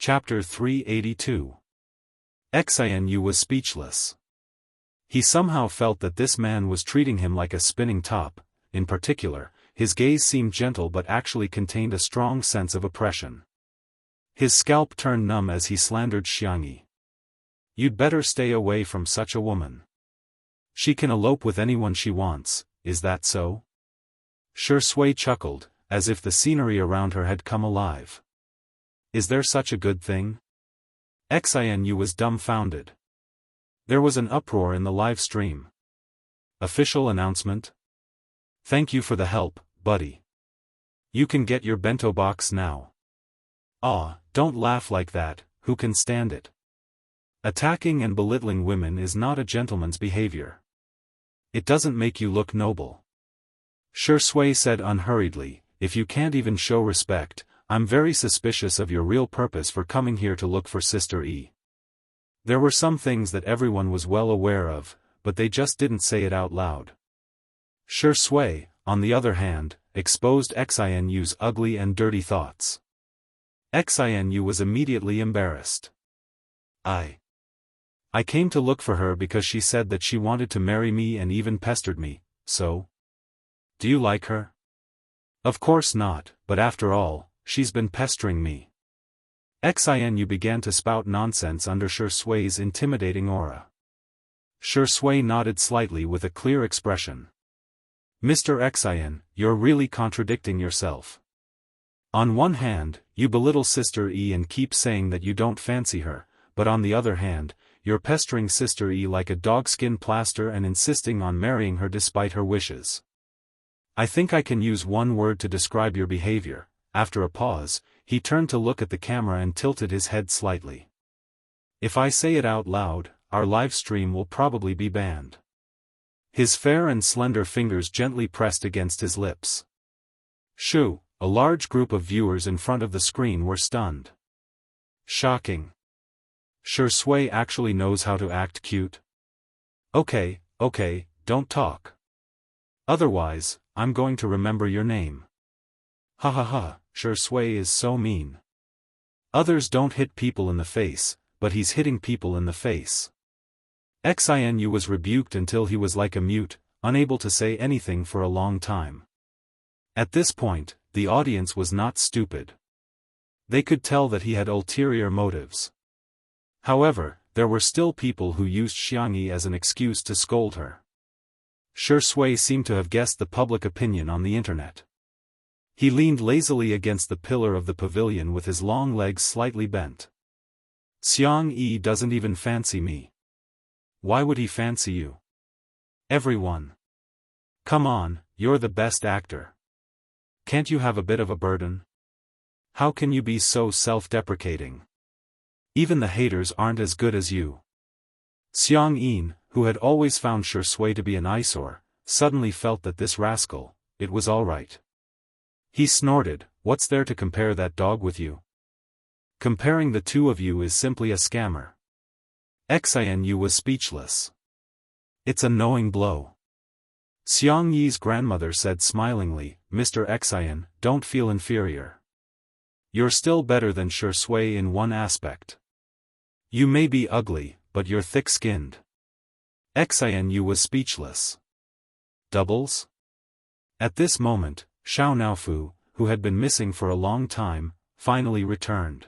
Chapter 382. Xianxia was speechless. He somehow felt that this man was treating him like a spinning top. In particular, his gaze seemed gentle but actually contained a strong sense of oppression. His scalp turned numb as he slandered Xianxia. "You'd better stay away from such a woman. She can elope with anyone she wants, is that so?" Shui chuckled, as if the scenery around her had come alive. "Is there such a good thing?" Xianxia was dumbfounded. There was an uproar in the live stream. Official announcement? "Thank you for the help, buddy. You can get your bento box now." "Aw, don't laugh like that, who can stand it? Attacking and belittling women is not a gentleman's behavior. It doesn't make you look noble." Shui said unhurriedly, "If you can't even show respect, I'm very suspicious of your real purpose for coming here to look for Sister E." There were some things that everyone was well aware of, but they just didn't say it out loud. Shui, on the other hand, exposed Xianxia's ugly and dirty thoughts. Xianxia was immediately embarrassed. I came to look for her because she said that she wanted to marry me and even pestered me, so? Do you like her?" "Of course not, but after all, she's been pestering me." Xianxia began to spout nonsense under Shui's intimidating aura. Shui nodded slightly with a clear expression. "Mr. Xianxia, you're really contradicting yourself. On one hand, you belittle Sister E and keep saying that you don't fancy her, but on the other hand, you're pestering Sister E like a dogskin plaster and insisting on marrying her despite her wishes. I think I can use one word to describe your behavior." After a pause, he turned to look at the camera and tilted his head slightly. "If I say it out loud, our live stream will probably be banned." His fair and slender fingers gently pressed against his lips. A large group of viewers in front of the screen were stunned. "Shocking. Shui actually knows how to act cute." Okay, don't talk. Otherwise, I'm going to remember your name." "Ha ha ha, Shui is so mean. Others don't hit people in the face, but he's hitting people in the face." Xianxia was rebuked until he was like a mute, unable to say anything for a long time. At this point, the audience was not stupid. They could tell that he had ulterior motives. However, there were still people who used Xianxia as an excuse to scold her. Shui seemed to have guessed the public opinion on the internet. He leaned lazily against the pillar of the pavilion with his long legs slightly bent. "Xianxia doesn't even fancy me. Why would he fancy you? Everyone. Come on, you're the best actor. Can't you have a bit of a burden? How can you be so self-deprecating? Even the haters aren't as good as you." Xianxia, who had always found Shui to be an eyesore, suddenly felt that this rascal, it was all right. He snorted, "What's there to compare that dog with you? Comparing the two of you is simply a scammer." Xianxia was speechless. "It's a knowing blow." Xianxia's grandmother said smilingly, "Mr. Xianxia, don't feel inferior. You're still better than Shui in one aspect. You may be ugly, but you're thick-skinned." Xianxia was speechless. Doubles? At this moment, Xiaonaofu, who had been missing for a long time, finally returned.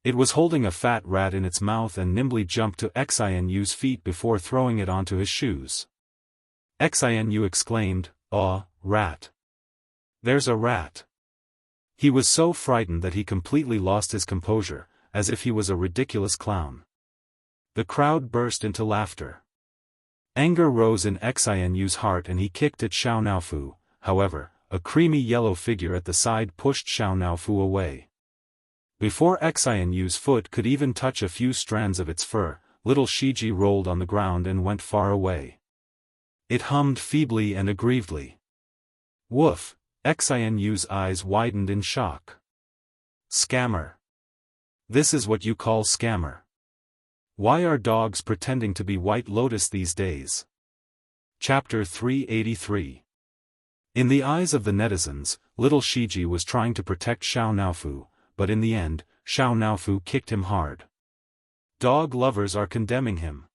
It was holding a fat rat in its mouth and nimbly jumped to Xianxia's feet before throwing it onto his shoes. Xianxia exclaimed, "Aw, rat. There's a rat." He was so frightened that he completely lost his composure, as if he was a ridiculous clown. The crowd burst into laughter. Anger rose in Xianxia's heart and he kicked at Xiaonaofu. However, a creamy yellow figure at the side pushed Xiaonaofu away. Before Xianxia's foot could even touch a few strands of its fur, little Shiji rolled on the ground and went far away. It hummed feebly and aggrievedly. "Woof!" Xianxia's eyes widened in shock. "Scammer. This is what you call scammer. Why are dogs pretending to be White Lotus these days?" Chapter 383. In the eyes of the netizens, little Shiji was trying to protect Xiaonaofu, but in the end, Xiao Naofu kicked him hard. Dog lovers are condemning him.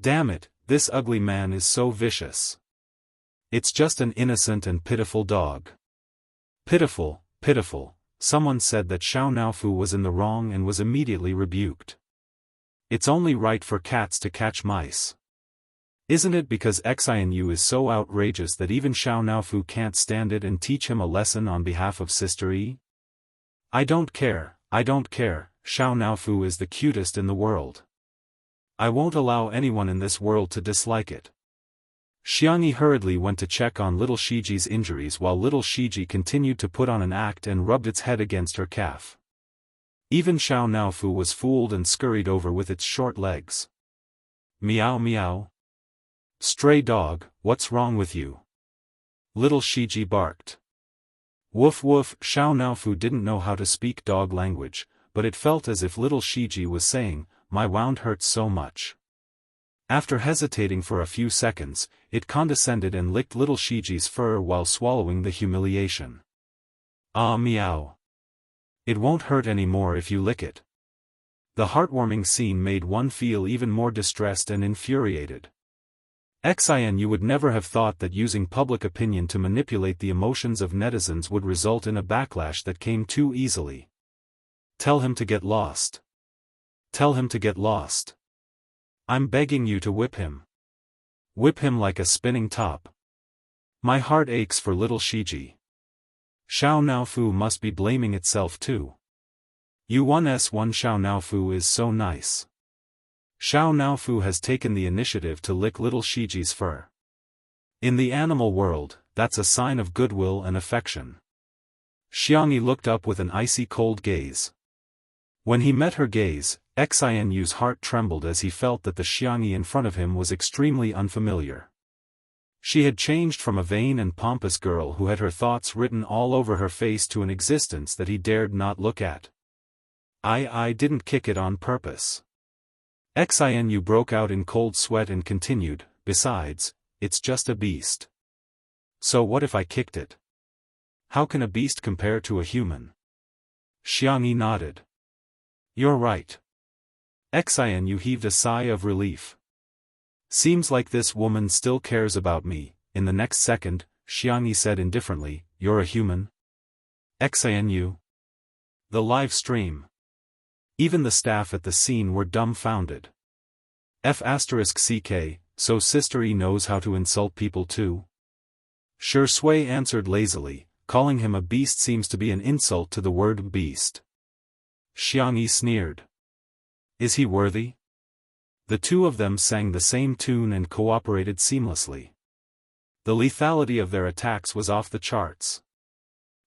Damn it, this ugly man is so vicious. It's just an innocent and pitiful dog. Pitiful, pitiful, someone said that Xiao Naofu was in the wrong and was immediately rebuked. It's only right for cats to catch mice. Isn't it because Xianyu is so outrageous that even Xiao Naofu can't stand it and teach him a lesson on behalf of Sister Yi? I don't care, Xiao Naofu is the cutest in the world. I won't allow anyone in this world to dislike it. Xiangyi hurriedly went to check on little Shiji's injuries while little Shiji continued to put on an act and rubbed its head against her calf. Even Xiao Naofu was fooled and scurried over with its short legs. Meow meow. Stray dog, what's wrong with you? Little Shiji barked. Woof woof. Xiao Naofu didn't know how to speak dog language, but it felt as if little Shiji was saying, "My wound hurts so much." After hesitating for a few seconds, it condescended and licked little Shiji's fur while swallowing the humiliation. Ah meow. It won't hurt anymore if you lick it. The heartwarming scene made one feel even more distressed and infuriated. Xianyu would never have thought that using public opinion to manipulate the emotions of netizens would result in a backlash that came too easily. Tell him to get lost. Tell him to get lost. I'm begging you to whip him. Whip him like a spinning top. My heart aches for little Shiji. Xiao Naofu must be blaming itself too. U1S1 Xiao Naofu is so nice. Xiao Naofu has taken the initiative to lick little Shiji's fur. In the animal world, that's a sign of goodwill and affection. Xiangyi looked up with an icy cold gaze. When he met her gaze, Xianyu's heart trembled as he felt that the Xiangyi in front of him was extremely unfamiliar. She had changed from a vain and pompous girl who had her thoughts written all over her face to an existence that he dared not look at. I didn't kick it on purpose. Xianyu broke out in cold sweat and continued, besides, it's just a beast. So what if I kicked it? How can a beast compare to a human? Xiangyi nodded. You're right. Xianyu heaved a sigh of relief. Seems like this woman still cares about me. In the next second, Xiangyi said indifferently, you're a human? Xianyu. The live stream. Even the staff at the scene were dumbfounded. F***ck, so Sister E knows how to insult people too? Sure Sui answered lazily, calling him a beast seems to be an insult to the word beast. Xiangyi sneered. Is he worthy? The two of them sang the same tune and cooperated seamlessly. The lethality of their attacks was off the charts.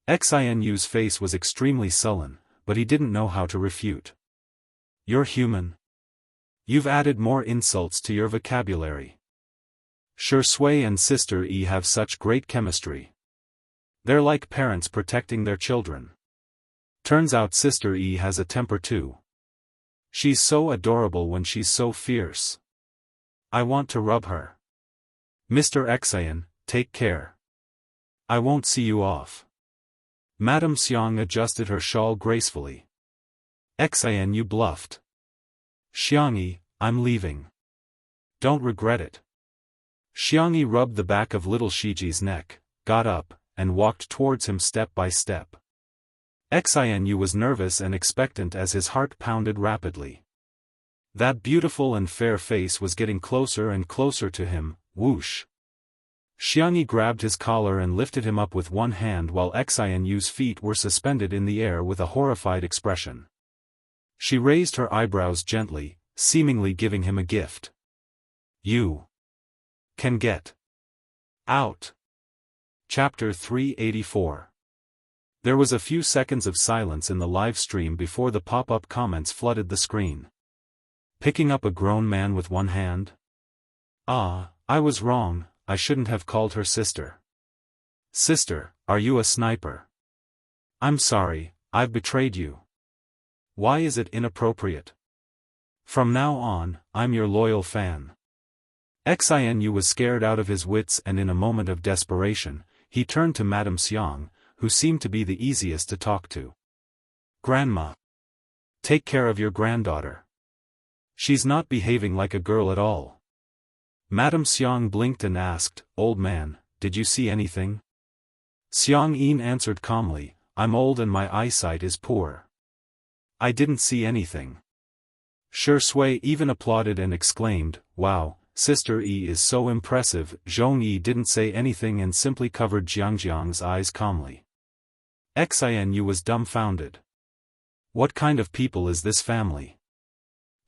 Xianyu's face was extremely sullen, but he didn't know how to refute. You're human. You've added more insults to your vocabulary. Sure Sui and Sister E have such great chemistry. They're like parents protecting their children. Turns out Sister E has a temper too. She's so adorable when she's so fierce. I want to rub her. Mr. Xian, take care. I won't see you off. Madame Xiang adjusted her shawl gracefully. Xianyu bluffed. Xiangyi, I'm leaving. Don't regret it. Xiangyi rubbed the back of little Shiji's neck, got up, and walked towards him step by step. Xianyu was nervous and expectant as his heart pounded rapidly. That beautiful and fair face was getting closer and closer to him, whoosh. Xiangyi grabbed his collar and lifted him up with one hand while Xianyu's feet were suspended in the air with a horrified expression. She raised her eyebrows gently, seemingly giving him a gift. You can get out. Chapter 384. There was a few seconds of silence in the live stream before the pop-up comments flooded the screen. Picking up a grown man with one hand? Ah, I was wrong, I shouldn't have called her sister. Sister, are you a sniper? I'm sorry, I've betrayed you. Why is it inappropriate? From now on, I'm your loyal fan. Xianyu was scared out of his wits and in a moment of desperation, he turned to Madame Xiang, who seemed to be the easiest to talk to. Grandma. Take care of your granddaughter. She's not behaving like a girl at all. Madame Xiang blinked and asked, Old man, did you see anything? Xiang Yin answered calmly, I'm old and my eyesight is poor. I didn't see anything. Shi Sui even applauded and exclaimed, Wow, Sister Yi is so impressive. Zhong Yi didn't say anything and simply covered Jiang's eyes calmly. Xianyu was dumbfounded. What kind of people is this family?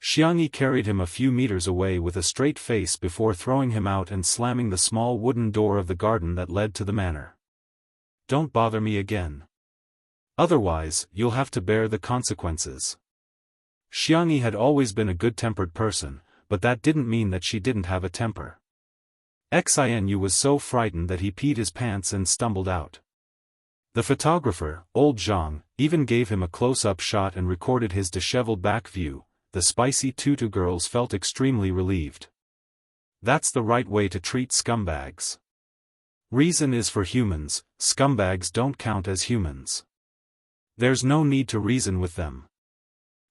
Xiang Yi carried him a few meters away with a straight face before throwing him out and slamming the small wooden door of the garden that led to the manor. Don't bother me again. Otherwise, you'll have to bear the consequences. Xiang Yi had always been a good-tempered person, but that didn't mean that she didn't have a temper. Xianyu was so frightened that he peed his pants and stumbled out. The photographer, old Zhang, even gave him a close-up shot and recorded his disheveled back view. The spicy tutu girls felt extremely relieved. That's the right way to treat scumbags. Reason is for humans, scumbags don't count as humans. There's no need to reason with them.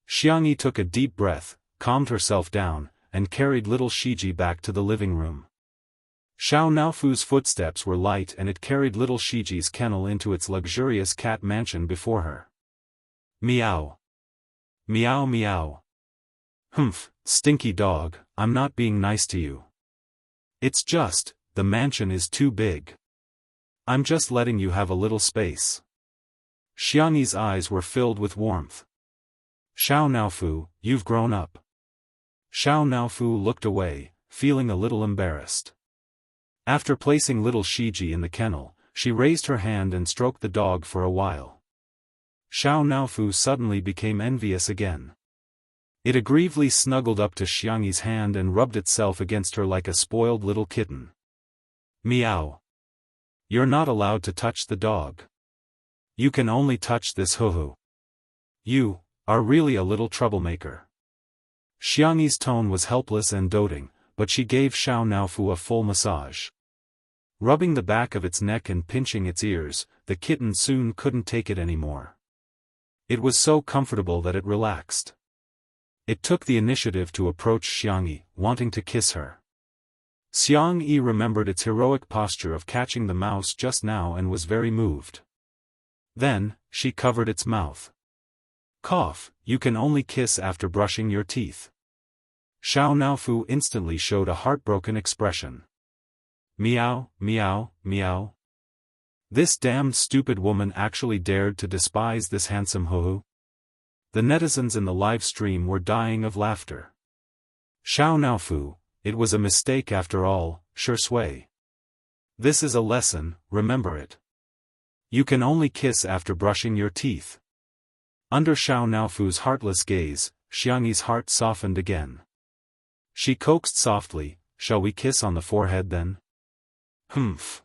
Xiang Yi took a deep breath, calmed herself down, and carried little Shiji back to the living room. Xiao Naofu's footsteps were light and it carried little Shiji's kennel into its luxurious cat mansion before her. Meow. Meow meow. Humph, stinky dog, I'm not being nice to you. It's just, the mansion is too big. I'm just letting you have a little space. Xiang Yi's eyes were filled with warmth. Xiao Naofu, you've grown up. Xiao Naofu looked away, feeling a little embarrassed. After placing little Shiji in the kennel, she raised her hand and stroked the dog for a while. Xiao Naofu suddenly became envious again. It aggressively snuggled up to Xiang Yi's hand and rubbed itself against her like a spoiled little kitten. Meow. You're not allowed to touch the dog. You can only touch this hoo-hoo. You are really a little troublemaker. Xiang Yi's tone was helpless and doting, but she gave Xiao Naofu a full massage. Rubbing the back of its neck and pinching its ears, the kitten soon couldn't take it anymore. It was so comfortable that it relaxed. It took the initiative to approach Xiang Yi, wanting to kiss her. Xiang Yi remembered its heroic posture of catching the mouse just now and was very moved. Then, she covered its mouth. Cough, you can only kiss after brushing your teeth. Xiao Naofu instantly showed a heartbroken expression. Meow, meow, meow. This damned stupid woman actually dared to despise this handsome hoo-hoo. The netizens in the live stream were dying of laughter. Xiao Naofu, it was a mistake after all, Shi Sui. This is a lesson, remember it. You can only kiss after brushing your teeth. Under Xiao Naofu's heartless gaze, Xiang Yi's heart softened again. She coaxed softly, shall we kiss on the forehead then? Humph.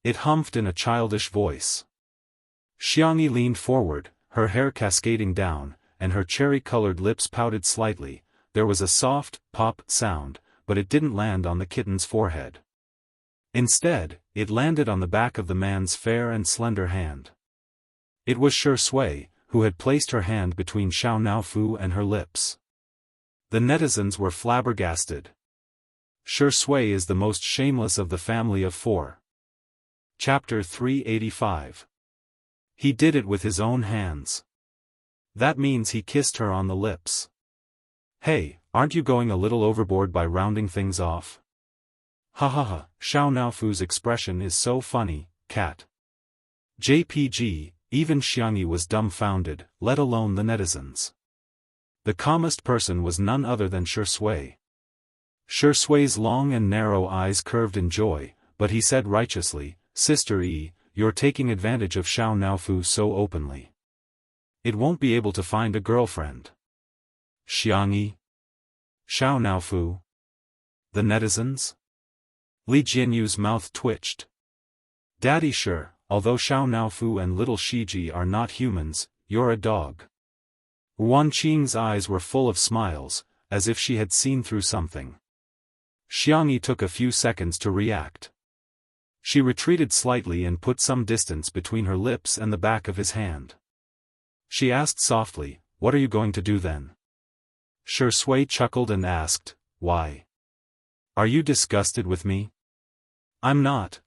It humphed in a childish voice. Xiang Yi leaned forward, her hair cascading down, and her cherry-colored lips pouted slightly. There was a soft, pop sound, but it didn't land on the kitten's forehead. Instead, it landed on the back of the man's fair and slender hand. It was Shi Sui, who had placed her hand between Xiao Naofu and her lips. The netizens were flabbergasted. Shi Sui is the most shameless of the family of four. Chapter 385. He did it with his own hands. That means he kissed her on the lips. Hey, aren't you going a little overboard by rounding things off? Ha ha ha, Xiao Naofu's expression is so funny, cat. JPG, even Xiang Yi was dumbfounded, let alone the netizens. The calmest person was none other than Shi Sui. Shi Sui's long and narrow eyes curved in joy, but he said righteously, Sister Yi, you're taking advantage of Xiao Naofu so openly. It won't be able to find a girlfriend. Xiang Yi? Xiao Naofu? The netizens? Li Jianyu's mouth twitched. Daddy sure, although Xiao Naofu and little Shiji are not humans, you're a dog. Wan Qing's eyes were full of smiles, as if she had seen through something. Xiang Yi took a few seconds to react. She retreated slightly and put some distance between her lips and the back of his hand. She asked softly, what are you going to do then? Shui chuckled and asked, why? Are you disgusted with me? I'm not,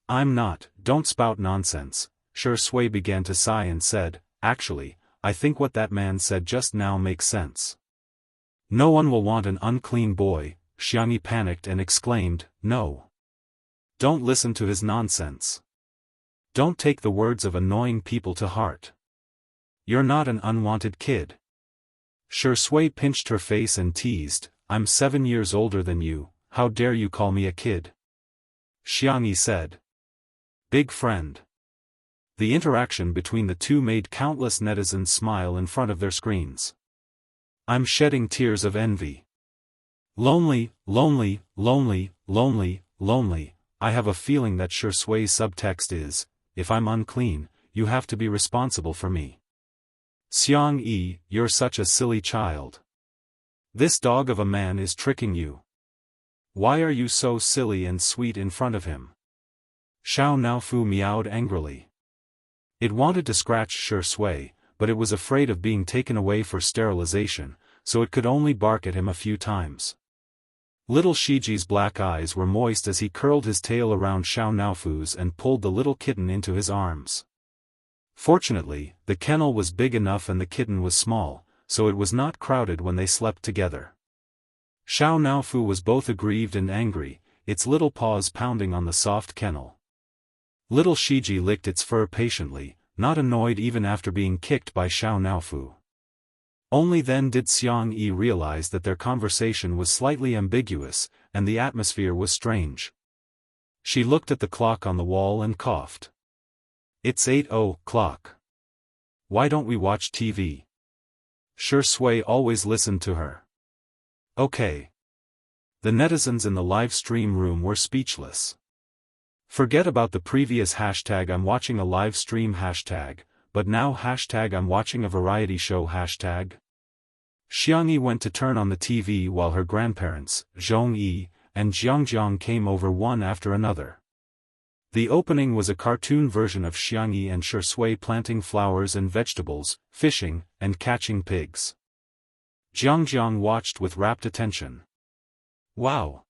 don't spout nonsense. Shui began to sigh and said, actually, I think what that man said just now makes sense. No one will want an unclean boy. Xianxia panicked and exclaimed, no. Don't listen to his nonsense. Don't take the words of annoying people to heart. You're not an unwanted kid. Shui pinched her face and teased, I'm 7 years older than you, how dare you call me a kid? Xianxia said. Big friend. The interaction between the two made countless netizens smile in front of their screens. I'm shedding tears of envy. Lonely, lonely, lonely, lonely, lonely. I have a feeling that Shui's subtext is, if I'm unclean, you have to be responsible for me. Xiangyi, you're such a silly child. This dog of a man is tricking you. Why are you so silly and sweet in front of him? Xiao Naofu meowed angrily. It wanted to scratch Shui, but it was afraid of being taken away for sterilization, so it could only bark at him a few times. Little Shiji's black eyes were moist as he curled his tail around Xiao Naofu's and pulled the little kitten into his arms. Fortunately, the kennel was big enough and the kitten was small, so it was not crowded when they slept together. Xiao Naofu was both aggrieved and angry, its little paws pounding on the soft kennel. Little Shiji licked its fur patiently, not annoyed even after being kicked by Xiao Naofu. Only then did Xiangyi realize that their conversation was slightly ambiguous, and the atmosphere was strange. She looked at the clock on the wall and coughed. It's 8:00. Why don't we watch TV? Shui always listened to her. Okay. The netizens in the live stream room were speechless. Forget about the previous hashtag I'm watching a live stream hashtag, but now hashtag I'm watching a variety show hashtag. Xiangyi went to turn on the TV while her grandparents, Zhongyi, and Jiangjiang came over one after another. The opening was a cartoon version of Xiangyi and Shui planting flowers and vegetables, fishing, and catching pigs. Jiangjiang watched with rapt attention. Wow!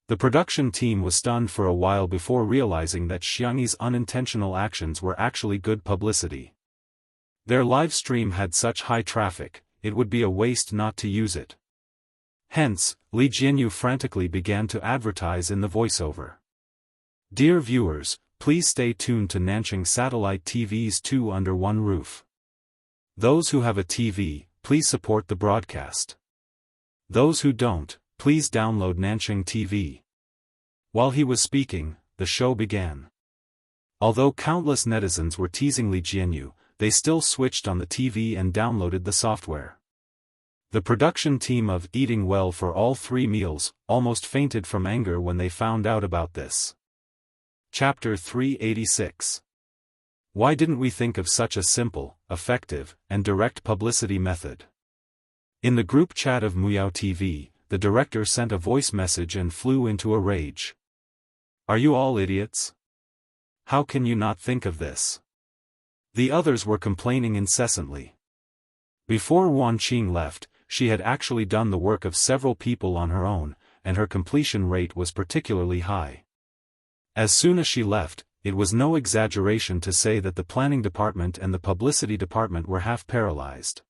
The production team was stunned for a while before realizing that Xiangyi's unintentional actions were actually good publicity. Their live stream had such high traffic, it would be a waste not to use it. Hence, Li Jianyu frantically began to advertise in the voiceover. Dear viewers, please stay tuned to Nanjing Satellite TV's 2 Under One Roof. Those who have a TV, please support the broadcast. Those who don't, please download Nanjing TV. While he was speaking, the show began. Although countless netizens were teasing Li Jianyu, they still switched on the TV and downloaded the software. The production team of Eating Well for All 3 Meals almost fainted from anger when they found out about this. Chapter 386. Why didn't we think of such a simple, effective, and direct publicity method? In the group chat of Muyao TV, the director sent a voice message and flew into a rage. Are you all idiots? How can you not think of this? The others were complaining incessantly. Before Wan Qing left, she had actually done the work of several people on her own, and her completion rate was particularly high. As soon as she left, it was no exaggeration to say that the planning department and the publicity department were half paralyzed.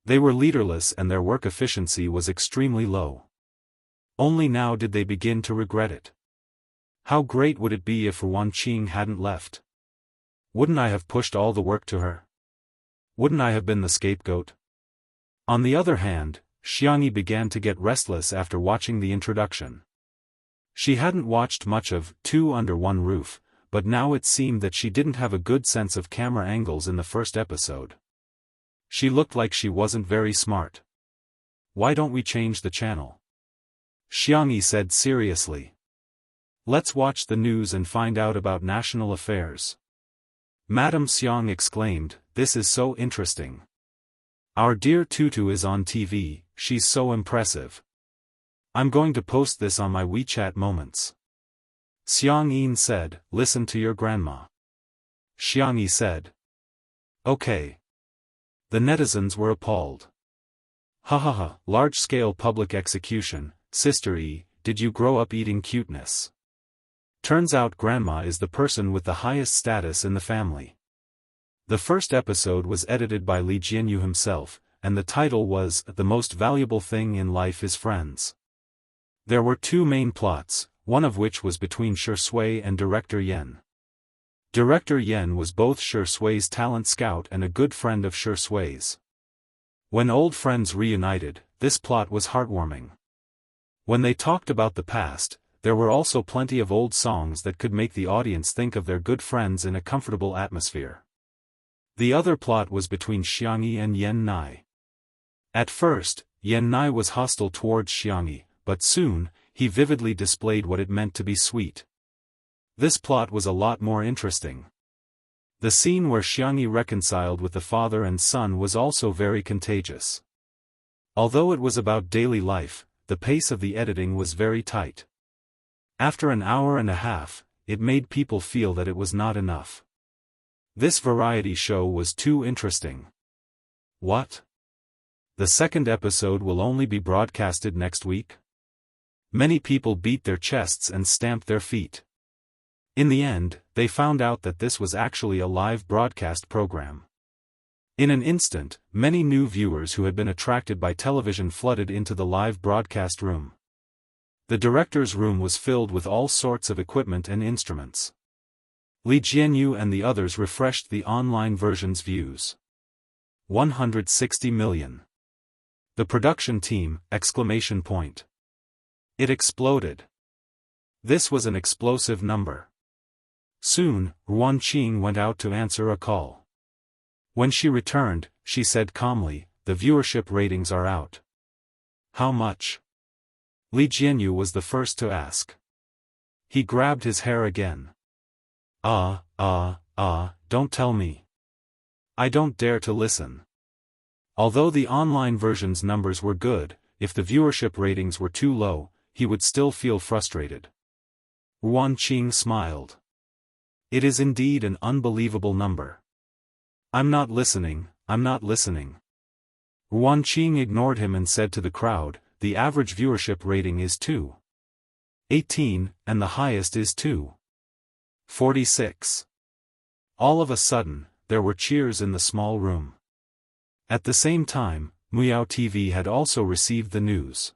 They were leaderless and their work efficiency was extremely low. Only now did they begin to regret it. How great would it be if Wan Qing hadn't left? Wouldn't I have pushed all the work to her? Wouldn't I have been the scapegoat? On the other hand, Xiangyi began to get restless after watching the introduction. She hadn't watched much of 2 Under One Roof, but now it seemed that she didn't have a good sense of camera angles in the first episode. She looked like she wasn't very smart. Why don't we change the channel? Xiangyi said seriously. Let's watch the news and find out about national affairs. Madame Xiang exclaimed, this is so interesting. Our dear Tutu is on TV, she's so impressive. I'm going to post this on my WeChat moments. Xiang Yin said, listen to your grandma. Xiangyi said. Okay. The netizens were appalled. Ha ha ha, large-scale public execution, Sister E, did you grow up eating cuteness? Turns out grandma is the person with the highest status in the family. The first episode was edited by Li Jianyu himself, and the title was The Most Valuable Thing in Life is Friends. There were two main plots, one of which was between Shi Sui and Director Yen. Director Yen was both Shi Sui's talent scout and a good friend of Shi Sui's. When old friends reunited, this plot was heartwarming. When they talked about the past, there were also plenty of old songs that could make the audience think of their good friends in a comfortable atmosphere. The other plot was between Xiangyi and Yan Nai. At first, Yan Nai was hostile towards Xiangyi, but soon, he vividly displayed what it meant to be sweet. This plot was a lot more interesting. The scene where Xiangyi reconciled with the father and son was also very contagious. Although it was about daily life, the pace of the editing was very tight. After an hour and a half, it made people feel that it was not enough. This variety show was too interesting. What? The second episode will only be broadcasted next week? Many people beat their chests and stamped their feet. In the end, they found out that this was actually a live broadcast program. In an instant, many new viewers who had been attracted by television flooded into the live broadcast room. The director's room was filled with all sorts of equipment and instruments. Li Jianyu and the others refreshed the online version's views. 160 million. The production team, exclamation point. It exploded. This was an explosive number. Soon, Ruan Qing went out to answer a call. When she returned, she said calmly, "The viewership ratings are out." "How much?" Li Jianyu was the first to ask. He grabbed his hair again. Don't tell me. I don't dare to listen." Although the online version's numbers were good, if the viewership ratings were too low, he would still feel frustrated. Ruan Qing smiled. "It is indeed an unbelievable number. I'm not listening, I'm not listening." Ruan Qing ignored him and said to the crowd, "The average viewership rating is 2.18, and the highest is 2.46. All of a sudden, there were cheers in the small room. At the same time, Miao TV had also received the news.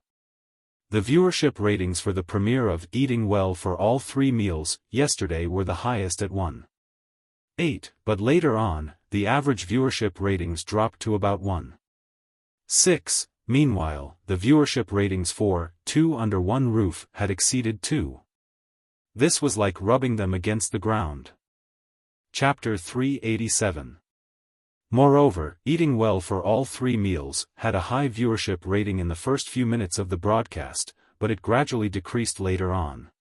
The viewership ratings for the premiere of Eating Well for All 3 Meals yesterday were the highest at 1.8, but later on, the average viewership ratings dropped to about 1.6. Meanwhile, the viewership ratings for Two Under One Roof had exceeded 2. This was like rubbing them against the ground. Chapter 387. Moreover, Eating Well for All 3 Meals had a high viewership rating in the first few minutes of the broadcast, but it gradually decreased later on.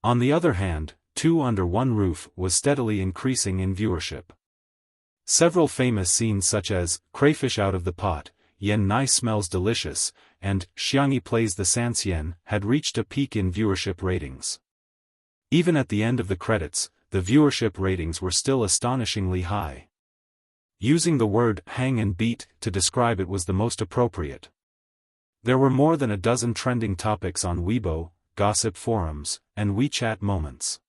On the other hand, Two Under One Roof was steadily increasing in viewership. Several famous scenes such as Crayfish Out of the Pot, Yan Nai Smells Delicious, and Xiangyi Plays the Sanxian had reached a peak in viewership ratings. Even at the end of the credits, the viewership ratings were still astonishingly high. Using the word hang and beat to describe it was the most appropriate. There were more than a dozen trending topics on Weibo, gossip forums, and WeChat moments.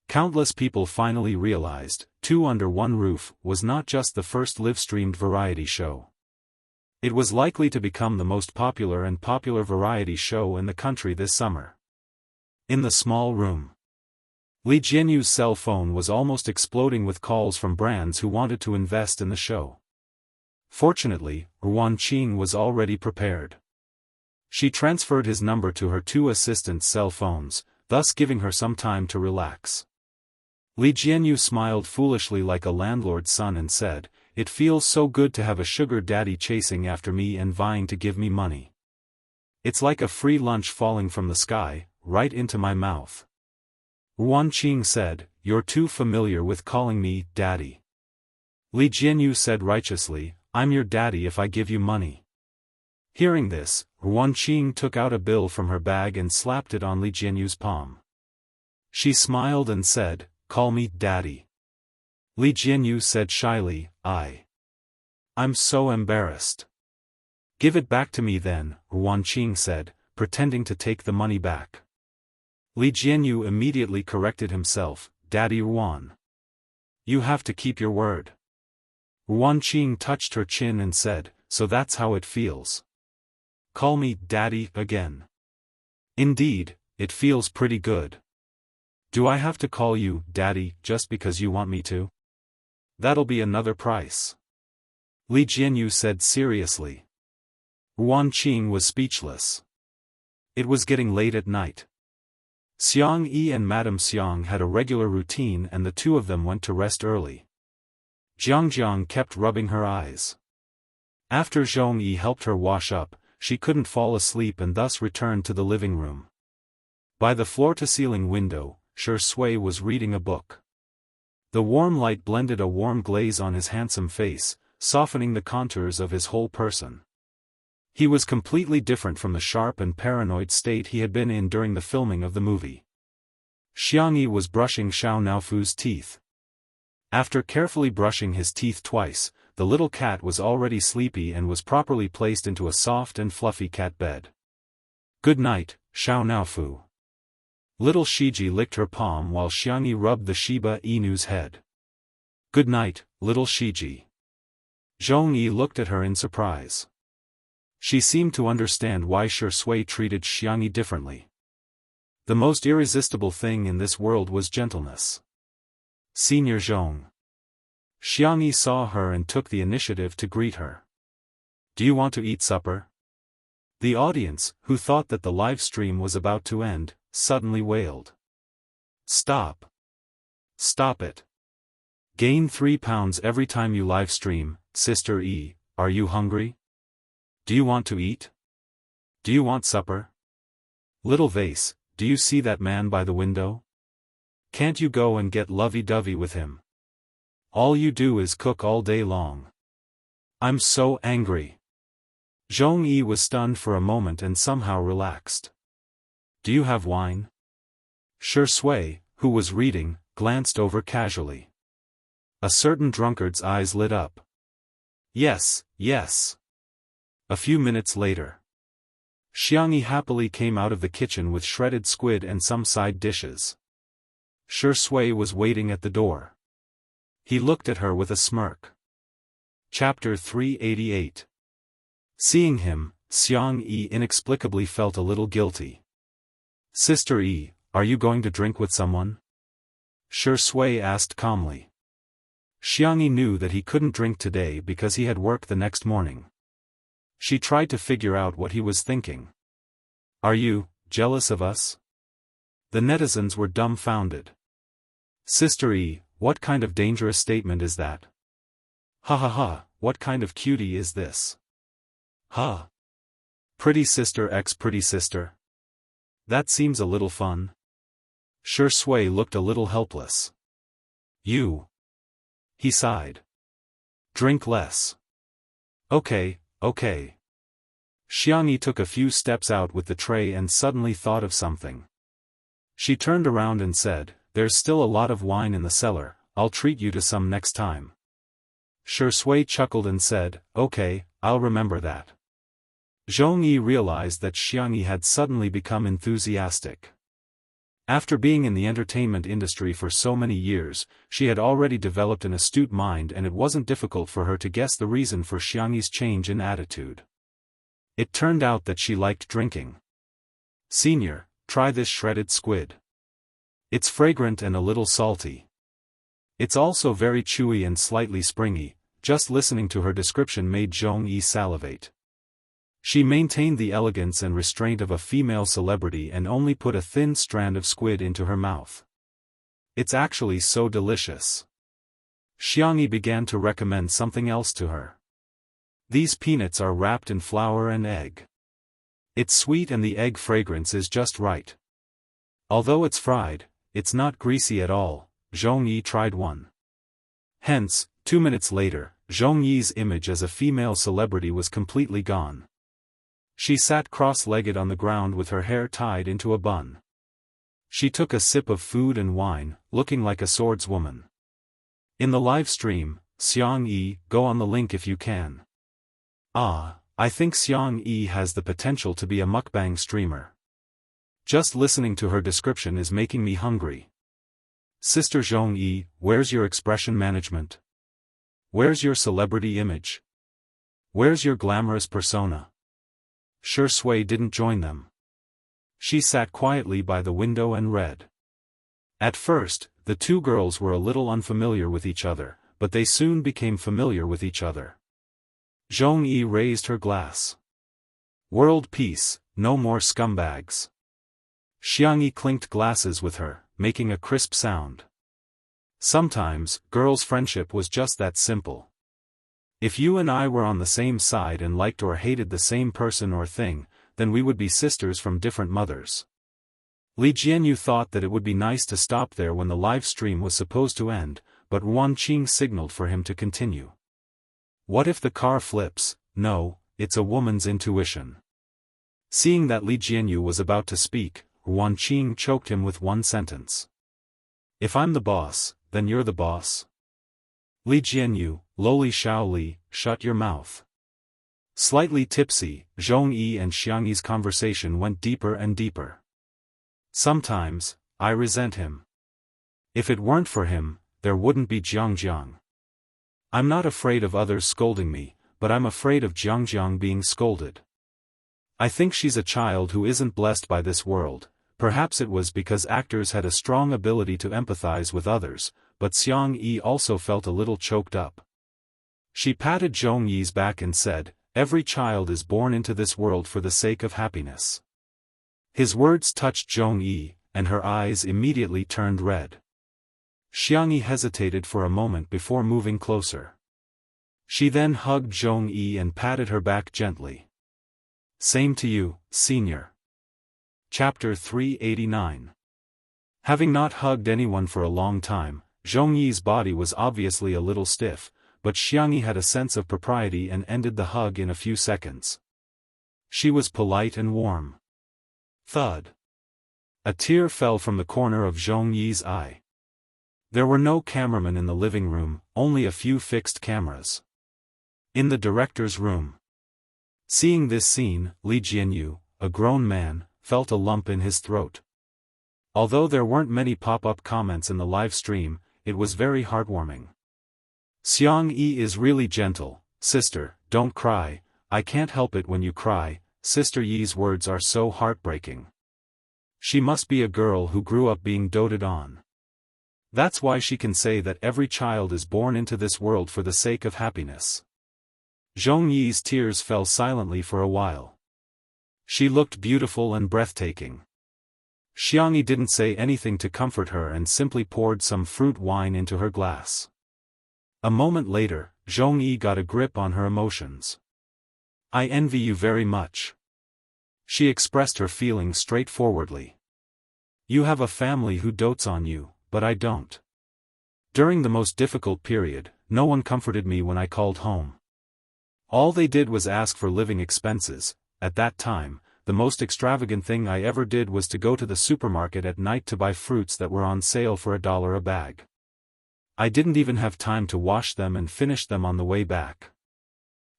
Countless people finally realized, Two Under One Roof was not just the first live-streamed variety show. It was likely to become the most popular variety show in the country this summer. In the small room, Li Jianyu's cell phone was almost exploding with calls from brands who wanted to invest in the show. Fortunately, Ruan Qing was already prepared. She transferred his number to her 2 assistants' cell phones, thus giving her some time to relax. Li Jianyu smiled foolishly like a landlord's son and said, "It feels so good to have a sugar daddy chasing after me and vying to give me money. It's like a free lunch falling from the sky, right into my mouth." Ruan Qing said, "You're too familiar with calling me daddy." Li Jianyu said righteously, "I'm your daddy if I give you money." Hearing this, Ruan Qing took out a bill from her bag and slapped it on Li Jianyu's palm. She smiled and said, "Call me daddy." Li Jianyu said shyly, I'm so embarrassed. Give it back to me then, Ruanqing said, pretending to take the money back. Li Jianyu immediately corrected himself, Daddy Ruan. You have to keep your word. Ruanqing touched her chin and said, so that's how it feels. Call me Daddy again. Indeed, it feels pretty good. Do I have to call you Daddy just because you want me to? That'll be another price. Li Jianyu said seriously. Ruanqing was speechless. It was getting late at night. Xiang Yi and Madame Xiang had a regular routine and the two of them went to rest early. Jiangjiang kept rubbing her eyes. After Zhong Yi helped her wash up, she couldn't fall asleep and thus returned to the living room. By the floor-to-ceiling window, Shui was reading a book. The warm light blended a warm glaze on his handsome face, softening the contours of his whole person. He was completely different from the sharp and paranoid state he had been in during the filming of the movie. Xiang Yi was brushing Xiao Naofu's teeth. After carefully brushing his teeth twice, the little cat was already sleepy and was properly placed into a soft and fluffy cat bed. Good night, Xiao Naofu. Little Shiji licked her palm while Xiang Yi rubbed the Shiba Inu's head. Good night, little Shiji. Zhong Yi looked at her in surprise. She seemed to understand why Shui treated Xiang Yi differently. The most irresistible thing in this world was gentleness. Senior Zhong. Xiang Yi saw her and took the initiative to greet her. Do you want to eat supper? The audience, who thought that the live stream was about to end, suddenly wailed. Stop. Stop it. Gain 3 pounds every time you live stream, Sister E, are you hungry? Do you want to eat? Do you want supper? Little Vase, do you see that man by the window? Can't you go and get lovey-dovey with him? All you do is cook all day long. I'm so angry. Zhong Yi was stunned for a moment and somehow relaxed. Do you have wine? Shui, who was reading, glanced over casually. A certain drunkard's eyes lit up. Yes, yes. A few minutes later. Xiang Yi happily came out of the kitchen with shredded squid and some side dishes. Shui was waiting at the door. He looked at her with a smirk. Chapter 388. Seeing him, Xiang Yi inexplicably felt a little guilty. Sister E, are you going to drink with someone? Shui asked calmly. Xiang Yi knew that he couldn't drink today because he had work the next morning. She tried to figure out what he was thinking. Are you jealous of us? The netizens were dumbfounded. Sister E, what kind of dangerous statement is that? Ha ha ha, what kind of cutie is this? Ha. Pretty sister x pretty sister. That seems a little fun. Shui looked a little helpless. You. He sighed. Drink less. Okay. Okay. Xiang Yi took a few steps out with the tray and suddenly thought of something. She turned around and said, there's still a lot of wine in the cellar, I'll treat you to some next time. Shui chuckled and said, okay, I'll remember that. Zhong Yi realized that Xiang Yi had suddenly become enthusiastic. After being in the entertainment industry for so many years, she had already developed an astute mind and it wasn't difficult for her to guess the reason for Xiang Yi's change in attitude. It turned out that she liked drinking. Senior, try this shredded squid. It's fragrant and a little salty. It's also very chewy and slightly springy. Just listening to her description made Zhong Yi salivate. She maintained the elegance and restraint of a female celebrity and only put a thin strand of squid into her mouth. It's actually so delicious. Xiang Yi began to recommend something else to her. These peanuts are wrapped in flour and egg. It's sweet and the egg fragrance is just right. Although it's fried, it's not greasy at all. Zhong Yi tried one. Hence, 2 minutes later, Zhong Yi's image as a female celebrity was completely gone. She sat cross-legged on the ground with her hair tied into a bun. She took a sip of food and wine, looking like a swordswoman. In the live stream, Xiang Yi, go on the link if you can. Ah, I think Xiang Yi has the potential to be a mukbang streamer. Just listening to her description is making me hungry. Sister Zhong Yi, where's your expression management? Where's your celebrity image? Where's your glamorous persona? Sure Sui didn't join them. She sat quietly by the window and read. At first, the two girls were a little unfamiliar with each other, but they soon became familiar with each other. Zhong Yi raised her glass. World peace, no more scumbags. Xiang Yi clinked glasses with her, making a crisp sound. Sometimes, girls' friendship was just that simple. If you and I were on the same side and liked or hated the same person or thing, then we would be sisters from different mothers. Li Jianyu thought that it would be nice to stop there when the live stream was supposed to end, but Wan Qing signaled for him to continue. What if the car flips? No, it's a woman's intuition. Seeing that Li Jianyu was about to speak, Wan Qing choked him with one sentence. If I'm the boss, then you're the boss. Li Jianyu, lowly Shao Li, shut your mouth. Slightly tipsy, Zhong Yi and Xiang Yi's conversation went deeper and deeper. Sometimes, I resent him. If it weren't for him, there wouldn't be Jiangjiang. I'm not afraid of others scolding me, but I'm afraid of Jiangjiang being scolded. I think she's a child who isn't blessed by this world. Perhaps it was because actors had a strong ability to empathize with others, but Xiang Yi also felt a little choked up. She patted Zhong Yi's back and said, "Every child is born into this world for the sake of happiness." His words touched Zhong Yi, and her eyes immediately turned red. Xiang Yi hesitated for a moment before moving closer. She then hugged Zhong Yi and patted her back gently. Same to you, senior. Chapter 389. Having not hugged anyone for a long time, Zhong Yi's body was obviously a little stiff, but Xiang Yi had a sense of propriety and ended the hug in a few seconds. She was polite and warm. Thud. A tear fell from the corner of Zhong Yi's eye. There were no cameramen in the living room, only a few fixed cameras. In the director's room. Seeing this scene, Li Jianyu, a grown man, felt a lump in his throat. Although there weren't many pop-up comments in the live stream, it was very heartwarming. Xiang Yi is really gentle. Sister, don't cry, I can't help it when you cry. Sister Yi's words are so heartbreaking. She must be a girl who grew up being doted on. That's why she can say that every child is born into this world for the sake of happiness. Zhong Yi's tears fell silently for a while. She looked beautiful and breathtaking. Xiang Yi didn't say anything to comfort her and simply poured some fruit wine into her glass. A moment later, Zhong Yi got a grip on her emotions. I envy you very much. She expressed her feelings straightforwardly. You have a family who dotes on you, but I don't. During the most difficult period, no one comforted me when I called home. All they did was ask for living expenses. At that time, the most extravagant thing I ever did was to go to the supermarket at night to buy fruits that were on sale for $1 a bag. I didn't even have time to wash them and finish them on the way back.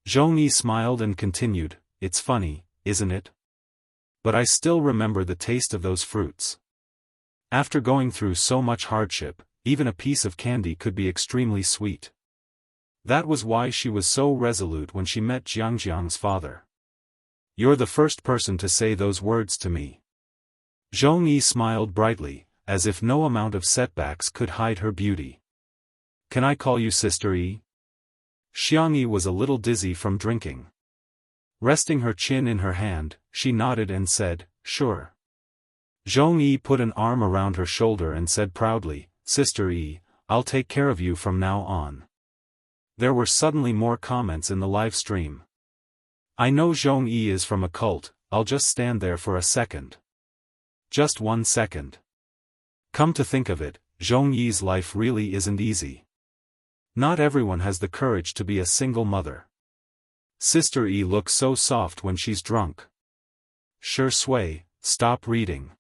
Zhong Yi smiled and continued, it's funny, isn't it? But I still remember the taste of those fruits. After going through so much hardship, even a piece of candy could be extremely sweet. That was why she was so resolute when she met Jiangjiang's father. You're the first person to say those words to me. Zhong Yi smiled brightly, as if no amount of setbacks could hide her beauty. Can I call you Sister Yi? Xiang Yi was a little dizzy from drinking. Resting her chin in her hand, she nodded and said, sure. Zhong Yi put an arm around her shoulder and said proudly, Sister Yi, I'll take care of you from now on. There were suddenly more comments in the live stream. I know Zhong Yi is from a cult, I'll just stand there for a second. Just 1 second. Come to think of it, Zhong Yi's life really isn't easy. Not everyone has the courage to be a single mother. Sister Yi looks so soft when she's drunk. Sure Sui, stop reading.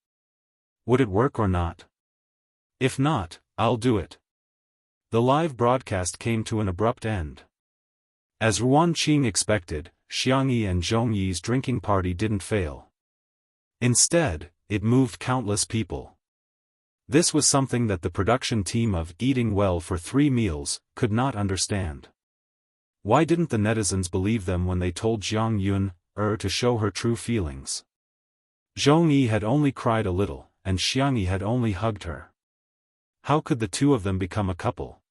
Would it work or not? If not, I'll do it. The live broadcast came to an abrupt end. As Ruan Qing expected, Xiangyi and Zhongyi's drinking party didn't fail. Instead, it moved countless people. This was something that the production team of Eating Well for 3 Meals could not understand. Why didn't the netizens believe them when they told Jiang Yun to show her true feelings? Zhongyi had only cried a little, and Xiangyi had only hugged her. How could the two of them become a couple?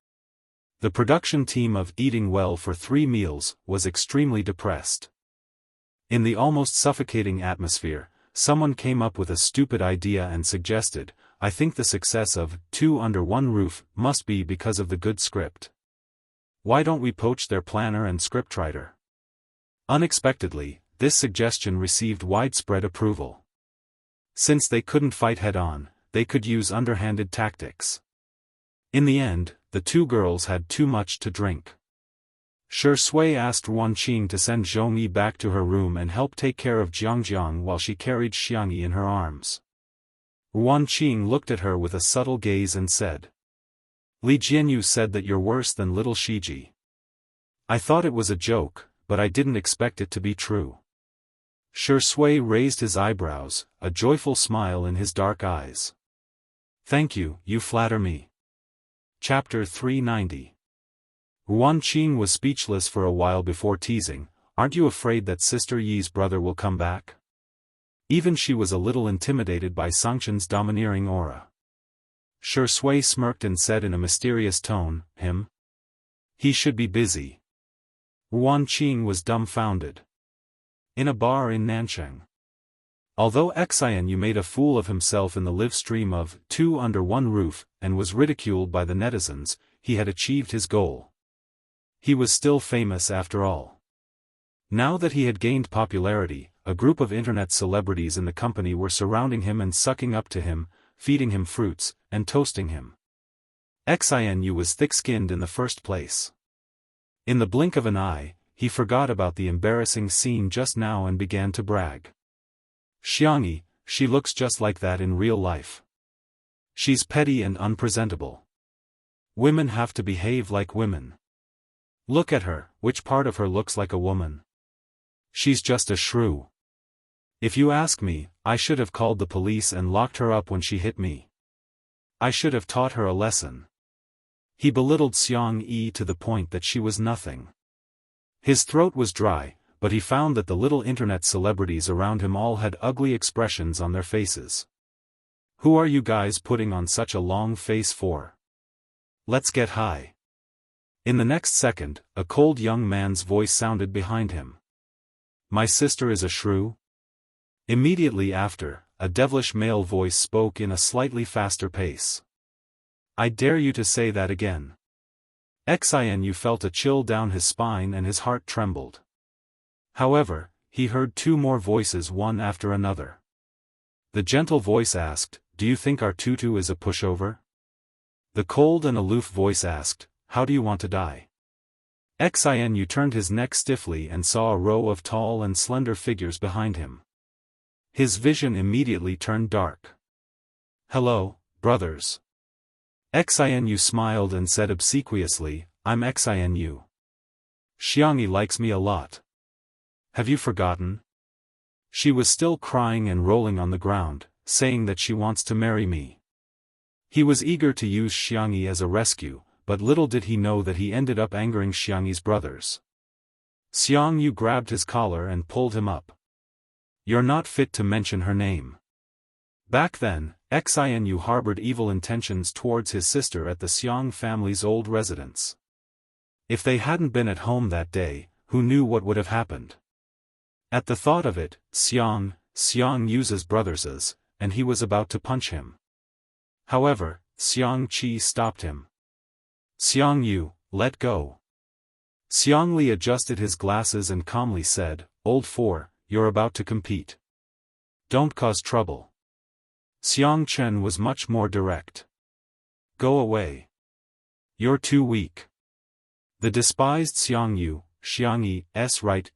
The production team of Eating Well for 3 Meals was extremely depressed. In the almost suffocating atmosphere, someone came up with a stupid idea and suggested, "I think the success of 2 Under One Roof must be because of the good script. Why don't we poach their planner and scriptwriter?" Unexpectedly, this suggestion received widespread approval. Since they couldn't fight head-on, they could use underhanded tactics. In the end, the two girls had too much to drink. Shi Sui asked Ruan Qing to send Zhongyi back to her room and help take care of Jiangjiang while she carried Xiangyi in her arms. Ruan Qing looked at her with a subtle gaze and said, "Li Jianyu said that you're worse than little Shiji. I thought it was a joke, but I didn't expect it to be true." Shi Sui raised his eyebrows, a joyful smile in his dark eyes. "Thank you, you flatter me." Chapter 390. Ruan Qing was speechless for a while before teasing, "Aren't you afraid that Sister Yi's brother will come back?" Even she was a little intimidated by Sangchen's domineering aura. Shi Sui smirked and said in a mysterious tone, "Him? He should be busy." Ruan Qing was dumbfounded. In a bar in Nanchang. Although Xianyu made a fool of himself in the live stream of 2 Under One Roof and was ridiculed by the netizens, he had achieved his goal. He was still famous after all. Now that he had gained popularity, a group of internet celebrities in the company were surrounding him and sucking up to him, feeding him fruits, and toasting him. Xianyu was thick-skinned in the first place. In the blink of an eye, he forgot about the embarrassing scene just now and began to brag. "Xiangyi, she looks just like that in real life. She's petty and unpresentable. Women have to behave like women. Look at her, which part of her looks like a woman? She's just a shrew. If you ask me, I should have called the police and locked her up when she hit me. I should have taught her a lesson." He belittled Xiangyi to the point that she was nothing. His throat was dry, but he found that the little internet celebrities around him all had ugly expressions on their faces. "Who are you guys putting on such a long face for? Let's get high." In the next second, a cold young man's voice sounded behind him. "My sister is a shrew?" Immediately after, a devilish male voice spoke in a slightly faster pace. "I dare you to say that again." Xianyu felt a chill down his spine and his heart trembled. However, he heard 2 more voices one after another. The gentle voice asked, "Do you think our tutu is a pushover?" The cold and aloof voice asked, "How do you want to die?" Xianyu turned his neck stiffly and saw a row of tall and slender figures behind him. His vision immediately turned dark. "Hello, brothers." Xianyu smiled and said obsequiously, "I'm Xianyu. Xiangyi likes me a lot. Have you forgotten? She was still crying and rolling on the ground, saying that she wants to marry me." He was eager to use Xiangyi as a rescue, but little did he know that he ended up angering Xiangyi's brothers. Xiangyu grabbed his collar and pulled him up. "You're not fit to mention her name." Back then, Xianyu harbored evil intentions towards his sister at the Xiang family's old residence. If they hadn't been at home that day, who knew what would have happened? At the thought of it, Xiang uses brothers, and he was about to punch him. However, Xiang Qi stopped him. "Xiangyu, let go." Xiang Li adjusted his glasses and calmly said, "Old four, you're about to compete. Don't cause trouble." Xiang Chen was much more direct. "Go away. You're too weak." The despised Xiangyu, Xiangyi's right,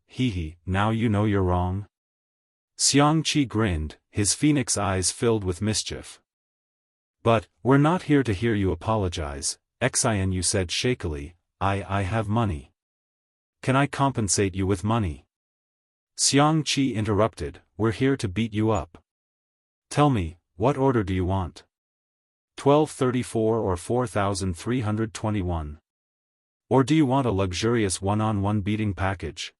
he, now you know you're wrong. Xiang Qi grinned, his phoenix eyes filled with mischief. But, we're not here to hear you apologize, Xianyu said shakily. I have money. Can I compensate you with money? Xiangqi interrupted, we're here to beat you up. Tell me, what order do you want? 1234 or 4321? Or do you want a luxurious one-on-one beating package?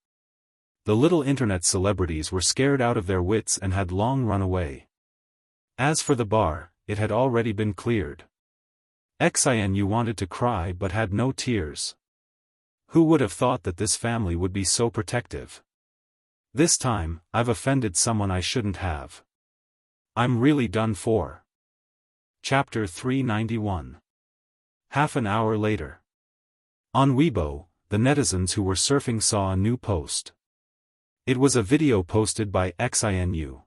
The little internet celebrities were scared out of their wits and had long run away. As for the bar, it had already been cleared. Xianyu wanted to cry but had no tears. Who would have thought that this family would be so protective? This time, I've offended someone I shouldn't have. I'm really done for. Chapter 391. Half an hour later. On Weibo, the netizens who were surfing saw a new post. It was a video posted by Xianyu.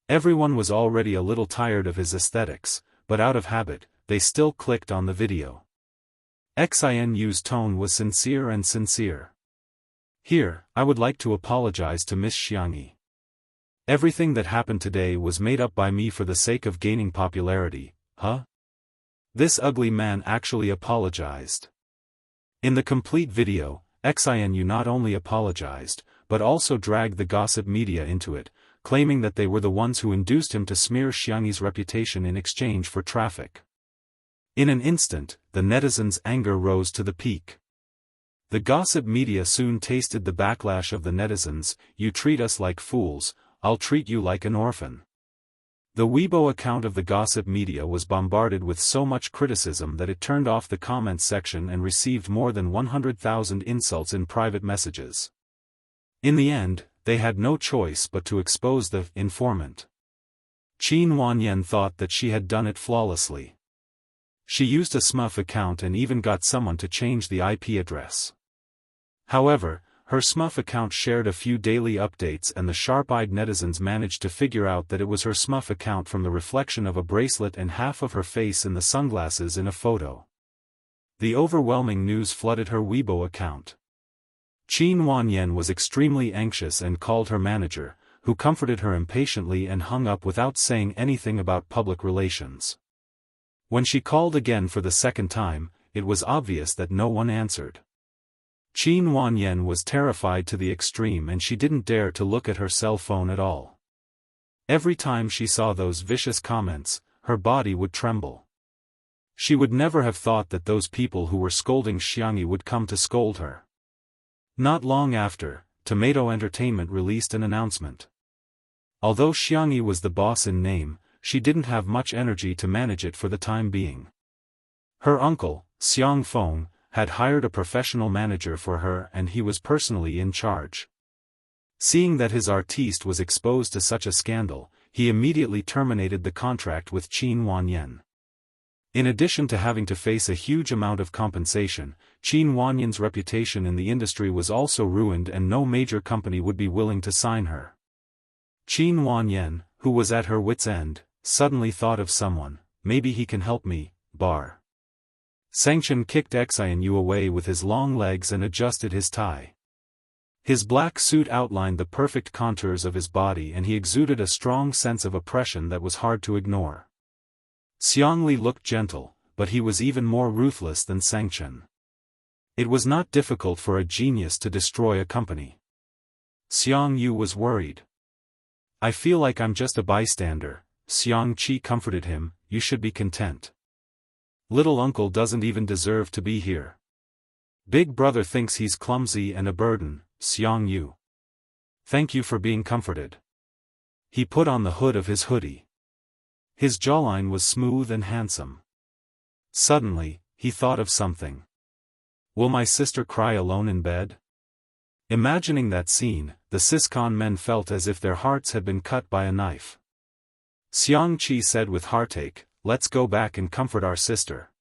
Everyone was already a little tired of his aesthetics, but out of habit, they still clicked on the video. Xianyu's tone was sincere and sincere. Here, I would like to apologize to Miss Xiangyi. Everything that happened today was made up by me for the sake of gaining popularity, huh? This ugly man actually apologized. In the complete video, Xianyu not only apologized, but also dragged the gossip media into it, claiming that they were the ones who induced him to smear Xiangyi's reputation in exchange for traffic. In an instant, the netizens' anger rose to the peak. The gossip media soon tasted the backlash of the netizens. You treat us like fools, I'll treat you like an orphan. The Weibo account of the gossip media was bombarded with so much criticism that it turned off the comments section and received more than 100,000 insults in private messages. In the end, they had no choice but to expose the informant. Qin Wanyan thought that she had done it flawlessly. She used a smurf account and even got someone to change the IP address. However, her smurf account shared a few daily updates and the sharp-eyed netizens managed to figure out that it was her smurf account from the reflection of a bracelet and half of her face in the sunglasses in a photo. The overwhelming news flooded her Weibo account. Qin Wanyan was extremely anxious and called her manager, who comforted her impatiently and hung up without saying anything about public relations. When she called again for the second time, it was obvious that no one answered. Qin Wanyan was terrified to the extreme and she didn't dare to look at her cell phone at all. Every time she saw those vicious comments, her body would tremble. She would never have thought that those people who were scolding Xiangyi would come to scold her. Not long after, Tomato Entertainment released an announcement. Although Xiangyi was the boss in name, she didn't have much energy to manage it for the time being. Her uncle, Xiang Feng, had hired a professional manager for her and he was personally in charge. Seeing that his artiste was exposed to such a scandal, he immediately terminated the contract with Qin Wanyan. In addition to having to face a huge amount of compensation, Qin Wanyan's reputation in the industry was also ruined and no major company would be willing to sign her. Qin Wanyan, who was at her wit's end, suddenly thought of someone. Maybe he can help me. Bar. Sangchen kicked Xianyu away with his long legs and adjusted his tie. His black suit outlined the perfect contours of his body and he exuded a strong sense of oppression that was hard to ignore. Xiangli looked gentle, but he was even more ruthless than Sangchen. It was not difficult for a genius to destroy a company. Xiangyu was worried. I feel like I'm just a bystander, Xiangqi comforted him, you should be content. Little uncle doesn't even deserve to be here. Big brother thinks he's clumsy and a burden, Xiangyu. Thank you for being comforted. He put on the hood of his hoodie. His jawline was smooth and handsome. Suddenly, he thought of something. Will my sister cry alone in bed? Imagining that scene, the Siscon men felt as if their hearts had been cut by a knife. Xiangqi said with heartache, let's go back and comfort our sister.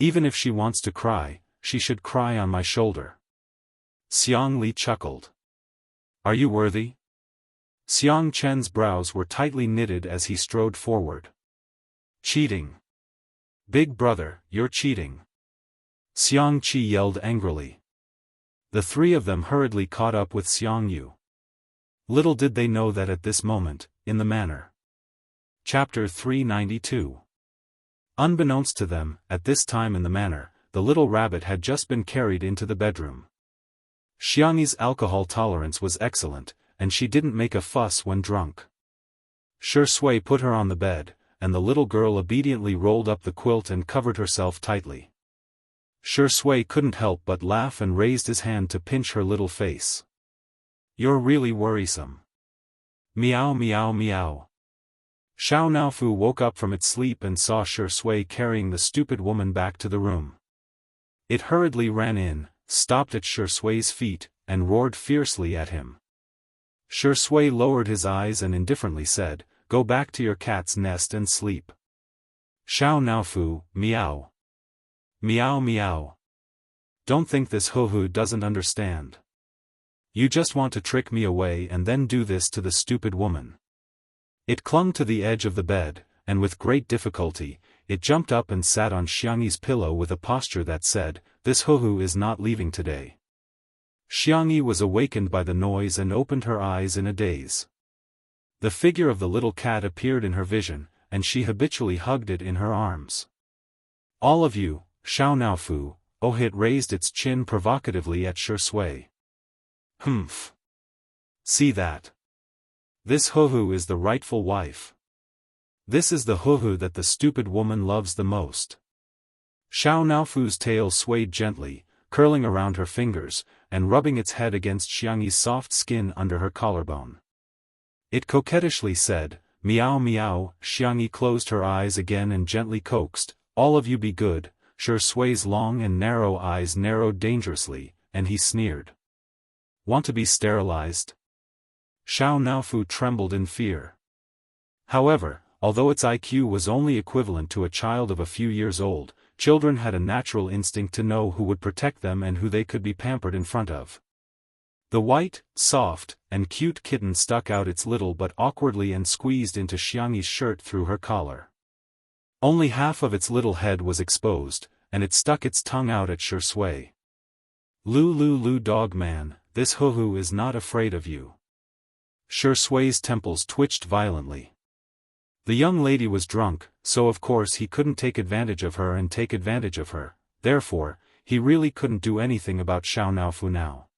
Even if she wants to cry, she should cry on my shoulder. Xiangli chuckled. Are you worthy? Xiang Chen's brows were tightly knitted as he strode forward. Cheating. Big brother, you're cheating. Xiangqi yelled angrily. The three of them hurriedly caught up with Xiangyu. Little did they know that at this moment, in the manor. Chapter 392. Unbeknownst to them, at this time in the manor, the little rabbit had just been carried into the bedroom. Xianxi's alcohol tolerance was excellent, and she didn't make a fuss when drunk. Shui put her on the bed, and the little girl obediently rolled up the quilt and covered herself tightly. Shui couldn't help but laugh and raised his hand to pinch her little face. "You're really worrisome." Meow meow meow. Xiao Naofu woke up from its sleep and saw Shui carrying the stupid woman back to the room. It hurriedly ran in, stopped at Shui's feet, and roared fiercely at him. Shui lowered his eyes and indifferently said, "Go back to your cat's nest and sleep." Xiao Naofu, meow. Meow meow. Don't think this Huhu doesn't understand. You just want to trick me away and then do this to the stupid woman. It clung to the edge of the bed, and with great difficulty, it jumped up and sat on Xiangyi's pillow with a posture that said, "This Huhu is not leaving today." Xiangyi was awakened by the noise and opened her eyes in a daze. The figure of the little cat appeared in her vision, and she habitually hugged it in her arms. "All of you, Xiao Naofu," it raised its chin provocatively at Shui. "Humph. See that? This Huhu is the rightful wife. This is the Huhu that the stupid woman loves the most." Xiao Naofu's tail swayed gently, curling around her fingers, and rubbing its head against Xiangyi's soft skin under her collarbone. It coquettishly said, "Meow meow." Xiangyi closed her eyes again and gently coaxed, "All of you be good." Shui's long and narrow eyes narrowed dangerously, and he sneered. "Want to be sterilized?" Xiao Naofu trembled in fear. However, although its IQ was only equivalent to a child of a few years old, children had a natural instinct to know who would protect them and who they could be pampered in front of. The white, soft, and cute kitten stuck out its little butt awkwardly and squeezed into Xiangyi's shirt through her collar. Only half of its little head was exposed, and it stuck its tongue out at Shui. Lu dog man, this Huhu is not afraid of you." Shui's temples twitched violently. The young lady was drunk, so of course he couldn't take advantage of her and take advantage of her, therefore, he really couldn't do anything about Xiao Naofu now.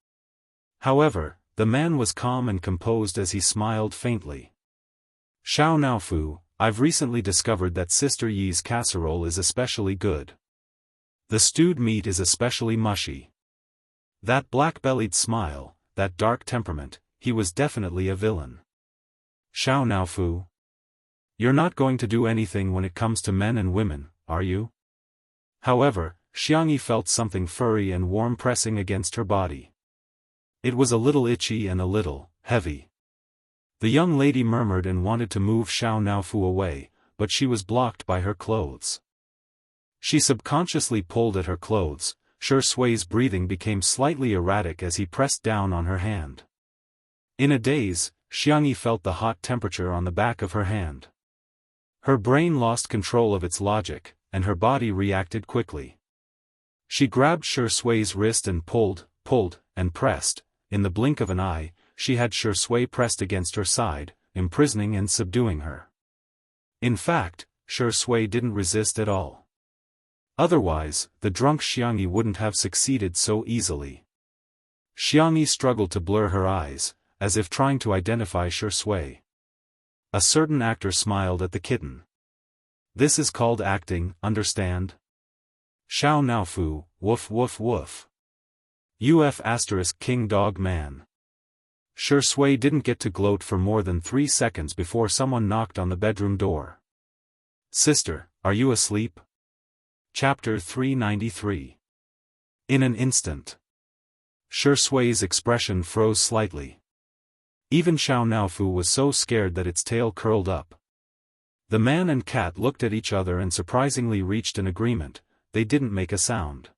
However, the man was calm and composed as he smiled faintly. "Xiao Naofu, I've recently discovered that Sister Yi's casserole is especially good. The stewed meat is especially mushy." That black-bellied smile, that dark temperament, he was definitely a villain. "Xiao Naofu, you're not going to do anything when it comes to men and women, are you?" However, Xiangyi felt something furry and warm pressing against her body. It was a little itchy and a little heavy. The young lady murmured and wanted to move Xiao Naofu away, but she was blocked by her clothes. She subconsciously pulled at her clothes. Shui's breathing became slightly erratic as he pressed down on her hand. In a daze, Xiangyi felt the hot temperature on the back of her hand. Her brain lost control of its logic, and her body reacted quickly. She grabbed Shui's wrist and pulled, and pressed. In the blink of an eye, she had Shui pressed against her side, imprisoning and subduing her. In fact, Shui didn't resist at all. Otherwise, the drunk Xiangyi wouldn't have succeeded so easily. Xiangyi struggled to blur her eyes, as if trying to identify Shui. A certain actor smiled at the kitten. "This is called acting, understand? Xiao Naofu, woof woof woof. UF** king dog man." Shui didn't get to gloat for more than 3 seconds before someone knocked on the bedroom door. "Sister, are you asleep?" Chapter 393. In an instant. Shui's expression froze slightly. Even Xiao Naofu was so scared that its tail curled up. The man and cat looked at each other and surprisingly reached an agreement. They didn't make a sound.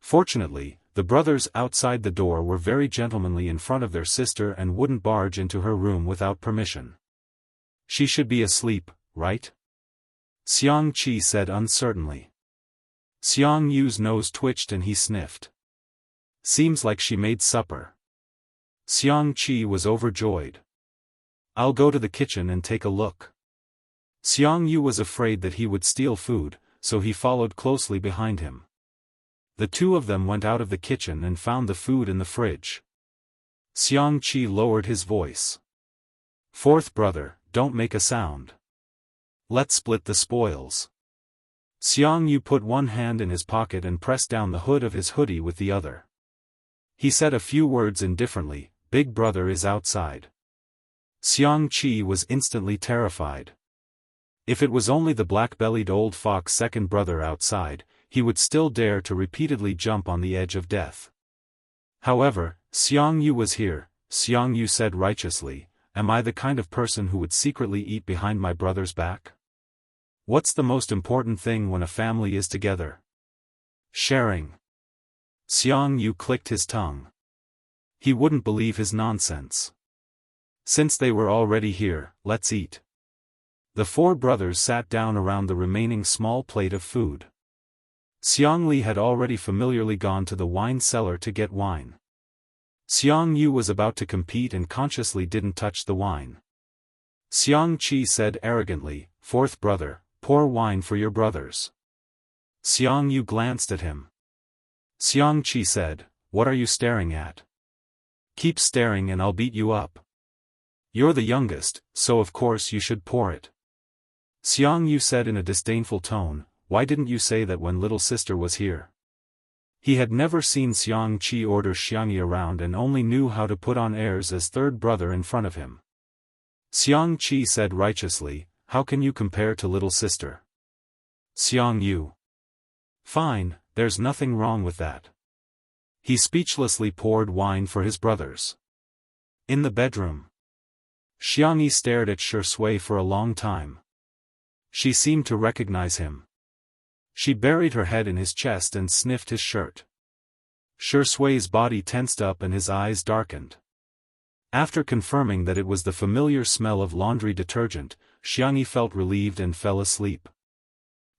Fortunately, the brothers outside the door were very gentlemanly in front of their sister and wouldn't barge into her room without permission. "She should be asleep, right?" Xiang Qi said uncertainly. Xiang Yu's nose twitched and he sniffed. "Seems like she made supper." Xiang Qi was overjoyed. "I'll go to the kitchen and take a look." Xiangyu was afraid that he would steal food, so he followed closely behind him. The two of them went out of the kitchen and found the food in the fridge. Xiangqi lowered his voice. "Fourth brother, don't make a sound. Let's split the spoils." Xiangyu put one hand in his pocket and pressed down the hood of his hoodie with the other. He said a few words indifferently. "Big brother is outside." Xiangqi was instantly terrified. If it was only the black-bellied old fox second brother outside, he would still dare to repeatedly jump on the edge of death. However, Xiangyu was here. Xiangyu said righteously, "Am I the kind of person who would secretly eat behind my brother's back? What's the most important thing when a family is together? Sharing." Xiangyu clicked his tongue. He wouldn't believe his nonsense. Since they were already here, let's eat. The four brothers sat down around the remaining small plate of food. Xiangli had already familiarly gone to the wine cellar to get wine. Xiangyu was about to compete and consciously didn't touch the wine. Xiangqi said arrogantly, "Fourth brother, pour wine for your brothers." Xiangyu glanced at him. Xiangqi said, "What are you staring at? Keep staring and I'll beat you up. You're the youngest, so of course you should pour it." Xiangyu said in a disdainful tone, "Why didn't you say that when little sister was here?" He had never seen Xiangqi order Xiangyi around and only knew how to put on airs as third brother in front of him. Xiangqi said righteously, "How can you compare to little sister?" Xiangyu. "Fine, there's nothing wrong with that." He speechlessly poured wine for his brothers. In the bedroom, Xiangyi stared at Shui for a long time. She seemed to recognize him. She buried her head in his chest and sniffed his shirt. Shui's body tensed up and his eyes darkened. After confirming that it was the familiar smell of laundry detergent, Xiangyi felt relieved and fell asleep.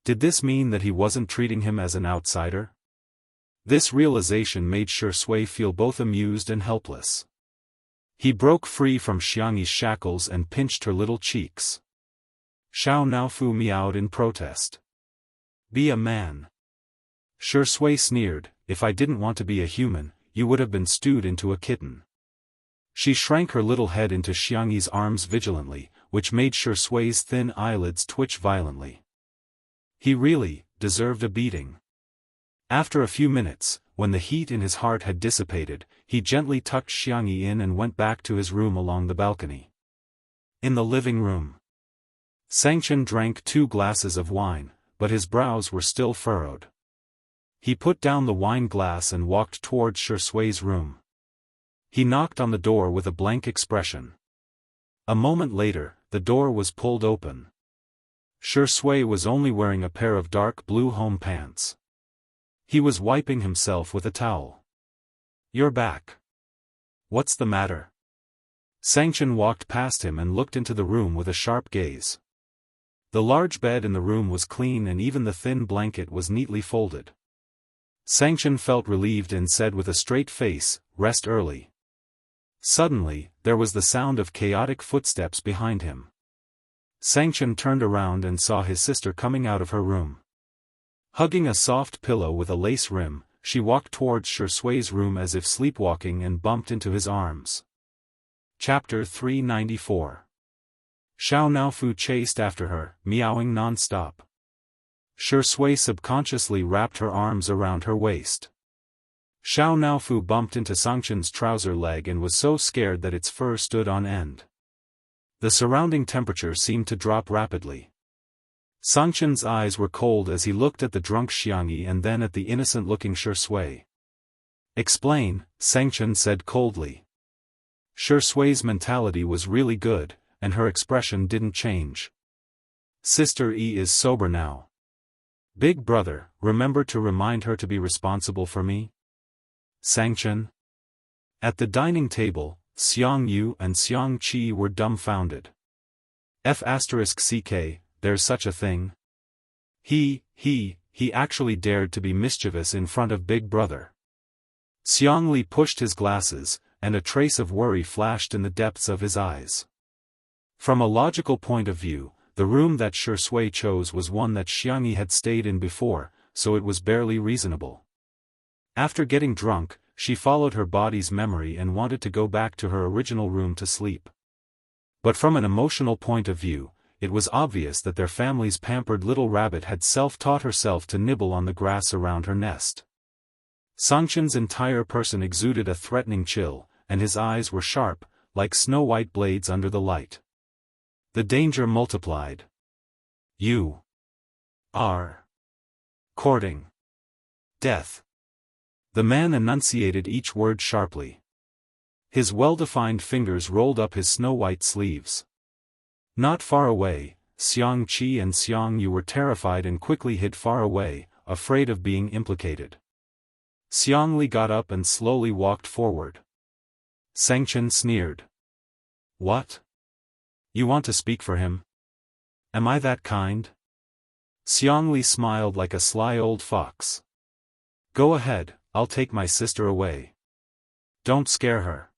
Did this mean that he wasn't treating him as an outsider? This realization made Shui feel both amused and helpless. He broke free from Xiangyi's shackles and pinched her little cheeks. Xiao Naofu meowed in protest. "Be a man." Shui sneered, "If I didn't want to be a human, you would have been stewed into a kitten." She shrank her little head into Xiangyi's arms vigilantly, which made Shui's thin eyelids twitch violently. He really deserved a beating. After a few minutes, when the heat in his heart had dissipated, he gently tucked Xiangyi in and went back to his room along the balcony. In the living room, Xianxia drank 2 glasses of wine, but his brows were still furrowed. He put down the wine glass and walked towards Shui's room. He knocked on the door with a blank expression. A moment later, the door was pulled open. Shui was only wearing a pair of dark blue home pants. He was wiping himself with a towel. "You're back. What's the matter?" Xianxia walked past him and looked into the room with a sharp gaze. The large bed in the room was clean and even the thin blanket was neatly folded. Xianxia felt relieved and said with a straight face, "Rest early." Suddenly, there was the sound of chaotic footsteps behind him. Xianxia turned around and saw his sister coming out of her room. Hugging a soft pillow with a lace rim, she walked towards Shui's room as if sleepwalking and bumped into his arms. Chapter 394. Xiao Naofu chased after her, meowing non-stop. Shui subconsciously wrapped her arms around her waist. Xiao Naofu bumped into Xianxia's trouser leg and was so scared that its fur stood on end. The surrounding temperature seemed to drop rapidly. Xianxia's eyes were cold as he looked at the drunk Xiangyi and then at the innocent-looking Shui. "Explain," Xianxia said coldly. Shui's mentality was really good, and her expression didn't change. "Sister E is sober now. Big brother, remember to remind her to be responsible for me?" Xianxia. At the dining table, Xiangyu and Xiangqi were dumbfounded. F***ck, there's such a thing? He actually dared to be mischievous in front of Big Brother. Xiangli pushed his glasses, and a trace of worry flashed in the depths of his eyes. From a logical point of view, the room that Shui chose was one that Xiangyi had stayed in before, so it was barely reasonable. After getting drunk, she followed her body's memory and wanted to go back to her original room to sleep. But from an emotional point of view, it was obvious that their family's pampered little rabbit had self-taught herself to nibble on the grass around her nest. Sangchen's entire person exuded a threatening chill, and his eyes were sharp, like snow-white blades under the light. The danger multiplied. You are courting death. The man enunciated each word sharply. His well-defined fingers rolled up his snow-white sleeves. Not far away, Xiang Qi and Xiang Yu were terrified and quickly hid far away, afraid of being implicated. Xiang Li got up and slowly walked forward. Sangchen sneered. What? You want to speak for him? Am I that kind? Xiang Li smiled like a sly old fox. Go ahead, I'll take my sister away. Don't scare her.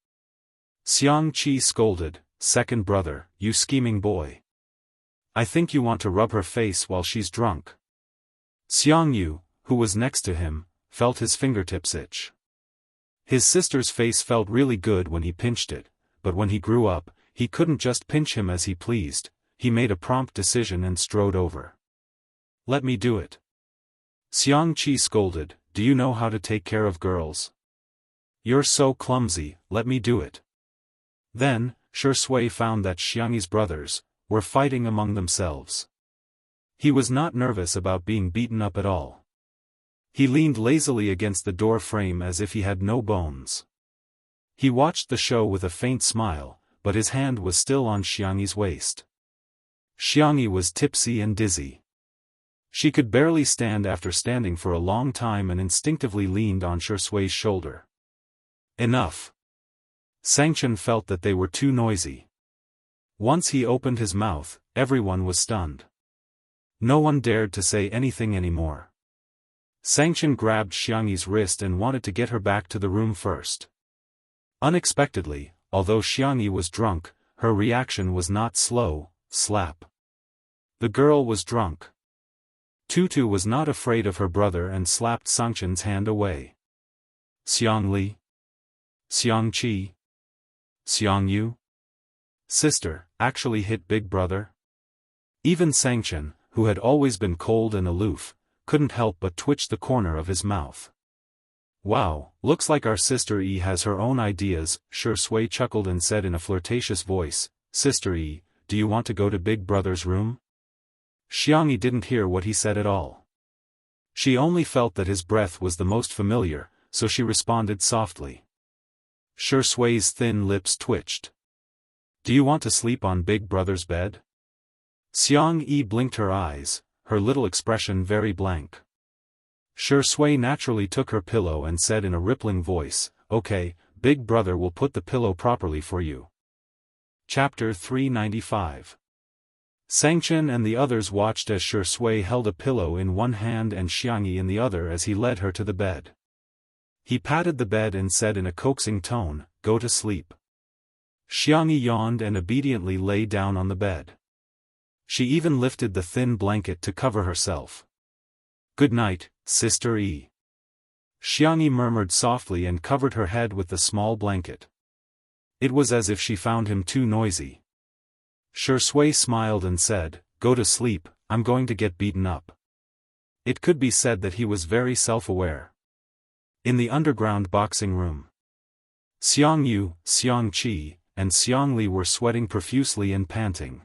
Xiang Qi scolded, second brother, you scheming boy. I think you want to rub her face while she's drunk. Xiang Yu, who was next to him, felt his fingertips itch. His sister's face felt really good when he pinched it, but when he grew up, he couldn't just pinch him as he pleased. He made a prompt decision and strode over. Let me do it. Xiang Qi scolded, do you know how to take care of girls? You're so clumsy, let me do it. Then, Shui found that Xiangyi's brothers were fighting among themselves. He was not nervous about being beaten up at all. He leaned lazily against the door frame as if he had no bones. He watched the show with a faint smile, but his hand was still on Xiangyi's waist. Xiangyi was tipsy and dizzy. She could barely stand after standing for a long time and instinctively leaned on Shui's shoulder. Enough. Sangchen felt that they were too noisy. Once he opened his mouth, everyone was stunned. No one dared to say anything anymore. Sangchen grabbed Xiangyi's wrist and wanted to get her back to the room first. Unexpectedly, although Xiangyi was drunk, her reaction was not slow. Slap. The girl was drunk. Tutu was not afraid of her brother and slapped Sangchen's hand away. Xiang Li? Xiang Qi? Xiang Yu? Sister, actually hit big brother? Even Sangchen, who had always been cold and aloof, couldn't help but twitch the corner of his mouth. Wow, looks like our sister Yi has her own ideas, Shui chuckled and said in a flirtatious voice, Sister Yi, do you want to go to big brother's room? Xiangyi didn't hear what he said at all. She only felt that his breath was the most familiar, so she responded softly. Shui's thin lips twitched. Do you want to sleep on big brother's bed? Xiang Yi blinked her eyes, her little expression very blank. Shui naturally took her pillow and said in a rippling voice, Okay, big brother will put the pillow properly for you. Chapter 395. Sangchen and the others watched as Shui held a pillow in one hand and Xiangyi in the other as he led her to the bed. He patted the bed and said in a coaxing tone, Go to sleep. Xiangyi yawned and obediently lay down on the bed. She even lifted the thin blanket to cover herself. Good night, Sister Yi. Xiangyi murmured softly and covered her head with the small blanket. It was as if she found him too noisy. Shui smiled and said, Go to sleep, I'm going to get beaten up. It could be said that he was very self-aware. In the underground boxing room, Xiang Yu, Xiang Qi, and Xiang Li were sweating profusely and panting.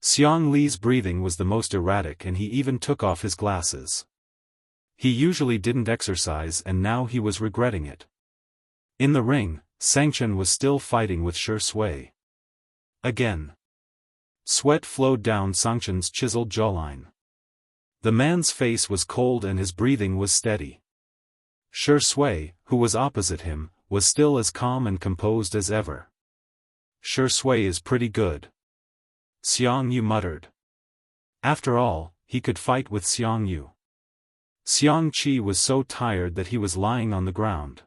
Xiang Li's breathing was the most erratic and he even took off his glasses. He usually didn't exercise and now he was regretting it. In the ring, Sangchen was still fighting with Shui. Again. Sweat flowed down Sangchen's chiseled jawline. The man's face was cold and his breathing was steady. Shui, who was opposite him, was still as calm and composed as ever. Shui is pretty good. Xiang Yu muttered. After all, he could fight with Xiang Yu. Xiang Qi was so tired that he was lying on the ground.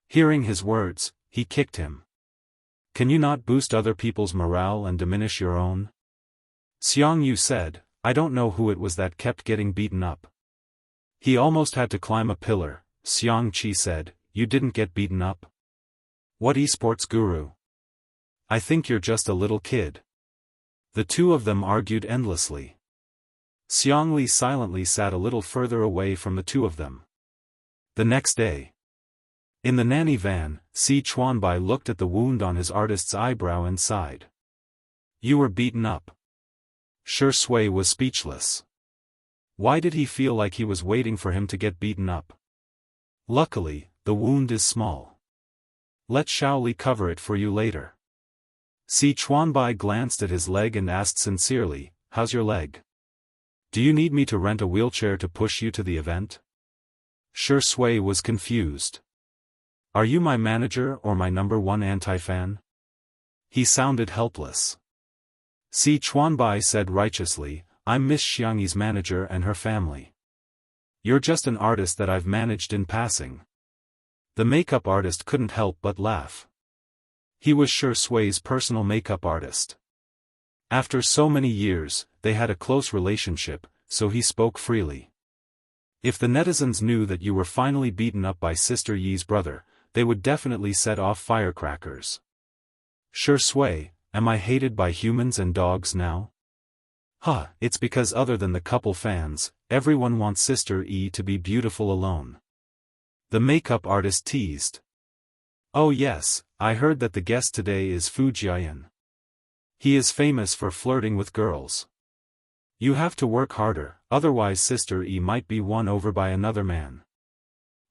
Hearing his words, he kicked him. Can you not boost other people's morale and diminish your own? Xiangyu said, I don't know who it was that kept getting beaten up. He almost had to climb a pillar. Xiangqi said, you didn't get beaten up? What esports guru? I think you're just a little kid. The two of them argued endlessly. Xiangli silently sat a little further away from the two of them. The next day. In the nanny van, Si Chuanbai looked at the wound on his artist's eyebrow and sighed. You were beaten up. Shi Sui was speechless. Why did he feel like he was waiting for him to get beaten up? Luckily, the wound is small. Let Shaoli cover it for you later. Si Chuanbai glanced at his leg and asked sincerely, how's your leg? Do you need me to rent a wheelchair to push you to the event? Shi Sui was confused. Are you my manager or my #1 anti-fan? He sounded helpless. Si Chuanbai said righteously, I'm Miss Xiangyi's manager and her family. You're just an artist that I've managed in passing. The makeup artist couldn't help but laugh. He was Shi Sui's personal makeup artist. After so many years, they had a close relationship, so he spoke freely. If the netizens knew that you were finally beaten up by Sister Yi's brother, they would definitely set off firecrackers. Shi Sui, am I hated by humans and dogs now? It's because other than the couple fans, everyone wants Sister Yi to be beautiful alone. The makeup artist teased. Oh yes, I heard that the guest today is Fu Jiayan. He is famous for flirting with girls. You have to work harder, otherwise Sister Yi might be won over by another man.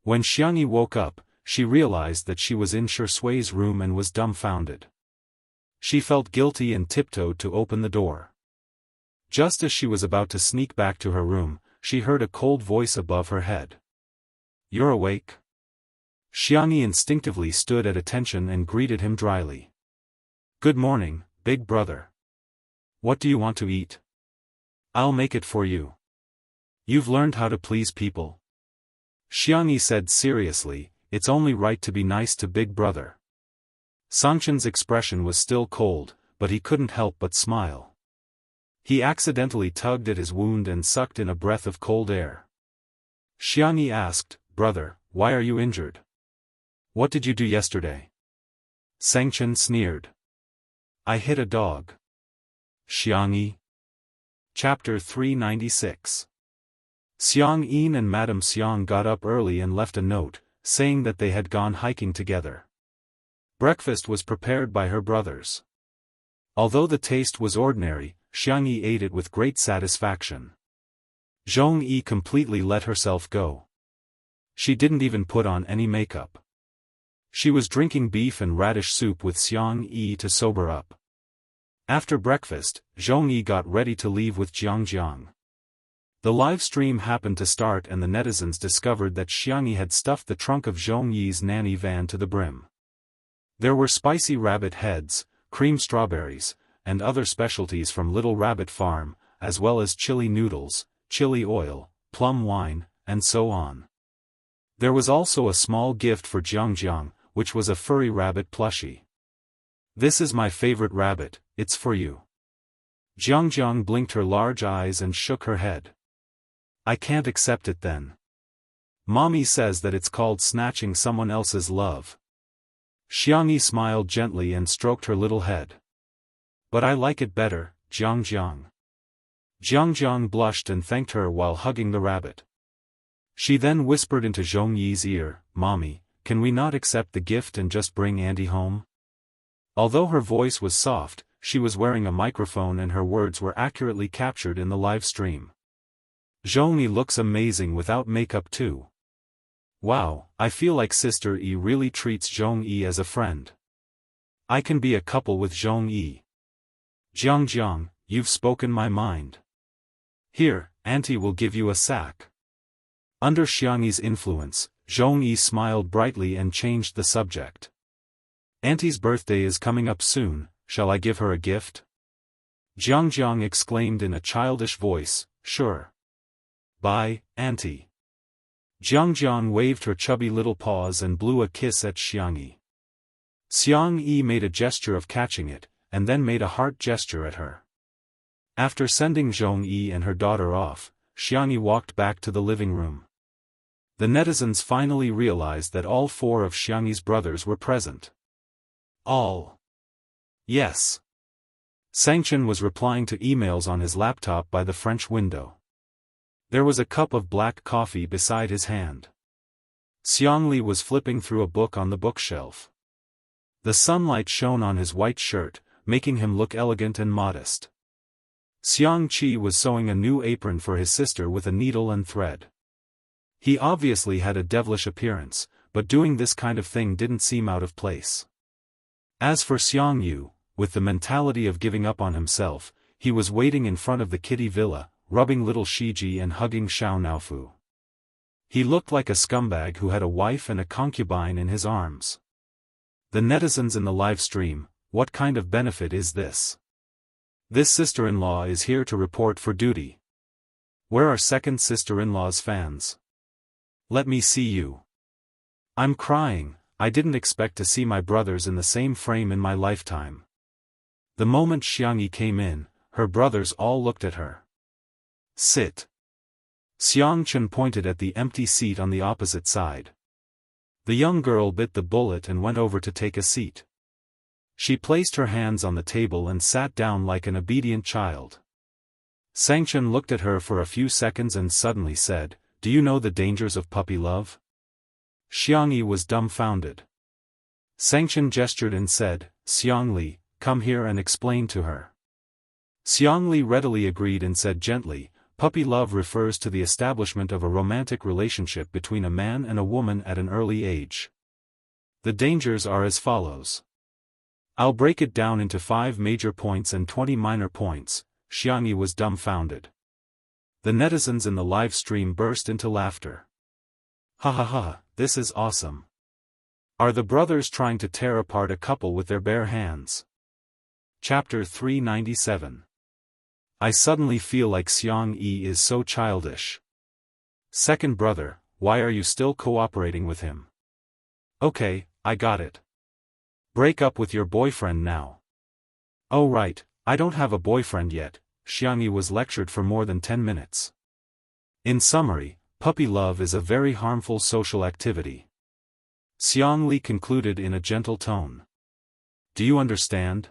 When Xiangyi woke up, she realized that she was in Shi Sui's room and was dumbfounded. She felt guilty and tiptoed to open the door. Just as she was about to sneak back to her room, she heard a cold voice above her head. You're awake? Xiangyi instinctively stood at attention and greeted him dryly. Good morning, big brother. What do you want to eat? I'll make it for you. You've learned how to please people? Xiangyi said seriously, it's only right to be nice to big brother. Sangchen's expression was still cold, but he couldn't help but smile. He accidentally tugged at his wound and sucked in a breath of cold air. Xiangyi asked, Brother, why are you injured? What did you do yesterday? Sangchen sneered. I hit a dog. Xiangyi. Chapter 396. Xiang Yin and Madame Xiang got up early and left a note, saying that they had gone hiking together. Breakfast was prepared by her brothers. Although the taste was ordinary, Xiangyi ate it with great satisfaction. Zhong Yi completely let herself go. She didn't even put on any makeup. She was drinking beef and radish soup with Xiang Yi to sober up. After breakfast, Zhong Yi got ready to leave with Jiang. The live stream happened to start and the netizens discovered that Xiangyi had stuffed the trunk of Zhong Yi's nanny van to the brim. There were spicy rabbit heads, cream strawberries, and other specialties from Little Rabbit Farm, as well as chili noodles, chili oil, plum wine, and so on. There was also a small gift for Jiang, which was a furry rabbit plushie. This is my favorite rabbit, it's for you. Jiang blinked her large eyes and shook her head. I can't accept it then. Mommy says that it's called snatching someone else's love. Xiangyi smiled gently and stroked her little head. But I like it better, Jiang. Jiang blushed and thanked her while hugging the rabbit. She then whispered into Zhong Yi's ear, Mommy, can we not accept the gift and just bring Auntie home? Although her voice was soft, she was wearing a microphone and her words were accurately captured in the live stream. Zhong Yi looks amazing without makeup too. Wow, I feel like Sister Yi really treats Zhong Yi as a friend. I can be a couple with Zhong Yi. Jiang, you've spoken my mind. Here, Auntie will give you a sack. Under Xiangyi's influence, Zhong Yi smiled brightly and changed the subject. Auntie's birthday is coming up soon, shall I give her a gift? Jiang exclaimed in a childish voice, Sure. Bye, Auntie. Jiang waved her chubby little paws and blew a kiss at Xiangyi. Xiang Yi made a gesture of catching it, and then made a heart gesture at her. After sending Zhong Yi and her daughter off, Xiangyi walked back to the living room. The netizens finally realized that all 4 of Xiangyi's brothers were present. All. Yes. Sangchen was replying to emails on his laptop by the French window. There was a cup of black coffee beside his hand. Xiangli was flipping through a book on the bookshelf. The sunlight shone on his white shirt, making him look elegant and modest. Xiang Qi was sewing a new apron for his sister with a needle and thread. He obviously had a devilish appearance, but doing this kind of thing didn't seem out of place. As for Xiang Yu, with the mentality of giving up on himself, he was waiting in front of the kitty villa, rubbing little Shiji and hugging Xiao Naofu. He looked like a scumbag who had a wife and a concubine in his arms. The netizens in the live stream, what kind of benefit is this? This sister-in-law is here to report for duty. Where are second sister-in-law's fans? Let me see you. I'm crying, I didn't expect to see my brothers in the same frame in my lifetime. The moment Xiangyi came in, her brothers all looked at her. Sit. Xiang Chen pointed at the empty seat on the opposite side. The young girl bit the bullet and went over to take a seat. She placed her hands on the table and sat down like an obedient child. Sangchen looked at her for a few seconds and suddenly said, "Do you know the dangers of puppy love?" Xiangyi was dumbfounded. Sangchen gestured and said, "Xiangli, come here and explain to her." Xiangli readily agreed and said gently, "Puppy love refers to the establishment of a romantic relationship between a man and a woman at an early age. The dangers are as follows. I'll break it down into 5 major points and 20 minor points." Xiangyi was dumbfounded. The netizens in the live stream burst into laughter. Ha ha ha, this is awesome. Are the brothers trying to tear apart a couple with their bare hands? Chapter 397. I suddenly feel like Xiang Yi is so childish. Second brother, why are you still cooperating with him? Okay, I got it. Break up with your boyfriend now. Oh right, I don't have a boyfriend yet. Xiangyi was lectured for more than 10 minutes. In summary, puppy love is a very harmful social activity. Xiang Li concluded in a gentle tone. Do you understand?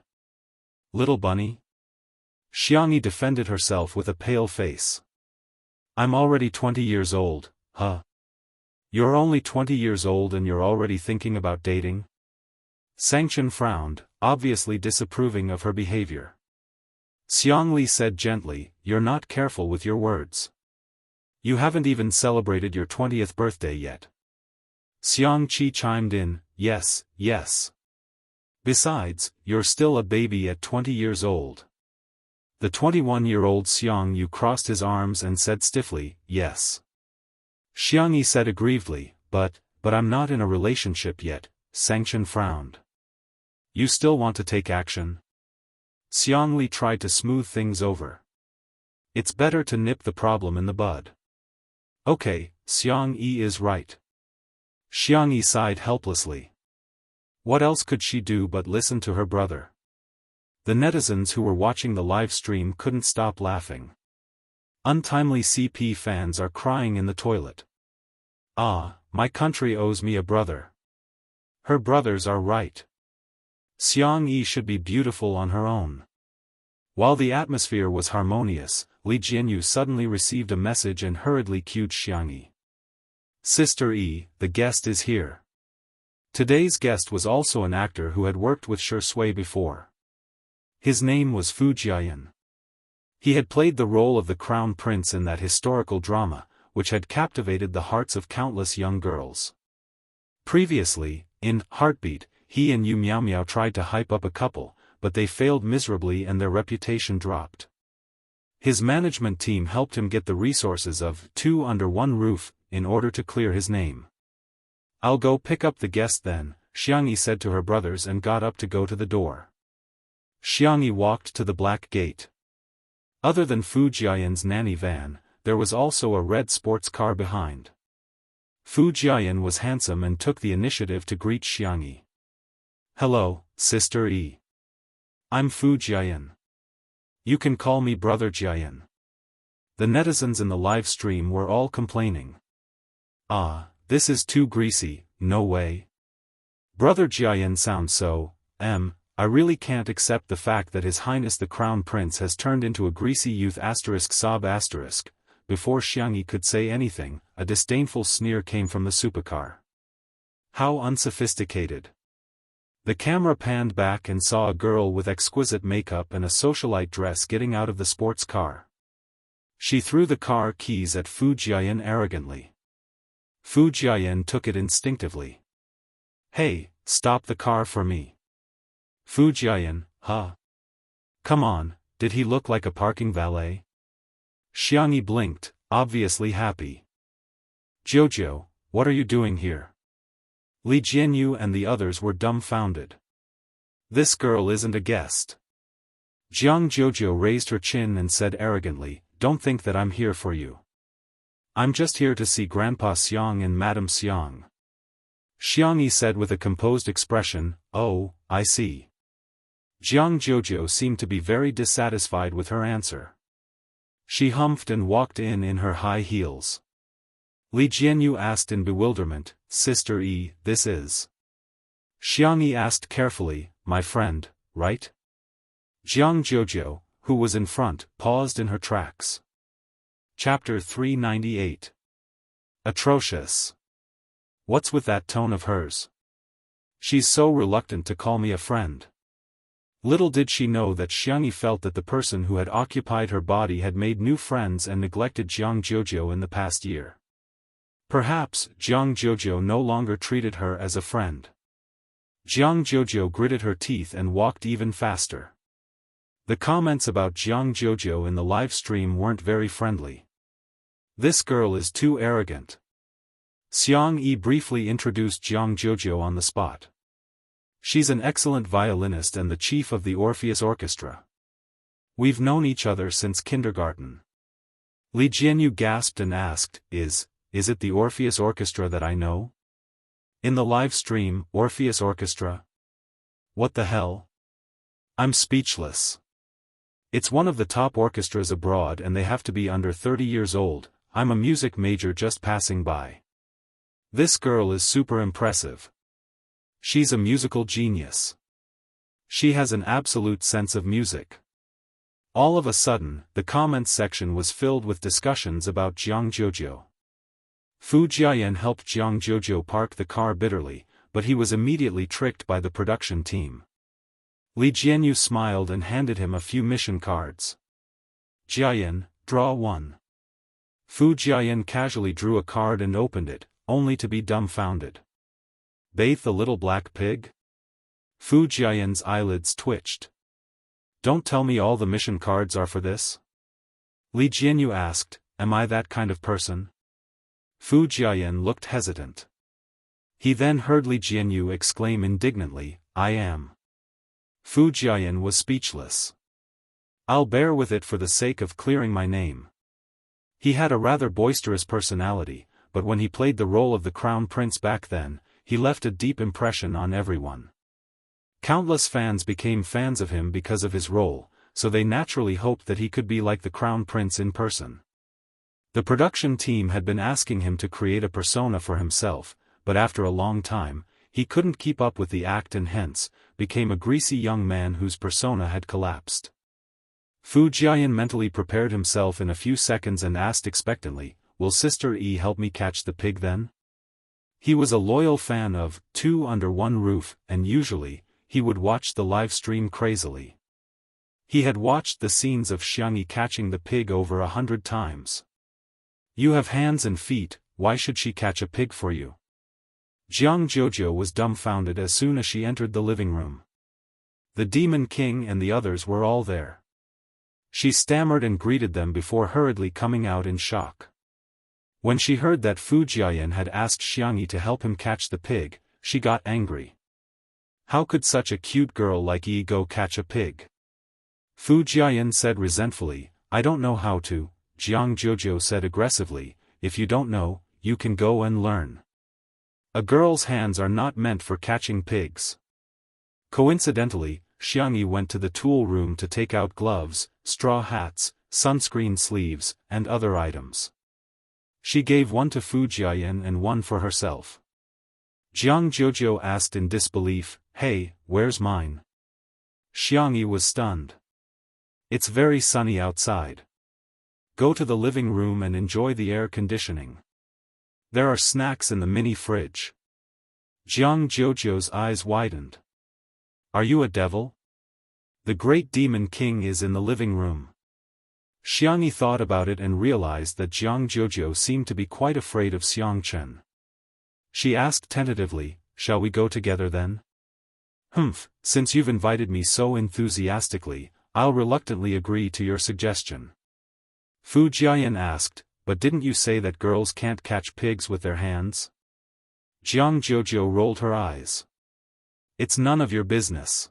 Little bunny? Xiangyi defended herself with a pale face. I'm already 20 years old, huh? You're only 20 years old and you're already thinking about dating? Sangchen frowned, obviously disapproving of her behavior. Xiangli said gently, "You're not careful with your words. You haven't even celebrated your 20th birthday yet." Xiang Qi chimed in, "Yes, yes. Besides, you're still a baby at 20 years old." The 21-year-old Xiang Yu crossed his arms and said stiffly, "Yes." Xiang Yi said aggrievedly, but I'm not in a relationship yet." Sangchen frowned. You still want to take action? Xiang Li tried to smooth things over. It's better to nip the problem in the bud. Okay, Xiang Yi is right. Xiang Yi sighed helplessly. What else could she do but listen to her brother? The netizens who were watching the live stream couldn't stop laughing. Untimely CP fans are crying in the toilet. Ah, my country owes me a brother. Her brothers are right. Xiang Yi should be beautiful on her own. While the atmosphere was harmonious, Li Jianyu suddenly received a message and hurriedly cued Xiang Yi. Sister Yi, the guest is here. Today's guest was also an actor who had worked with Shi Sui before. His name was Fu Jiayan. He had played the role of the Crown Prince in that historical drama, which had captivated the hearts of countless young girls. Previously, in Heartbeat, he and Yu Miao Miao tried to hype up a couple, but they failed miserably and their reputation dropped. His management team helped him get the resources of Two Under One Roof, in order to clear his name. I'll go pick up the guest then, Xiang Yi said to her brothers and got up to go to the door. Xiang Yi walked to the black gate. Other than Fu Jiayan's nanny van, there was also a red sports car behind. Fu Jiayan was handsome and took the initiative to greet Xiang Yi. Hello, Sister Yi. I'm Fu Jiayan. You can call me Brother Jiayan. The netizens in the live stream were all complaining. Ah, this is too greasy, no way. Brother Jiayan sounds so, I really can't accept the fact that His Highness the Crown Prince has turned into a greasy youth sob. Before Xiangyi could say anything, a disdainful sneer came from the supercar. How unsophisticated. The camera panned back and saw a girl with exquisite makeup and a socialite dress getting out of the sports car. She threw the car keys at Fu Jiayan arrogantly. Fu Jiayan took it instinctively. Hey, stop the car for me. Fu Jiayan, huh? Come on, did he look like a parking valet? Xiangyi blinked, obviously happy. Jojo, what are you doing here? Li Jianyu and the others were dumbfounded. This girl isn't a guest. Jiang Jojo raised her chin and said arrogantly, don't think that I'm here for you. I'm just here to see Grandpa Xiang and Madame Xiang. Xiangyi said with a composed expression, oh, I see. Jiang Jojo seemed to be very dissatisfied with her answer. She humphed and walked in her high heels. Li Jianyu asked in bewilderment, Sister E, this is? Xiangyi asked carefully, my friend, right? Jiang Jojo, who was in front, paused in her tracks. Chapter 398. Atrocious. What's with that tone of hers? She's so reluctant to call me a friend. Little did she know that Xiangyi felt that the person who had occupied her body had made new friends and neglected Jiang Jojo in the past year. Perhaps, Jiang Jojo no longer treated her as a friend. Jiang Jojo gritted her teeth and walked even faster. The comments about Jiang Jojo in the live stream weren't very friendly. This girl is too arrogant. Xiang Yi briefly introduced Jiang Jojo on the spot. She's an excellent violinist and the chief of the Orpheus Orchestra. We've known each other since kindergarten. Li Jianyu gasped and asked, Is it the Orpheus Orchestra that I know? In the live stream, Orpheus Orchestra? What the hell? I'm speechless. It's one of the top orchestras abroad and they have to be under 30 years old. I'm a music major just passing by. This girl is super impressive. She's a musical genius. She has an absolute sense of music. All of a sudden, the comments section was filled with discussions about Jiang Jojo. Fu Jiayan helped Jiang Jojo park the car bitterly, but he was immediately tricked by the production team. Li Jianyu smiled and handed him a few mission cards. Jiayan, draw one. Fu Jiayan casually drew a card and opened it, only to be dumbfounded. Bathe the little black pig? Fu Jiayan's eyelids twitched. Don't tell me all the mission cards are for this? Li Jianyu asked, am I that kind of person? Fu Jiayan looked hesitant. He then heard Li Jianyu exclaim indignantly, I am. Fu Jiayan was speechless. I'll bear with it for the sake of clearing my name. He had a rather boisterous personality, but when he played the role of the Crown Prince back then, he left a deep impression on everyone. Countless fans became fans of him because of his role, so they naturally hoped that he could be like the Crown Prince in person. The production team had been asking him to create a persona for himself, but after a long time, he couldn't keep up with the act and hence, became a greasy young man whose persona had collapsed. Fu Jiayan mentally prepared himself in a few seconds and asked expectantly, will Sister E help me catch the pig then? He was a loyal fan of Two Under One Roof, and usually, he would watch the live stream crazily. He had watched the scenes of Xiangyi catching the pig over 100 times. You have hands and feet, why should she catch a pig for you? Jiang Jojo was dumbfounded as soon as she entered the living room. The Demon King and the others were all there. She stammered and greeted them before hurriedly coming out in shock. When she heard that Fu Jiayan had asked Xiangyi to help him catch the pig, she got angry. How could such a cute girl like Yi go catch a pig? Fu Jiayan said resentfully, I don't know how to. Jiang Jojo said aggressively, if you don't know, you can go and learn. A girl's hands are not meant for catching pigs. Coincidentally, Xiangyi went to the tool room to take out gloves, straw hats, sunscreen sleeves, and other items. She gave one to Fu Jiayan and one for herself. Jianghu asked in disbelief, "Hey, where's mine?" Xiangyi was stunned. "It's very sunny outside. Go to the living room and enjoy the air conditioning. There are snacks in the mini fridge." Jianghu's eyes widened. "Are you a devil? The great demon king is in the living room." Xiangyi thought about it and realized that Jianghu seemed to be quite afraid of Xiangchen. She asked tentatively, "Shall we go together then?" "Humph, since you've invited me so enthusiastically, I'll reluctantly agree to your suggestion." Fu Jiayan asked, "But didn't you say that girls can't catch pigs with their hands?" Jianghu rolled her eyes. "It's none of your business."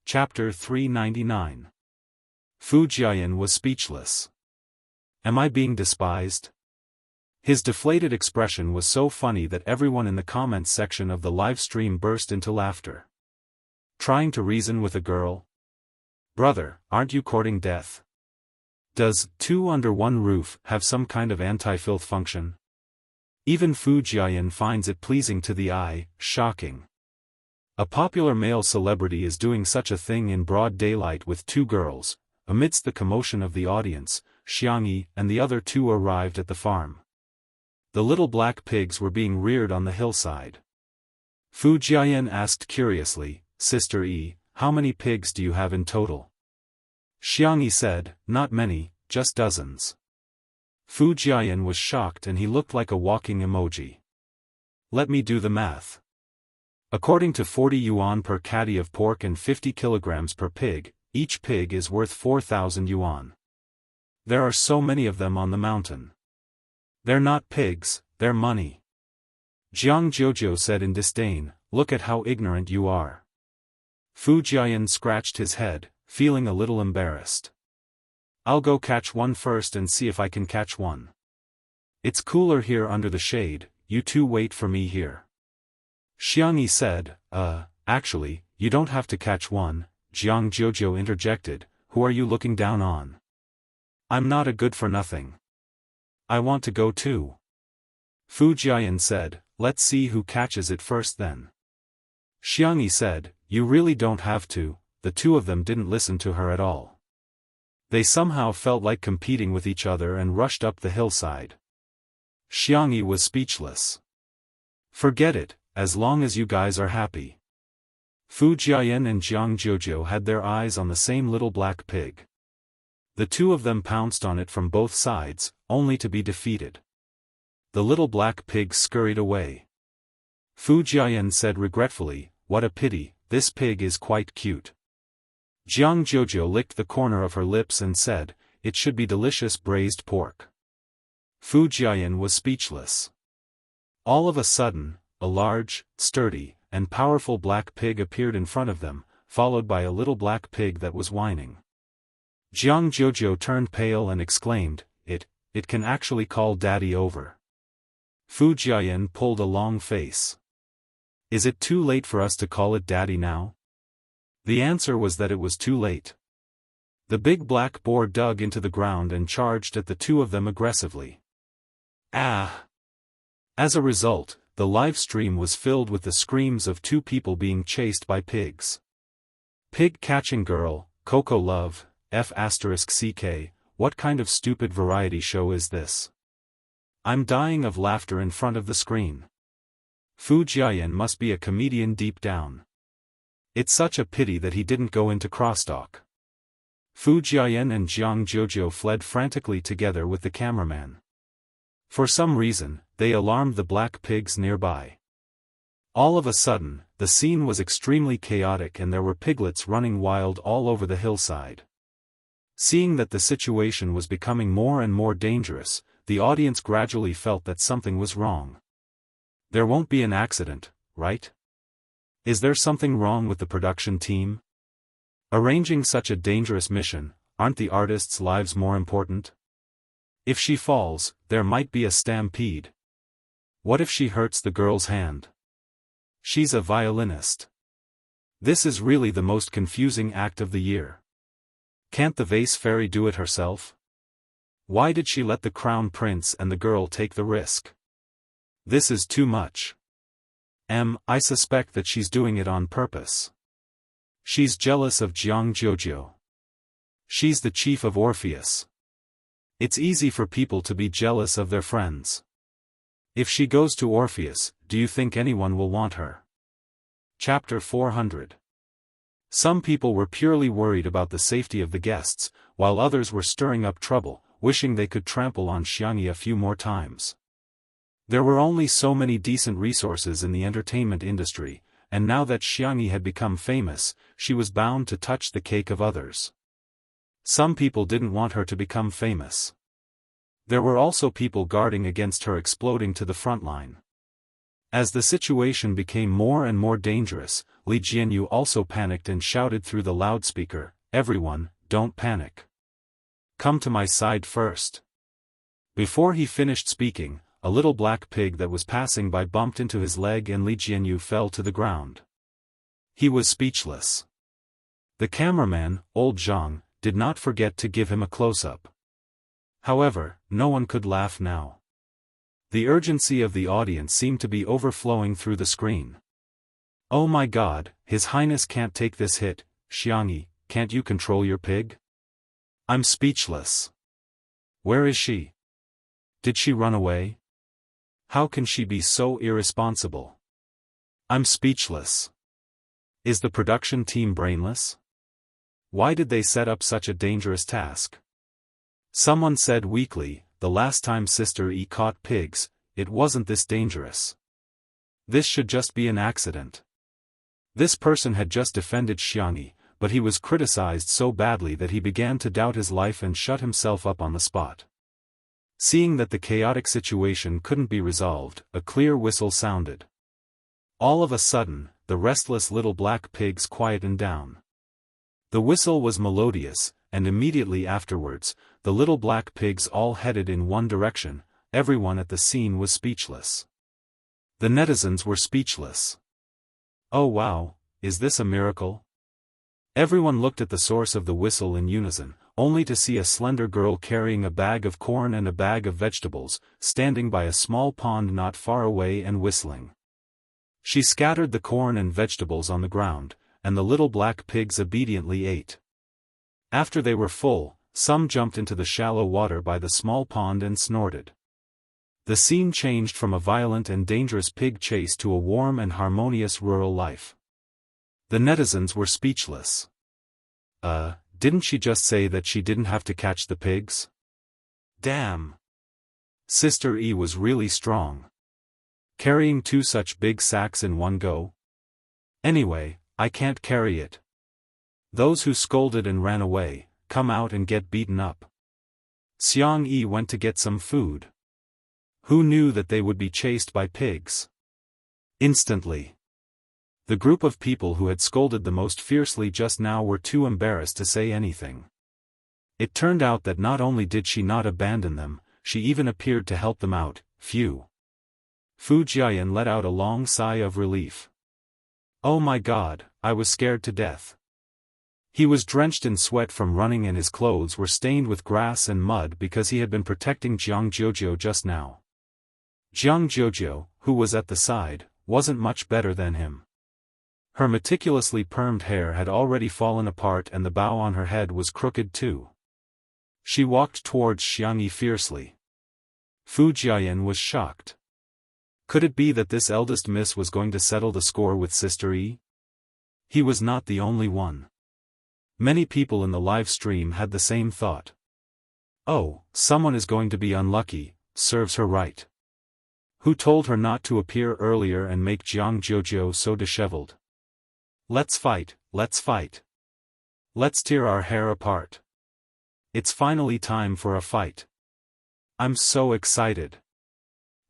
Chapter 399. Fu Jiayan was speechless. "Am I being despised?" His deflated expression was so funny that everyone in the comments section of the live stream burst into laughter. Trying to reason with a girl? Brother, aren't you courting death? Does two under one roof have some kind of anti-filth function? Even Fu Jiayan finds it pleasing to the eye, shocking. A popular male celebrity is doing such a thing in broad daylight with two girls. Amidst the commotion of the audience, Xiangyi and the other two arrived at the farm. The little black pigs were being reared on the hillside. Fu Jiayan asked curiously, "Sister Yi, how many pigs do you have in total?" Xiangyi said, "Not many, just dozens." Fu Jiayan was shocked and he looked like a walking emoji. "Let me do the math. According to 40 yuan per catty of pork and 50 kilograms per pig, each pig is worth 4,000 yuan. There are so many of them on the mountain. They're not pigs, they're money." Jianghu said in disdain, "Look at how ignorant you are." Fu Jiayan scratched his head, feeling a little embarrassed. "I'll go catch one first and see if I can catch one. It's cooler here under the shade, you two wait for me here." Xiangyi said, Actually, you don't have to catch one," Jianghu interjected, "who are you looking down on? I'm not a good-for-nothing. I want to go too." Fu Jiayan said, "Let's see who catches it first then." Xiangyi said, "You really don't have to." The two of them didn't listen to her at all. They somehow felt like competing with each other and rushed up the hillside. Xiangyi was speechless. "Forget it, as long as you guys are happy." Fu Jiayan and Jianghu had their eyes on the same little black pig. The two of them pounced on it from both sides, only to be defeated. The little black pig scurried away. Fu Jiayan said regretfully, "What a pity, this pig is quite cute." Jianghu licked the corner of her lips and said, "It should be delicious braised pork." Fu Jiayan was speechless. All of a sudden, a large, sturdy, and powerful black pig appeared in front of them, followed by a little black pig that was whining. Jianghu turned pale and exclaimed, It can actually call Daddy over." Fu Jiayan pulled a long face. "Is it too late for us to call it Daddy now?" The answer was that it was too late. The big black boar dug into the ground and charged at the two of them aggressively. Ah! As a result, the live stream was filled with the screams of two people being chased by pigs. "Pig catching girl, Coco Love, F***ck, what kind of stupid variety show is this? I'm dying of laughter in front of the screen. Fu Jiayan must be a comedian deep down. It's such a pity that he didn't go into crosstalk." Fu Jiayan and Jianghu fled frantically together with the cameraman. For some reason, they alarmed the black pigs nearby. All of a sudden, the scene was extremely chaotic and there were piglets running wild all over the hillside. Seeing that the situation was becoming more and more dangerous, the audience gradually felt that something was wrong. There won't be an accident, right? Is there something wrong with the production team? Arranging such a dangerous mission, aren't the artists' lives more important? If she falls, there might be a stampede. What if she hurts the girl's hand? She's a violinist. This is really the most confusing act of the year. Can't the vase fairy do it herself? Why did she let the crown prince and the girl take the risk? This is too much. I suspect that she's doing it on purpose. She's jealous of Jianghu. She's the chief of Orpheus. It's easy for people to be jealous of their friends. If she goes to Orpheus, do you think anyone will want her? Chapter 400. Some people were purely worried about the safety of the guests, while others were stirring up trouble, wishing they could trample on Xianxia a few more times. There were only so many decent resources in the entertainment industry, and now that Xianxia had become famous, she was bound to touch the cake of others. Some people didn't want her to become famous. There were also people guarding against her exploding to the front line. As the situation became more and more dangerous, Li Jianyu also panicked and shouted through the loudspeaker, "Everyone, don't panic. Come to my side first." Before he finished speaking, a little black pig that was passing by bumped into his leg and Li Jianyu fell to the ground. He was speechless. The cameraman, old Zhang, did not forget to give him a close-up. However, no one could laugh now. The urgency of the audience seemed to be overflowing through the screen. "Oh my God, His Highness can't take this hit. Xianxia, can't you control your pig? I'm speechless. Where is she? Did she run away? How can she be so irresponsible? I'm speechless. Is the production team brainless? Why did they set up such a dangerous task?" Someone said weakly, "The last time Sister E caught pigs, it wasn't this dangerous. This should just be an accident." This person had just defended Xianxia, but he was criticized so badly that he began to doubt his life and shut himself up on the spot. Seeing that the chaotic situation couldn't be resolved, a clear whistle sounded. All of a sudden, the restless little black pigs quietened down. The whistle was melodious, and immediately afterwards, the little black pigs all headed in one direction. Everyone at the scene was speechless. The netizens were speechless. "Oh wow, is this a miracle?" Everyone looked at the source of the whistle in unison, only to see a slender girl carrying a bag of corn and a bag of vegetables, standing by a small pond not far away and whistling. She scattered the corn and vegetables on the ground, and the little black pigs obediently ate. After they were full, some jumped into the shallow water by the small pond and snorted. The scene changed from a violent and dangerous pig chase to a warm and harmonious rural life. The netizens were speechless. Didn't she just say that she didn't have to catch the pigs? Damn! Sister E was really strong. Carrying 2 such big sacks in one go? Anyway, I can't carry it. Those who scolded and ran away, come out and get beaten up. Xiang Yi went to get some food. Who knew that they would be chased by pigs? Instantly. The group of people who had scolded the most fiercely just now were too embarrassed to say anything. It turned out that not only did she not abandon them, she even appeared to help them out. Phew. Fu Jiayan let out a long sigh of relief. Oh my God, I was scared to death. He was drenched in sweat from running and his clothes were stained with grass and mud because he had been protecting Jianghu just now. Jianghu, who was at the side, wasn't much better than him. Her meticulously permed hair had already fallen apart and the bow on her head was crooked too. She walked towards Xiangxia fiercely. Fu Jiayan was shocked. Could it be that this eldest miss was going to settle the score with Sister E? He was not the only one. Many people in the live stream had the same thought. Oh, someone is going to be unlucky, serves her right. Who told her not to appear earlier and make Jianghu so disheveled? Let's fight, let's fight. Let's tear our hair apart. It's finally time for a fight. I'm so excited.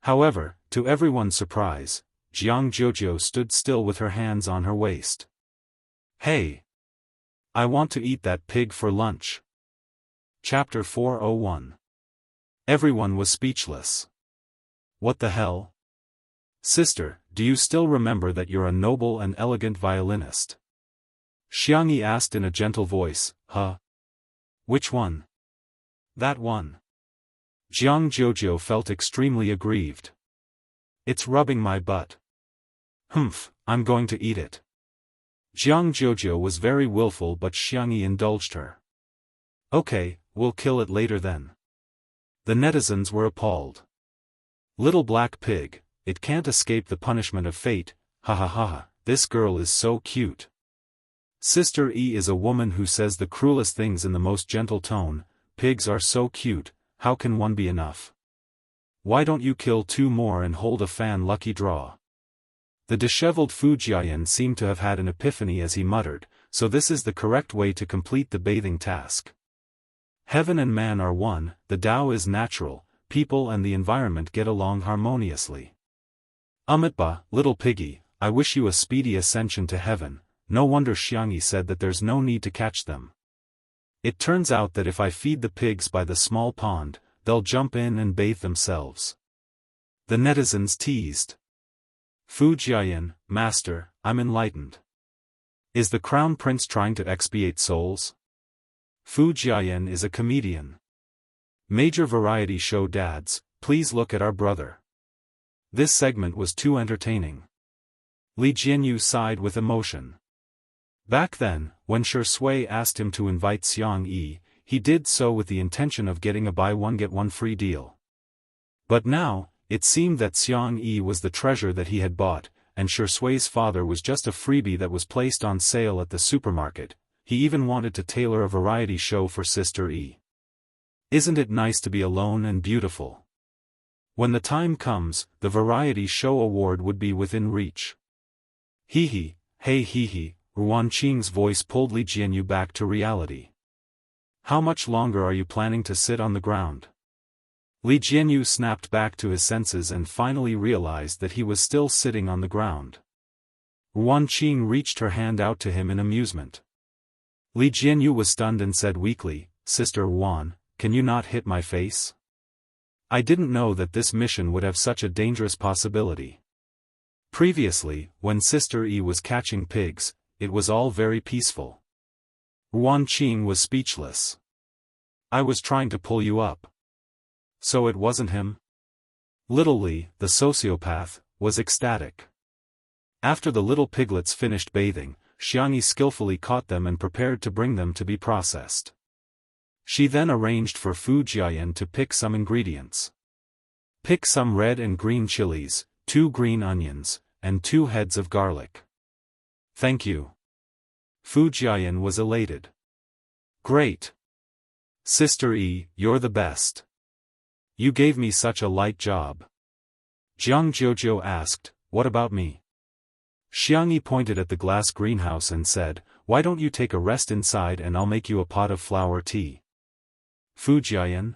However, to everyone's surprise, Jianghu stood still with her hands on her waist. Hey! I want to eat that pig for lunch. Chapter 401. Everyone was speechless. What the hell? Sister, do you still remember that you're a noble and elegant violinist? Xiangxia asked in a gentle voice. Huh? Which one? That one. Jianghu felt extremely aggrieved. It's rubbing my butt. Humph, I'm going to eat it. Jianghu was very willful, but Xianxia indulged her. Okay, we'll kill it later then. The netizens were appalled. Little black pig, it can't escape the punishment of fate, ha ha ha ha, this girl is so cute. Sister E is a woman who says the cruelest things in the most gentle tone. Pigs are so cute, how can one be enough? Why don't you kill 2 more and hold a fan lucky draw? The disheveled Wuxia seemed to have had an epiphany as he muttered, so this is the correct way to complete the bathing task. Heaven and man are one, the Tao is natural, people and the environment get along harmoniously. Umitba, little piggy, I wish you a speedy ascension to heaven. No wonder Xianxia said that there's no need to catch them. It turns out that if I feed the pigs by the small pond, they'll jump in and bathe themselves. The netizens teased. Wuxia, master, I'm enlightened. Is the crown prince trying to expiate souls? Wuxia is a comedian. Major variety show dads, please look at our brother. This segment was too entertaining. Li Jianyu sighed with emotion. Back then, when Shui asked him to invite Xiang, he did so with the intention of getting a buy one get one free deal. But now, it seemed that Xiang was the treasure that he had bought, and Shui's father was just a freebie that was placed on sale at the supermarket. He even wanted to tailor a variety show for Sister E. Isn't it nice to be alone and beautiful? When the time comes, the variety show award would be within reach. Hee hee, hey hee hee. Ruan Qing's voice pulled Li Jianyu back to reality. How much longer are you planning to sit on the ground? Li Jianyu snapped back to his senses and finally realized that he was still sitting on the ground. Ruan Qing reached her hand out to him in amusement. Li Jianyu was stunned and said weakly, Sister Ruan, can you not hit my face? I didn't know that this mission would have such a dangerous possibility. Previously, when Sister E was catching pigs, it was all very peaceful. Ruan Qing was speechless. I was trying to pull you up. So it wasn't him? Little Li, the sociopath, was ecstatic. After the little piglets finished bathing, Xianxia skillfully caught them and prepared to bring them to be processed. She then arranged for Wuxia to pick some ingredients. Pick some red and green chilies, 2 green onions, and 2 heads of garlic. Thank you. Wuxia was elated. Great. Sister E, you're the best. You gave me such a light job. Jianghu asked, what about me? Xianxia pointed at the glass greenhouse and said, why don't you take a rest inside and I'll make you a pot of flower tea. Wuxia?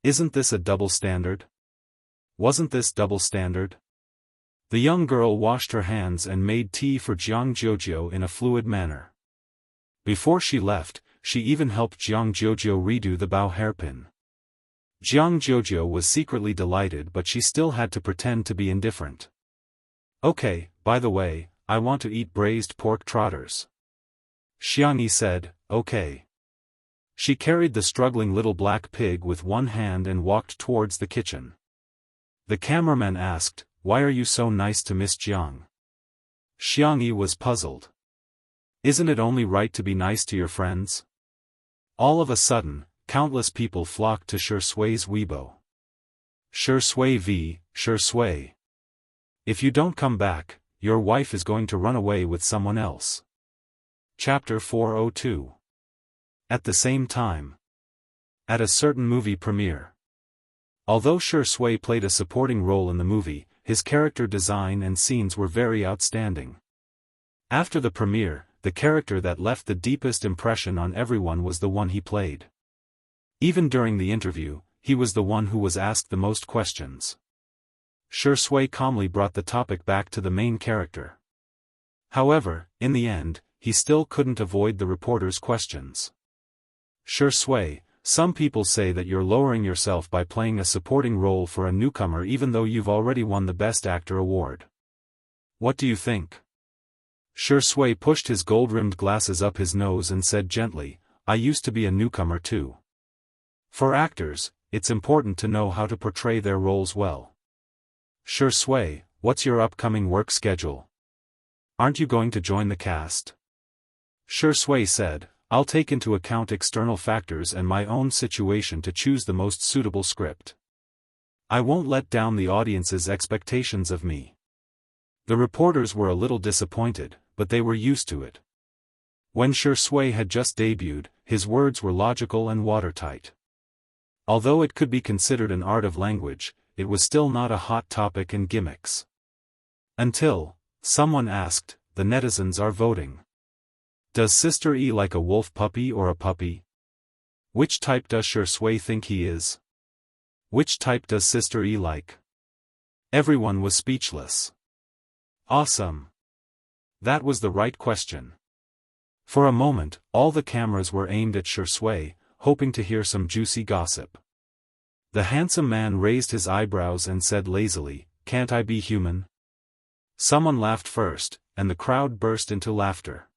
Isn't this a double standard? Wasn't this double standard? The young girl washed her hands and made tea for Jianghu in a fluid manner. Before she left, she even helped Jianghu redo the bow hairpin. Jianghu was secretly delighted, but she still had to pretend to be indifferent. Okay, by the way, I want to eat braised pork trotters. Xianxia said, okay. She carried the struggling little black pig with one hand and walked towards the kitchen. The cameraman asked, why are you so nice to Miss Jiang? Xianxia was puzzled. Isn't it only right to be nice to your friends? All of a sudden, countless people flocked to Shui's Weibo. Shui v. Shui. If you don't come back, your wife is going to run away with someone else. Chapter 402. At the same time. At a certain movie premiere. Although Shui played a supporting role in the movie, his character design and scenes were very outstanding. After the premiere, the character that left the deepest impression on everyone was the one he played. Even during the interview, he was the one who was asked the most questions. Shui calmly brought the topic back to the main character. However, in the end, he still couldn't avoid the reporter's questions. Shui, some people say that you're lowering yourself by playing a supporting role for a newcomer even though you've already won the Best Actor award. What do you think? Shui pushed his gold-rimmed glasses up his nose and said gently, I used to be a newcomer too. For actors, it's important to know how to portray their roles well. Shui, what's your upcoming work schedule? Aren't you going to join the cast? Shui said, I'll take into account external factors and my own situation to choose the most suitable script. I won't let down the audience's expectations of me. The reporters were a little disappointed, but they were used to it. When Shui had just debuted, his words were logical and watertight. Although it could be considered an art of language, it was still not a hot topic in gimmicks. Until someone asked, the netizens are voting. Does Sister E like a wolf puppy or a puppy? Which type does Shui think he is? Which type does Sister E like? Everyone was speechless. Awesome. That was the right question. For a moment, all the cameras were aimed at Shui, hoping to hear some juicy gossip. The handsome man raised his eyebrows and said lazily, "Can't I be human?" Someone laughed first, and the crowd burst into laughter.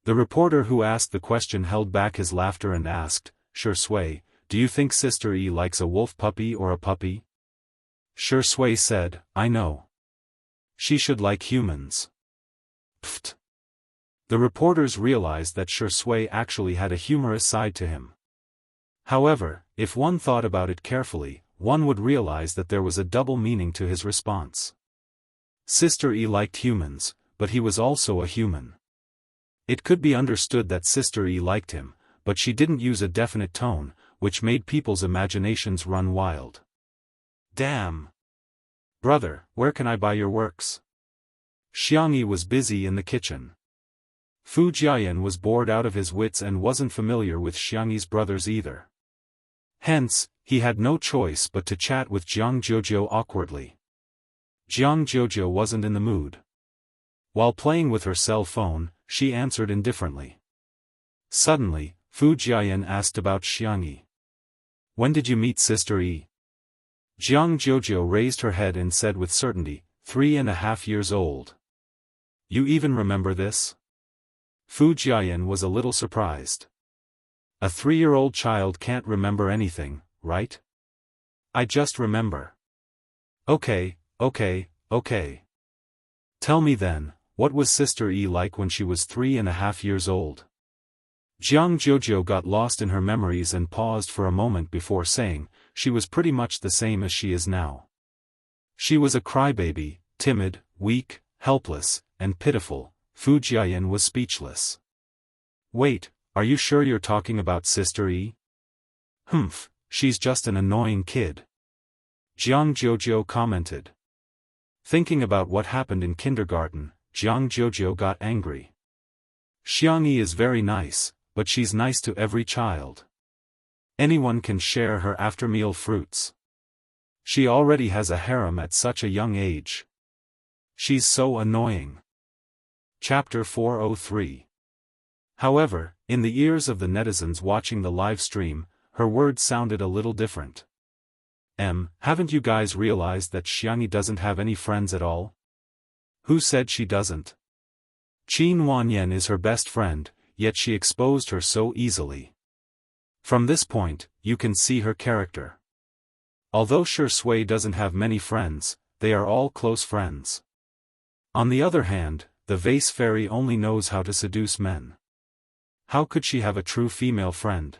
The reporter who asked the question held back his laughter and asked, "Shui, do you think Sister E likes a wolf puppy or a puppy?" Shui said, "I know. She should like humans." Pfft. The reporters realized that Shui actually had a humorous side to him. However, if one thought about it carefully, one would realize that there was a double meaning to his response. Sister E liked humans, but he was also a human. It could be understood that Sister E liked him, but she didn't use a definite tone, which made people's imaginations run wild. Damn! Brother, where can I buy your works? Xiangyi was busy in the kitchen. Fu Jiayan was bored out of his wits and wasn't familiar with Xiangyi's brothers either. Hence, he had no choice but to chat with Jianghu awkwardly. Jianghu wasn't in the mood. While playing with her cell phone, she answered indifferently. Suddenly, Fu Jiayan asked about Xiangyi. When did you meet Sister E? Jianghu raised her head and said with certainty, 3.5 years old. You even remember this? Fu Jiayan was a little surprised. A 3-year-old child can't remember anything, right? I just remember. Okay. Tell me then, what was Sister E like when she was 3.5 years old? Jianghu got lost in her memories and paused for a moment before saying, she was pretty much the same as she is now. She was a crybaby, timid, weak, helpless, and pitiful. Fu Jiayan was speechless. Wait, are you sure you're talking about Sister E? Humph, she's just an annoying kid. Jianghu commented. Thinking about what happened in kindergarten, Jianghu got angry. Xiangyi is very nice, but she's nice to every child. Anyone can share her after-meal fruits. She already has a harem at such a young age. She's so annoying. Chapter 403. However, in the ears of the netizens watching the live stream, her words sounded a little different. Haven't you guys realized that Xiangyi doesn't have any friends at all? Who said she doesn't? Qin Wanyan is her best friend, yet she exposed her so easily. From this point, you can see her character. Although Shui doesn't have many friends, they are all close friends. On the other hand, the vase fairy only knows how to seduce men. How could she have a true female friend?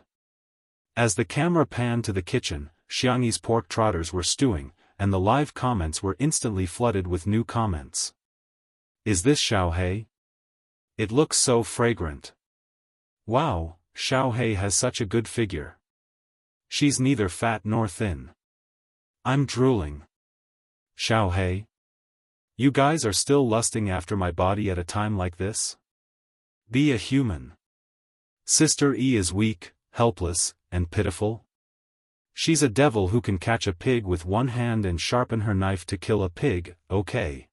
As the camera panned to the kitchen, Xiangyi's pork trotters were stewing, and the live comments were instantly flooded with new comments. Is this Xiaohei? It looks so fragrant. Wow, Xiaohei has such a good figure. She's neither fat nor thin. I'm drooling. Xiaohei? You guys are still lusting after my body at a time like this? Be a human. Sister E is weak, helpless, and pitiful. She's a devil who can catch a pig with one hand and sharpen her knife to kill a pig, okay.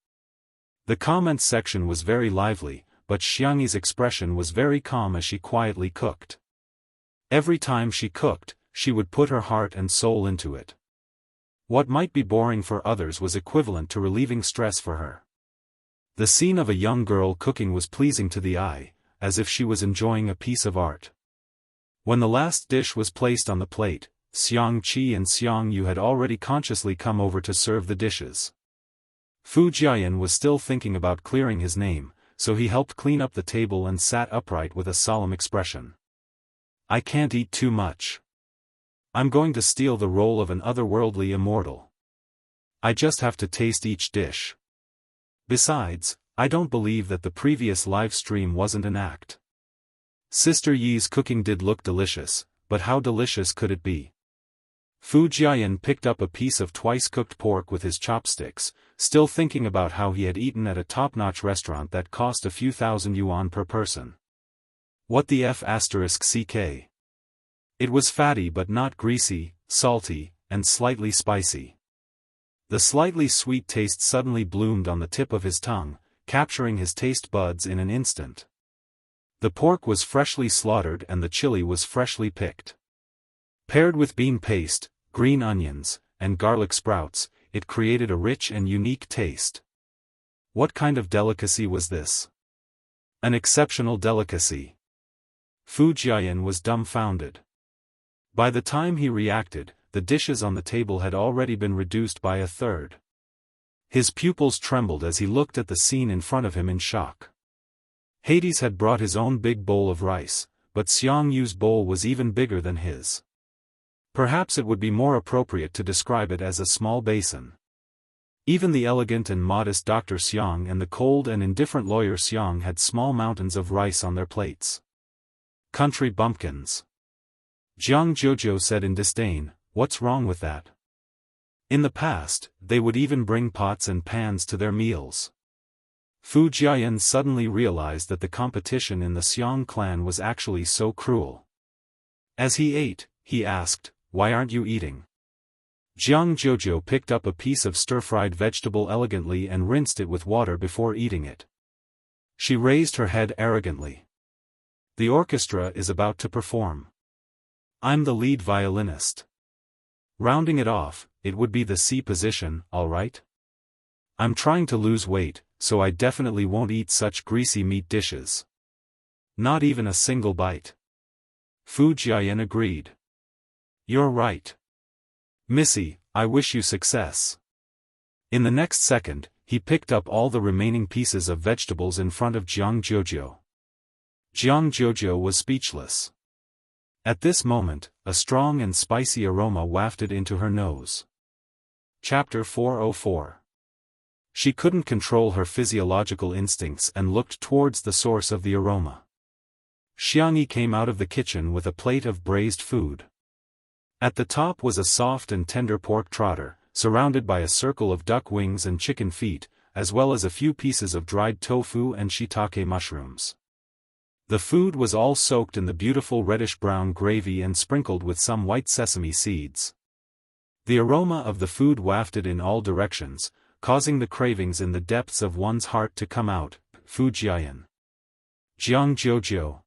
The comments section was very lively, but Xiangyi's expression was very calm as she quietly cooked. Every time she cooked, she would put her heart and soul into it. What might be boring for others was equivalent to relieving stress for her. The scene of a young girl cooking was pleasing to the eye, as if she was enjoying a piece of art. When the last dish was placed on the plate, Xiangqi and Xiangyu had already consciously come over to serve the dishes. Fu Jiayan was still thinking about clearing his name, so he helped clean up the table and sat upright with a solemn expression. I can't eat too much. I'm going to steal the role of an otherworldly immortal. I just have to taste each dish. Besides, I don't believe that the previous live stream wasn't an act. Sister Yi's cooking did look delicious, but how delicious could it be? Fu Jiayan picked up a piece of twice-cooked pork with his chopsticks, still thinking about how he had eaten at a top-notch restaurant that cost a few thousand yuan per person. What the f***ck? It was fatty but not greasy, salty, and slightly spicy. The slightly sweet taste suddenly bloomed on the tip of his tongue, capturing his taste buds in an instant. The pork was freshly slaughtered and the chili was freshly picked. Paired with bean paste, green onions, and garlic sprouts, it created a rich and unique taste. What kind of delicacy was this? An exceptional delicacy. Fu Jiayan was dumbfounded. By the time he reacted, the dishes on the table had already been reduced by a third. His pupils trembled as he looked at the scene in front of him in shock. Hades had brought his own big bowl of rice, but Xiangyu's bowl was even bigger than his. Perhaps it would be more appropriate to describe it as a small basin. Even the elegant and modest Dr. Xiang and the cold and indifferent lawyer Xiang had small mountains of rice on their plates. Country bumpkins. Jiang Jojo said in disdain, what's wrong with that? In the past, they would even bring pots and pans to their meals. Fu Jiayan suddenly realized that the competition in the Xiang clan was actually so cruel. As he ate, he asked, why aren't you eating? Jiang Jojo picked up a piece of stir-fried vegetable elegantly and rinsed it with water before eating it. She raised her head arrogantly. The orchestra is about to perform. I'm the lead violinist. Rounding it off, it would be the C position, all right? I'm trying to lose weight, so I definitely won't eat such greasy meat dishes. Not even a single bite. Fu Jiayan agreed. You're right. Missy, I wish you success. In the next second, he picked up all the remaining pieces of vegetables in front of Jiang Jojo. Jiang Jojo was speechless. At this moment, a strong and spicy aroma wafted into her nose. Chapter 404. She couldn't control her physiological instincts and looked towards the source of the aroma. Xiangyi came out of the kitchen with a plate of braised food. At the top was a soft and tender pork trotter, surrounded by a circle of duck wings and chicken feet, as well as a few pieces of dried tofu and shiitake mushrooms. The food was all soaked in the beautiful reddish-brown gravy and sprinkled with some white sesame seeds. The aroma of the food wafted in all directions, causing the cravings in the depths of one's heart to come out. Fu Jiayan. Jiang Jojo.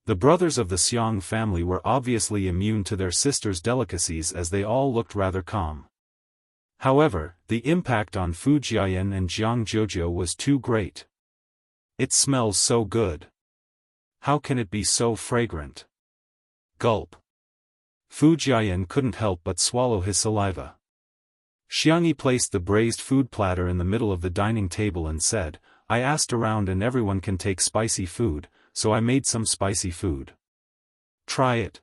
The brothers of the Xiang family were obviously immune to their sister's delicacies as they all looked rather calm. However, the impact on Fu Jiayan and Jiang Jojo was too great. It smells so good. How can it be so fragrant? Gulp. Fu Jiayan couldn't help but swallow his saliva. Xiangyi placed the braised food platter in the middle of the dining table and said, I asked around and everyone can take spicy food, so I made some spicy food. Try it.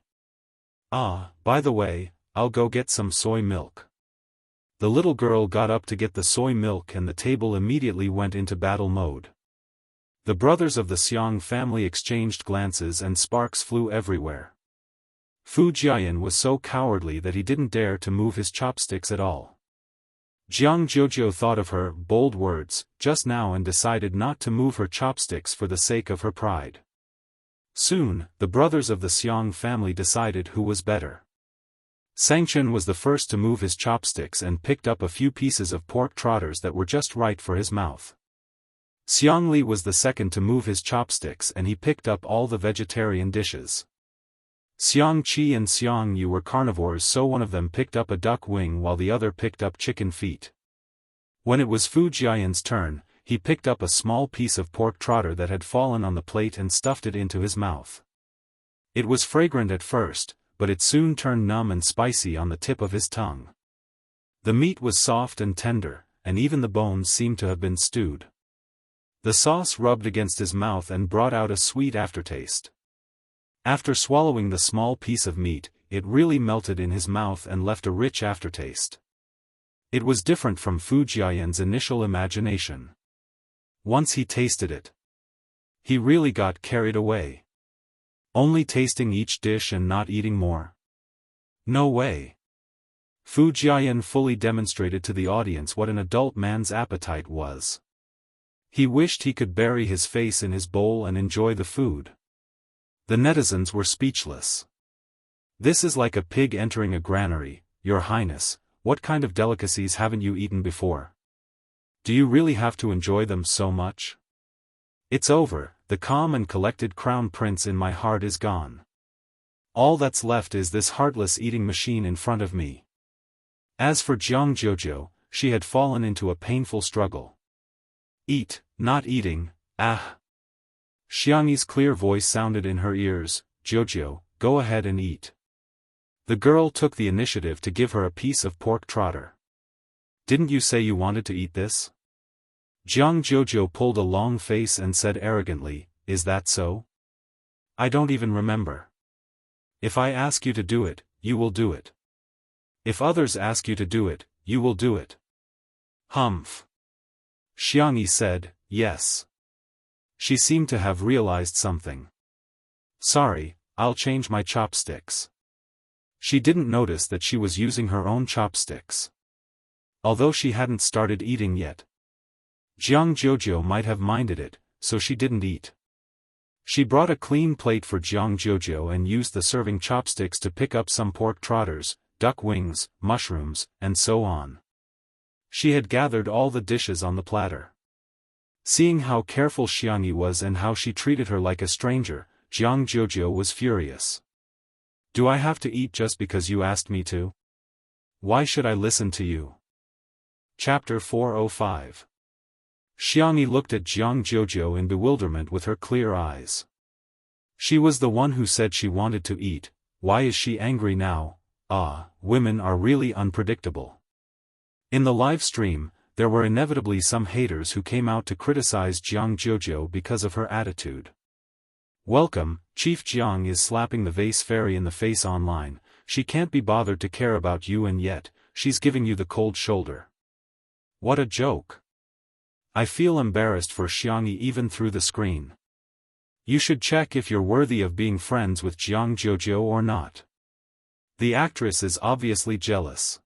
Ah, by the way, I'll go get some soy milk. The little girl got up to get the soy milk and the table immediately went into battle mode. The brothers of the Xiang family exchanged glances and sparks flew everywhere. Fu Jiayan was so cowardly that he didn't dare to move his chopsticks at all. Jiang Jojo thought of her bold words just now and decided not to move her chopsticks for the sake of her pride. Soon, the brothers of the Xiang family decided who was better. Sangchen was the first to move his chopsticks and picked up a few pieces of pork trotters that were just right for his mouth. Xiangli was the second to move his chopsticks and he picked up all the vegetarian dishes. Xiangqi and Xiangyu were carnivores, so one of them picked up a duck wing while the other picked up chicken feet. When it was Fu Jiayan's turn, he picked up a small piece of pork trotter that had fallen on the plate and stuffed it into his mouth. It was fragrant at first, but it soon turned numb and spicy on the tip of his tongue. The meat was soft and tender, and even the bones seemed to have been stewed. The sauce rubbed against his mouth and brought out a sweet aftertaste. After swallowing the small piece of meat, it really melted in his mouth and left a rich aftertaste. It was different from Fu Jiayan's initial imagination. Once he tasted it, he really got carried away. Only tasting each dish and not eating more? No way. Fu Jiayan fully demonstrated to the audience what an adult man's appetite was. He wished he could bury his face in his bowl and enjoy the food. The netizens were speechless. This is like a pig entering a granary, Your Highness, what kind of delicacies haven't you eaten before? Do you really have to enjoy them so much? It's over, the calm and collected crown prince in my heart is gone. All that's left is this heartless eating machine in front of me. As for Jianghu, she had fallen into a painful struggle. Eat, not eating, ah. Xiangyi's clear voice sounded in her ears, Jojo, go ahead and eat. The girl took the initiative to give her a piece of pork trotter. Didn't you say you wanted to eat this? Jianghu pulled a long face and said arrogantly, is that so? I don't even remember. If I ask you to do it, you will do it. If others ask you to do it, you will do it. Humph. Xiangyi said, yes. She seemed to have realized something. Sorry, I'll change my chopsticks. She didn't notice that she was using her own chopsticks. Although she hadn't started eating yet. Jianghu might have minded it, so she didn't eat. She brought a clean plate for Jianghu and used the serving chopsticks to pick up some pork trotters, duck wings, mushrooms, and so on. She had gathered all the dishes on the platter. Seeing how careful Xiangyi was and how she treated her like a stranger, Jianghu was furious. Do I have to eat just because you asked me to? Why should I listen to you? Chapter 405. Xiangyi looked at Jianghu in bewilderment with her clear eyes. She was the one who said she wanted to eat, why is she angry now? Ah, women are really unpredictable. In the live stream, there were inevitably some haters who came out to criticize Jianghu because of her attitude. Welcome, Chief Jiang is slapping the vase fairy in the face online, she can't be bothered to care about you and yet, she's giving you the cold shoulder. What a joke. I feel embarrassed for Xiangyi even through the screen. You should check if you're worthy of being friends with Jianghu or not. The actress is obviously jealous.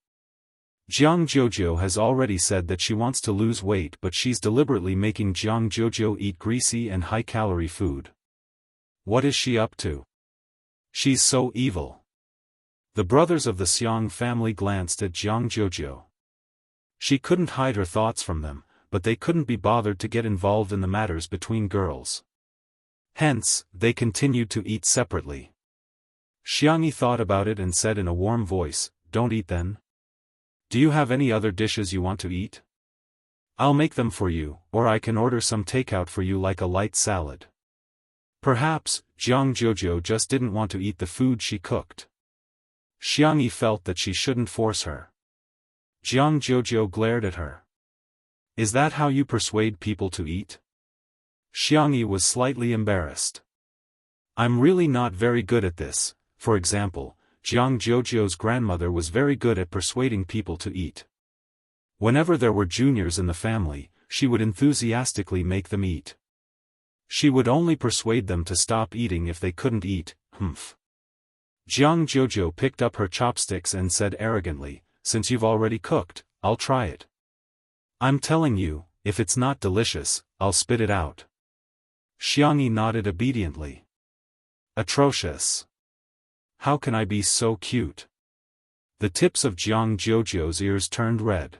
Jianghu has already said that she wants to lose weight but she's deliberately making Jianghu eat greasy and high-calorie food. What is she up to? She's so evil. The brothers of the Xiang family glanced at Jianghu. She couldn't hide her thoughts from them, but they couldn't be bothered to get involved in the matters between girls. Hence, they continued to eat separately. Xiangyi thought about it and said in a warm voice, don't eat then. Do you have any other dishes you want to eat? I'll make them for you, or I can order some takeout for you like a light salad. Perhaps, Jianghu just didn't want to eat the food she cooked. Xiangyi felt that she shouldn't force her. Jianghu glared at her. Is that how you persuade people to eat? Xiangyi was slightly embarrassed. I'm really not very good at this. For example, Jianghu's grandmother was very good at persuading people to eat. Whenever there were juniors in the family, she would enthusiastically make them eat. She would only persuade them to stop eating if they couldn't eat, humph. Jianghu picked up her chopsticks and said arrogantly, since you've already cooked, I'll try it. I'm telling you, if it's not delicious, I'll spit it out. Xiangyi nodded obediently. Atrocious. How can I be so cute? The tips of Jianghu's ears turned red.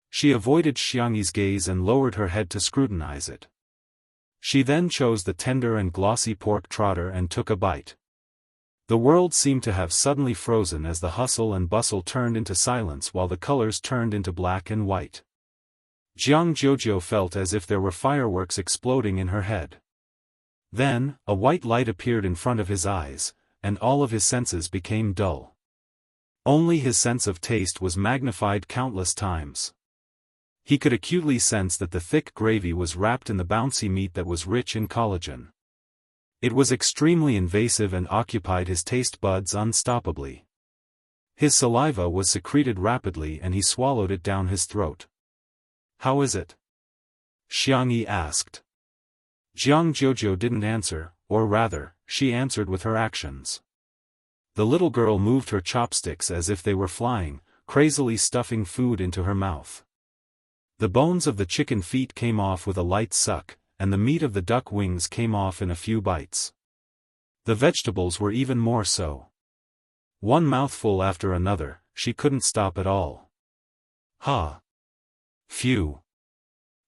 She avoided Xiangyi's gaze and lowered her head to scrutinize it. She then chose the tender and glossy pork trotter and took a bite. The world seemed to have suddenly frozen as the hustle and bustle turned into silence while the colors turned into black and white. Jianghu felt as if there were fireworks exploding in her head. Then, a white light appeared in front of his eyes, and all of his senses became dull. Only his sense of taste was magnified countless times. He could acutely sense that the thick gravy was wrapped in the bouncy meat that was rich in collagen. It was extremely invasive and occupied his taste buds unstoppably. His saliva was secreted rapidly and he swallowed it down his throat. "How is it?" Xiangyi asked. Jianghu didn't answer, or rather, she answered with her actions. The little girl moved her chopsticks as if they were flying, crazily stuffing food into her mouth. The bones of the chicken feet came off with a light suck, and the meat of the duck wings came off in a few bites. The vegetables were even more so. One mouthful after another, she couldn't stop at all. Ha! Phew!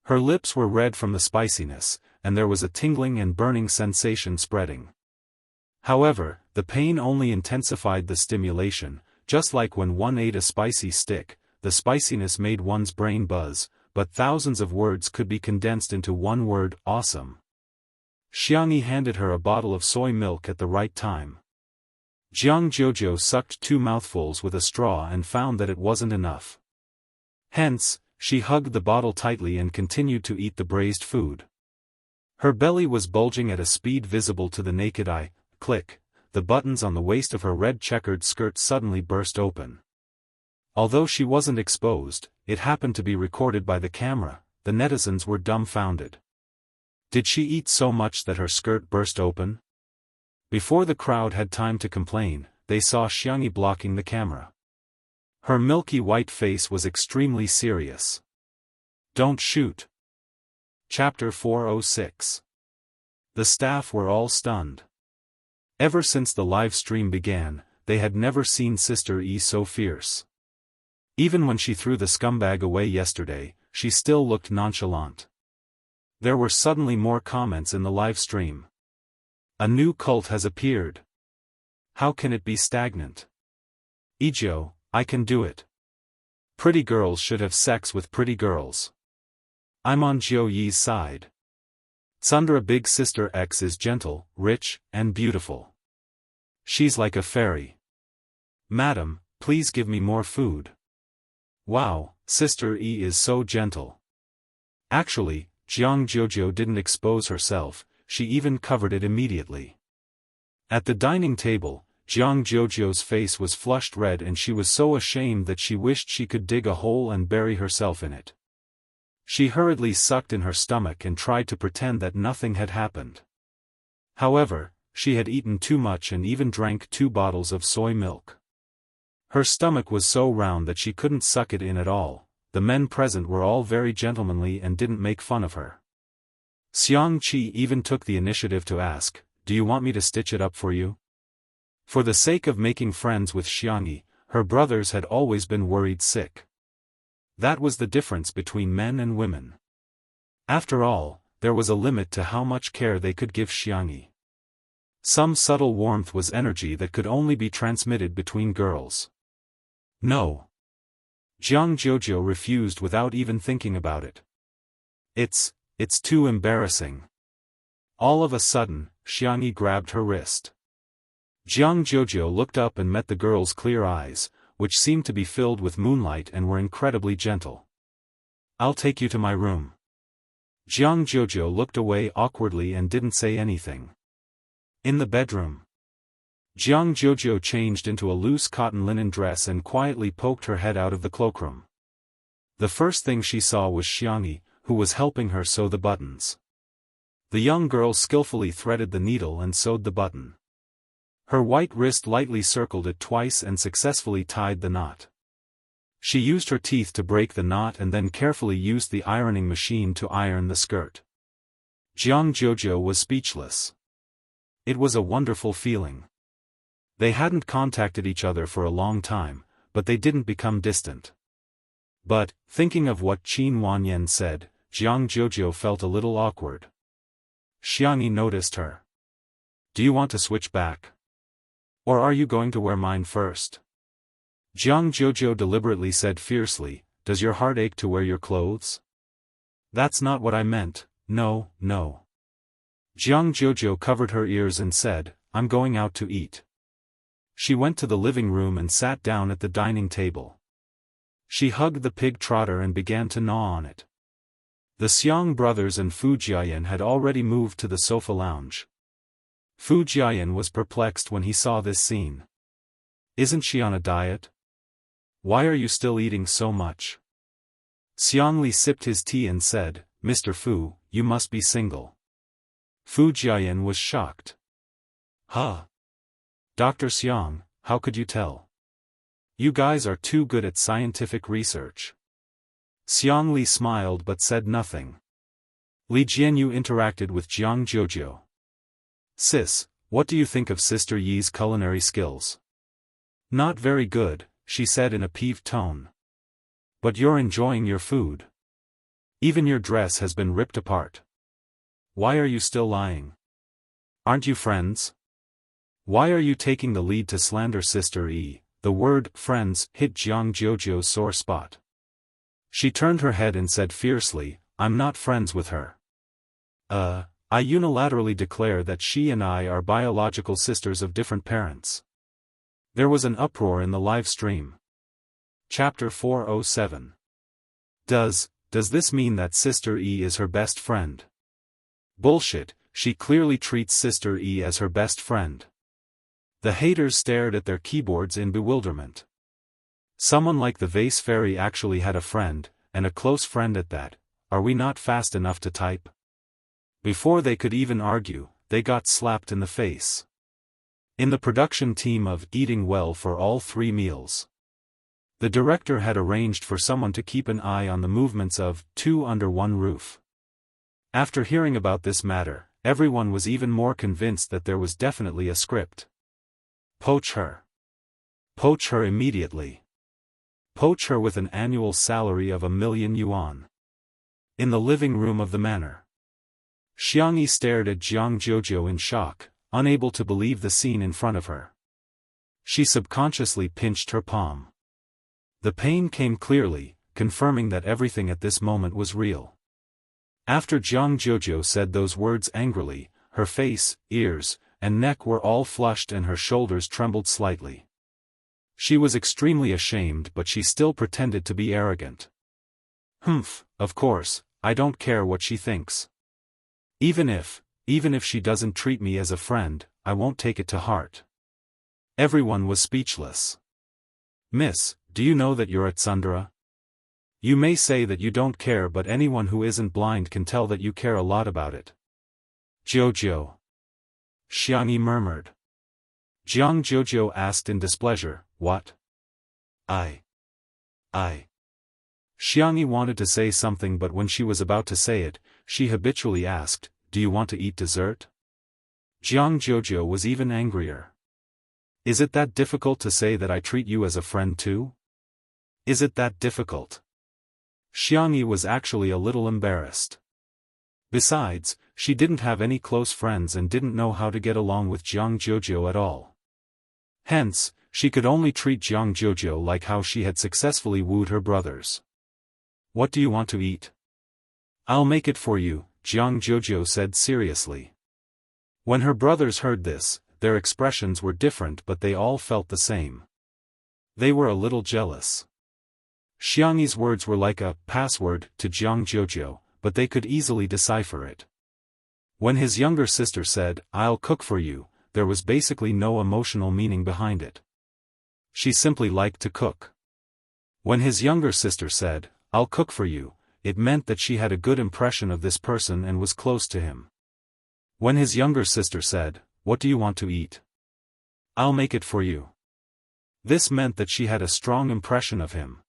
Her lips were red from the spiciness, and there was a tingling and burning sensation spreading. However, the pain only intensified the stimulation, just like when one ate a spicy stick, the spiciness made one's brain buzz, but thousands of words could be condensed into one word: awesome. Xiangyi handed her a bottle of soy milk at the right time. Jianghu sucked 2 mouthfuls with a straw and found that it wasn't enough. Hence, she hugged the bottle tightly and continued to eat the braised food. Her belly was bulging at a speed visible to the naked eye. Click, the buttons on the waist of her red checkered skirt suddenly burst open. Although she wasn't exposed, it happened to be recorded by the camera. The netizens were dumbfounded. Did she eat so much that her skirt burst open? Before the crowd had time to complain, they saw Xiangyi blocking the camera. Her milky white face was extremely serious. "Don't shoot." Chapter 406. The staff were all stunned. Ever since the live stream began, they had never seen Sister E so fierce. Even when she threw the scumbag away yesterday, she still looked nonchalant. There were suddenly more comments in the live stream. "A new cult has appeared. How can it be stagnant? Ijo, I can do it. Pretty girls should have sex with pretty girls. I'm on Jiu Yi's side. Tsundra Big Sister X is gentle, rich, and beautiful. She's like a fairy. Madam, please give me more food. Wow, Sister E is so gentle." Actually, Jianghu didn't expose herself, she even covered it immediately. At the dining table, Jianghu's face was flushed red and she was so ashamed that she wished she could dig a hole and bury herself in it. She hurriedly sucked in her stomach and tried to pretend that nothing had happened. However, she had eaten too much and even drank 2 bottles of soy milk. Her stomach was so round that she couldn't suck it in at all. The men present were all very gentlemanly and didn't make fun of her. Xiang Qi even took the initiative to ask, "Do you want me to stitch it up for you?" For the sake of making friends with Xiangyi, her brothers had always been worried sick. That was the difference between men and women. After all, there was a limit to how much care they could give Xiangyi. Some subtle warmth was energy that could only be transmitted between girls. No. Jianghu refused without even thinking about it. It's too embarrassing. All of a sudden, Xiangyi grabbed her wrist. Jianghu looked up and met the girl's clear eyes, which seemed to be filled with moonlight and were incredibly gentle. "I'll take you to my room." Jianghu looked away awkwardly and didn't say anything. In the bedroom, Jianghu changed into a loose cotton linen dress and quietly poked her head out of the cloakroom. The first thing she saw was Xiangyi, who was helping her sew the buttons. The young girl skillfully threaded the needle and sewed the button. Her white wrist lightly circled it twice and successfully tied the knot. She used her teeth to break the knot and then carefully used the ironing machine to iron the skirt. Jianghu was speechless. It was a wonderful feeling. They hadn't contacted each other for a long time, but they didn't become distant. But, thinking of what Qin Wanyan said, Jianghu felt a little awkward. Xiangyi noticed her. "Do you want to switch back? Or are you going to wear mine first?" Jianghu deliberately said fiercely, "Does your heart ache to wear your clothes?" "That's not what I meant, no, no." Jianghu covered her ears and said, I'm going out to eat. She went to the living room and sat down at the dining table. She hugged the pig trotter and began to gnaw on it. The Xiang brothers and Fu Jiayan had already moved to the sofa lounge. Fu Jiayan was perplexed when he saw this scene. Isn't she on a diet? Why are you still eating so much? Xiangli sipped his tea and said, Mr. Fu, you must be single. Fu Jiayan was shocked. Huh? Dr. Xiang, how could you tell? You guys are too good at scientific research. Xiangli smiled but said nothing. Li Jianyu interacted with Jianghu. Sis, what do you think of Sister Yi's culinary skills? Not very good, she said in a peeved tone. But you're enjoying your food. Even your dress has been ripped apart. Why are you still lying? Aren't you friends? Why are you taking the lead to slander Sister Yi? The word friends hit Jianghu's sore spot. She turned her head and said fiercely, I'm not friends with her. I unilaterally declare that she and I are biological sisters of different parents. There was an uproar in the live stream. Chapter 407. Does this mean that Sister E is her best friend? Bullshit, she clearly treats Sister E as her best friend. The haters stared at their keyboards in bewilderment. Someone like the Vase Fairy actually had a friend, and a close friend at that. Are we not fast enough to type? Before they could even argue, they got slapped in the face. In the production team of Eating Well for All 3 Meals, the director had arranged for someone to keep an eye on the movements of Two Under One Roof. After hearing about this matter, everyone was even more convinced that there was definitely a script. Poach her. Poach her immediately. Poach her with an annual salary of 1,000,000 yuan. In the living room of the manor, Xiangyi stared at Jianghu in shock, unable to believe the scene in front of her. She subconsciously pinched her palm. The pain came clearly, confirming that everything at this moment was real. After Jianghu said those words angrily, her face, ears, and neck were all flushed and her shoulders trembled slightly. She was extremely ashamed, but she still pretended to be arrogant. Humph, of course, I don't care what she thinks. Even if she doesn't treat me as a friend, I won't take it to heart. Everyone was speechless. Miss, do you know that you're at Tsundere? You may say that you don't care, but anyone who isn't blind can tell that you care a lot about it. Jojo. Xiangyi murmured. Jianghu asked in displeasure, what? I. Xiangyi wanted to say something, but when she was about to say it, she habitually asked, do you want to eat dessert? Jianghu was even angrier. Is it that difficult to say that I treat you as a friend too? Is it that difficult? Xiangyi was actually a little embarrassed. Besides, she didn't have any close friends and didn't know how to get along with Jianghu at all. Hence, she could only treat Jianghu like how she had successfully wooed her brothers. What do you want to eat? I'll make it for you, Jianghu said seriously. When her brothers heard this, their expressions were different, but they all felt the same. They were a little jealous. Xiangyi's words were like a password to Jianghu, but they could easily decipher it. When his younger sister said, I'll cook for you, there was basically no emotional meaning behind it. She simply liked to cook. When his younger sister said, I'll cook for you, it meant that she had a good impression of this person and was close to him. When his younger sister said, what do you want to eat? I'll make it for you. This meant that she had a strong impression of him.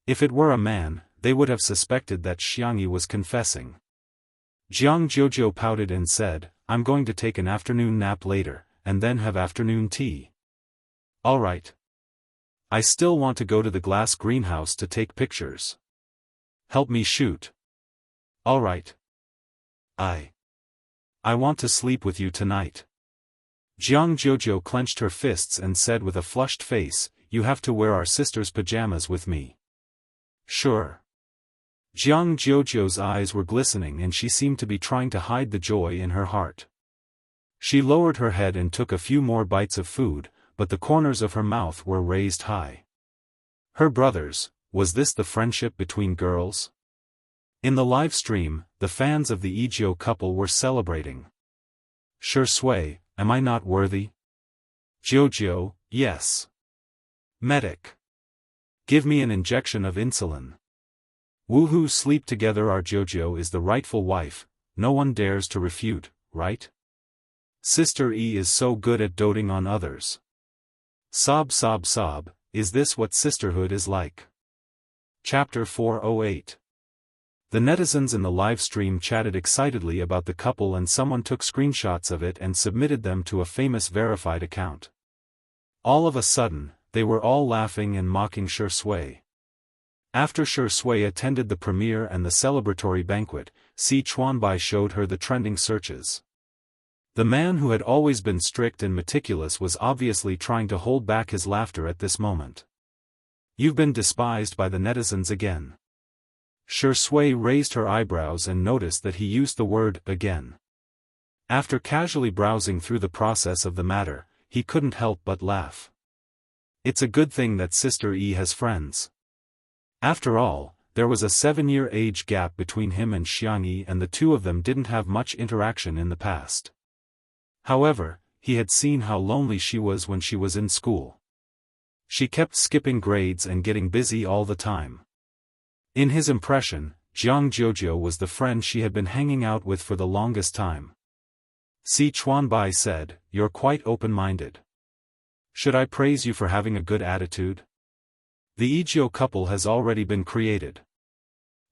If it were a man, they would have suspected that Xiangyi was confessing. Jianghu pouted and said, I'm going to take an afternoon nap later, and then have afternoon tea. All right. I still want to go to the glass greenhouse to take pictures. Help me shoot. All right. I want to sleep with you tonight. Jianghu clenched her fists and said with a flushed face, you have to wear our sister's pajamas with me. Sure. Jiang Jiujiu's eyes were glistening and she seemed to be trying to hide the joy in her heart. She lowered her head and took a few more bites of food, but the corners of her mouth were raised high. Her brothers, was this the friendship between girls? In the live stream, the fans of the Ijiu couple were celebrating. Sure Sui, am I not worthy? Jiujiu, yes. Medic. Give me an injection of insulin. Woohoo, sleep together. Our Jiujiu is the rightful wife, no one dares to refute, right? Sister E is so good at doting on others. Sob sob sob, is this what sisterhood is like? Chapter 408. The netizens in the live stream chatted excitedly about the couple and someone took screenshots of it and submitted them to a famous verified account. All of a sudden, they were all laughing and mocking Sure Sui. After Sure Sui attended the premiere and the celebratory banquet, Si Chuanbai showed her the trending searches. The man who had always been strict and meticulous was obviously trying to hold back his laughter at this moment. You've been despised by the netizens again. Sure Sui raised her eyebrows and noticed that he used the word again. After casually browsing through the process of the matter, he couldn't help but laugh. It's a good thing that Sister E has friends. After all, there was a 7-year age gap between him and Xiangyi and the two of them didn't have much interaction in the past. However, he had seen how lonely she was when she was in school. She kept skipping grades and getting busy all the time. In his impression, Jiang Jiujiu was the friend she had been hanging out with for the longest time. Si Chuanbai said, "You're quite open-minded. Should I praise you for having a good attitude? The Ijiu couple has already been created."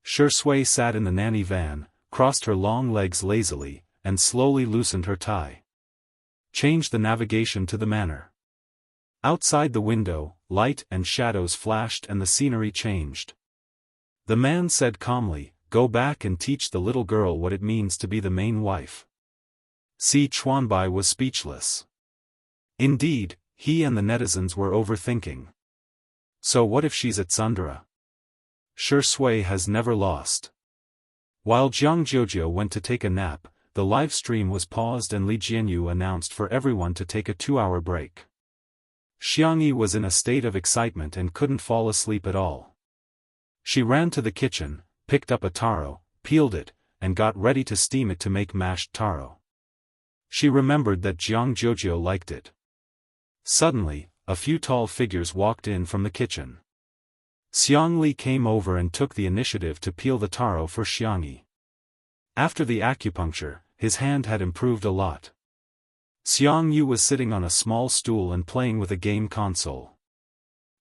Sure Sui sat in the nanny van, crossed her long legs lazily, and slowly loosened her tie. Changed the navigation to the manor. Outside the window, light and shadows flashed and the scenery changed. The man said calmly, "Go back and teach the little girl what it means to be the main wife." Si Chuanbai was speechless. Indeed, he and the netizens were overthinking. So what if she's at Sundara? Sure Sui has never lost. While Jiang Jiujiu went to take a nap, the live stream was paused and Li Jianyu announced for everyone to take a 2-hour break. Xiangyi was in a state of excitement and couldn't fall asleep at all. She ran to the kitchen, picked up a taro, peeled it, and got ready to steam it to make mashed taro. She remembered that Jiang Jiujiu liked it. Suddenly, a few tall figures walked in from the kitchen. Xiang Li came over and took the initiative to peel the taro for Xiangyi. After the acupuncture, his hand had improved a lot. Xiang Yu was sitting on a small stool and playing with a game console.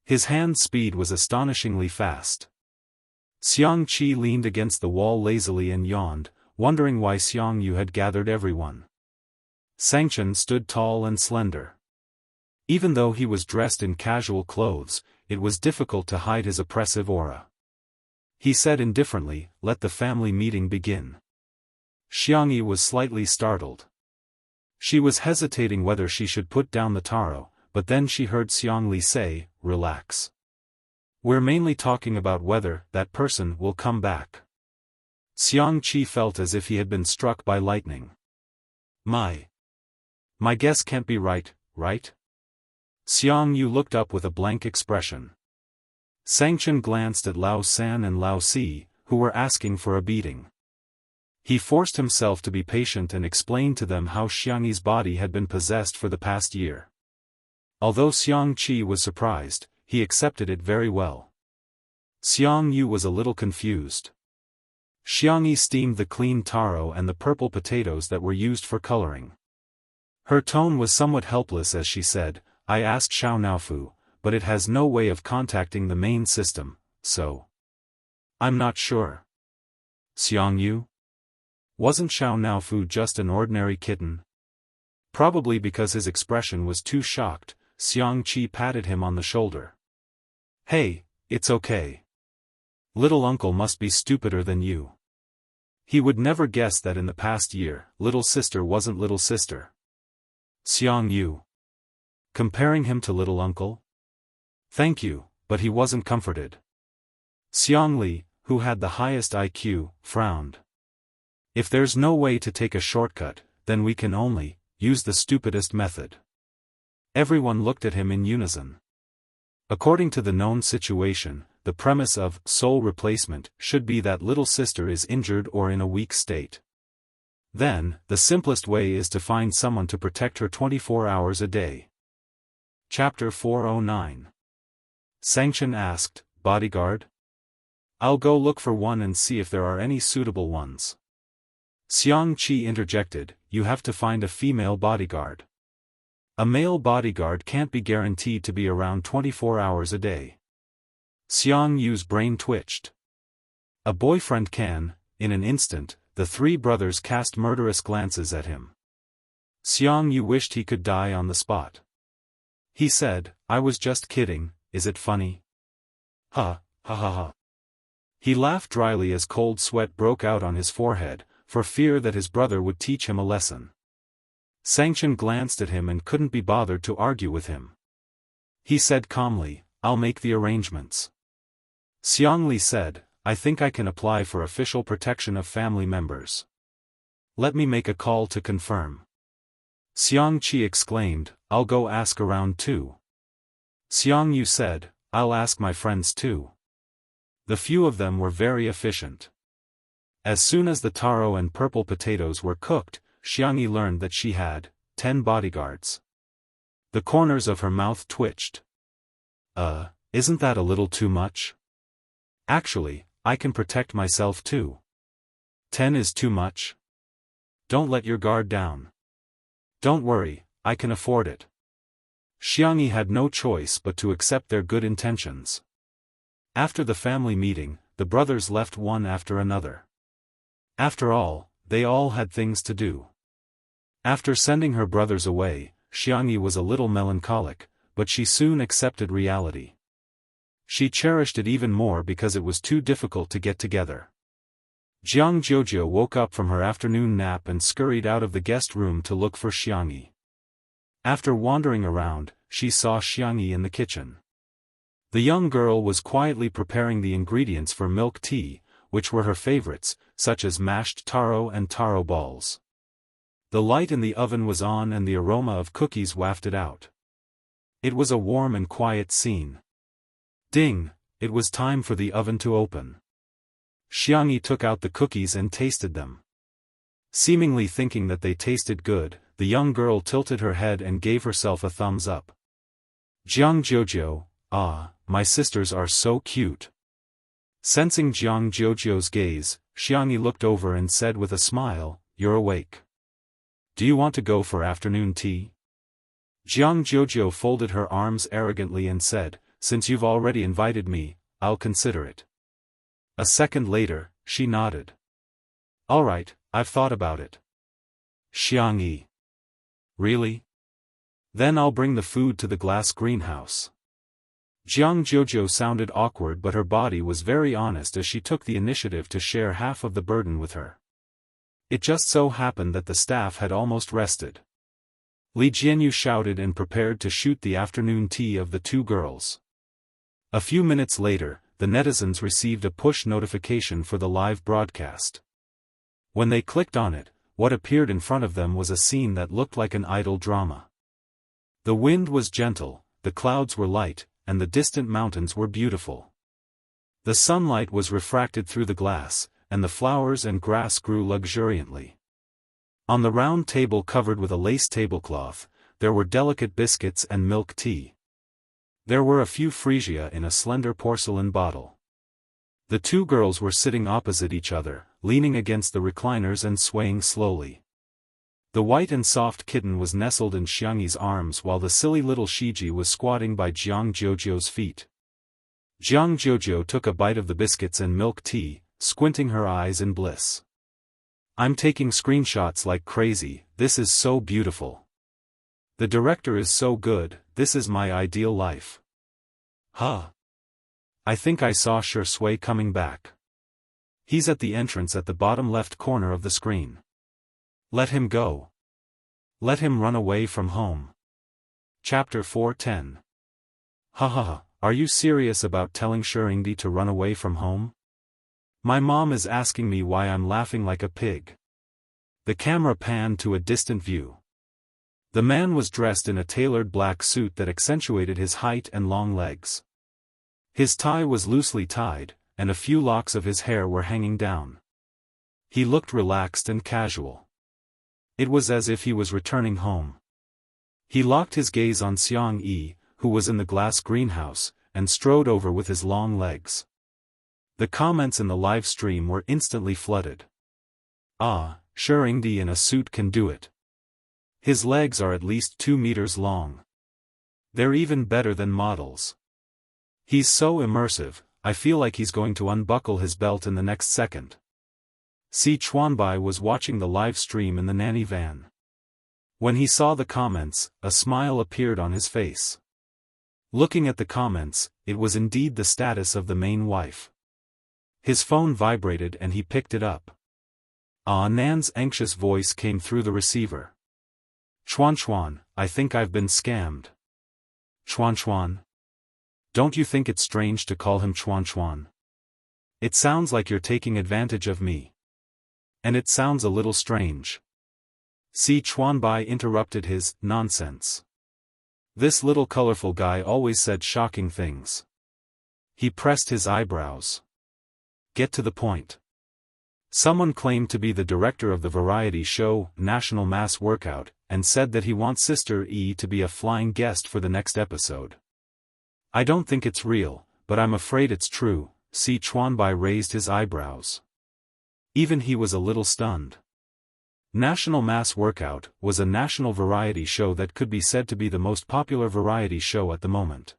His hand speed was astonishingly fast. Xiang Qi leaned against the wall lazily and yawned, wondering why Xiang Yu had gathered everyone. Sangchen stood tall and slender. Even though he was dressed in casual clothes, it was difficult to hide his oppressive aura. He said indifferently, "Let the family meeting begin." Xiangyi was slightly startled. She was hesitating whether she should put down the taro, but then she heard Xiang Li say, "Relax. We're mainly talking about whether that person will come back." Xiang Qi felt as if he had been struck by lightning. My guess can't be right, right? Xiang Yu looked up with a blank expression. Sangchen glanced at Lao San and Lao Si, who were asking for a beating. He forced himself to be patient and explained to them how Xiangyi's body had been possessed for the past year. Although Xiang Qi was surprised, he accepted it very well. Xiang Yu was a little confused. Xiangyi steamed the clean taro and the purple potatoes that were used for coloring. Her tone was somewhat helpless as she said, "I asked Xiao Naofu, but it has no way of contacting the main system, so I'm not sure." Xiang Yu? Wasn't Xiao Naofu just an ordinary kitten? Probably because his expression was too shocked, Xiang Qi patted him on the shoulder. "Hey, it's okay. Little uncle must be stupider than you. He would never guess that in the past year, little sister wasn't little sister." Xiang Yu. Comparing him to little uncle? Thank you, but he wasn't comforted. Xiang Li, who had the highest IQ, frowned. If there's no way to take a shortcut, then we can only use the stupidest method. Everyone looked at him in unison. According to the known situation, the premise of soul replacement should be that little sister is injured or in a weak state. Then, the simplest way is to find someone to protect her 24 hours a day. Chapter 409. Xianxia asked, "Bodyguard?" "I'll go look for one and see if there are any suitable ones." Xiangqi interjected, "You have to find a female bodyguard. A male bodyguard can't be guaranteed to be around 24 hours a day." Xiang Yu's brain twitched. "A boyfriend can." In an instant, the three brothers cast murderous glances at him. Xiang Yu wished he could die on the spot. He said, "I was just kidding, is it funny?" Ha, ha ha ha. He laughed dryly as cold sweat broke out on his forehead, for fear that his brother would teach him a lesson. Xianxia glanced at him and couldn't be bothered to argue with him. He said calmly, "I'll make the arrangements." Xiangli said, "I think I can apply for official protection of family members. Let me make a call to confirm." Xiangqi exclaimed, "I'll go ask around too." Xiang Yu said, "I'll ask my friends too." The few of them were very efficient. As soon as the taro and purple potatoes were cooked, Xiangyi learned that she had 10 bodyguards. The corners of her mouth twitched. Isn't that a little too much? Actually, I can protect myself too. 10 is too much. Don't let your guard down. Don't worry, I can afford it. Xiangyi had no choice but to accept their good intentions. After the family meeting, the brothers left one after another. After all, they all had things to do. After sending her brothers away, Xiangyi was a little melancholic, but she soon accepted reality. She cherished it even more because it was too difficult to get together. Jianghu woke up from her afternoon nap and scurried out of the guest room to look for Xiangyi. After wandering around, she saw Xiangyi in the kitchen. The young girl was quietly preparing the ingredients for milk tea, which were her favorites, such as mashed taro and taro balls. The light in the oven was on and the aroma of cookies wafted out. It was a warm and quiet scene. Ding! It was time for the oven to open. Xiangyi took out the cookies and tasted them. Seemingly thinking that they tasted good, the young girl tilted her head and gave herself a thumbs up. Jianghu, "Ah, my sisters are so cute." Sensing Jianghu's gaze, Xiangyi looked over and said with a smile, "You're awake. Do you want to go for afternoon tea?" Jianghu folded her arms arrogantly and said, "Since you've already invited me, I'll consider it." A second later, she nodded. "All right, I've thought about it." Xiangyi. "Really? Then I'll bring the food to the glass greenhouse." Jianghu sounded awkward, but her body was very honest as she took the initiative to share half of the burden with her. It just so happened that the staff had almost rested. Li Jianyu shouted and prepared to shoot the afternoon tea of the two girls. A few minutes later, the netizens received a push notification for the live broadcast. When they clicked on it, what appeared in front of them was a scene that looked like an idle drama. The wind was gentle, the clouds were light, and the distant mountains were beautiful. The sunlight was refracted through the glass, and the flowers and grass grew luxuriantly. On the round table covered with a lace tablecloth, there were delicate biscuits and milk tea. There were a few freesia in a slender porcelain bottle. The two girls were sitting opposite each other, leaning against the recliners and swaying slowly. The white and soft kitten was nestled in Xiangyi's arms while the silly little Shiji was squatting by Jianghu's feet. Jianghu took a bite of the biscuits and milk tea, squinting her eyes in bliss. "I'm taking screenshots like crazy, this is so beautiful. The director is so good, this is my ideal life. Huh. I think I saw Shui coming back. He's at the entrance at the bottom left corner of the screen. Let him go. Let him run away from home." Chapter 410. Ha ha ha, are you serious about telling Shurindi to run away from home? My mom is asking me why I'm laughing like a pig. The camera panned to a distant view. The man was dressed in a tailored black suit that accentuated his height and long legs. His tie was loosely tied, and a few locks of his hair were hanging down. He looked relaxed and casual. It was as if he was returning home. He locked his gaze on Xiang Yi, who was in the glass greenhouse, and strode over with his long legs. The comments in the live stream were instantly flooded. Ah, Shuringdi in a suit can do it. His legs are at least 2 meters long. They're even better than models. He's so immersive, I feel like he's going to unbuckle his belt in the next second. Si Chuanbai was watching the live stream in the nanny van. When he saw the comments, a smile appeared on his face. Looking at the comments, it was indeed the status of the main wife. His phone vibrated and he picked it up. Ah Nan's anxious voice came through the receiver. Chuan, I think I've been scammed. Chuan. Don't you think it's strange to call him Chuan? It sounds like you're taking advantage of me. And it sounds a little strange. Si Chuanbai interrupted his nonsense. This little colorful guy always said shocking things. He pressed his eyebrows. Get to the point. Someone claimed to be the director of the variety show, National Mass Workout, and said that he wants Sister E to be a flying guest for the next episode. I don't think it's real, but I'm afraid it's true. Si Chuanbai raised his eyebrows. Even he was a little stunned. National Mass Workout was a national variety show that could be said to be the most popular variety show at the moment.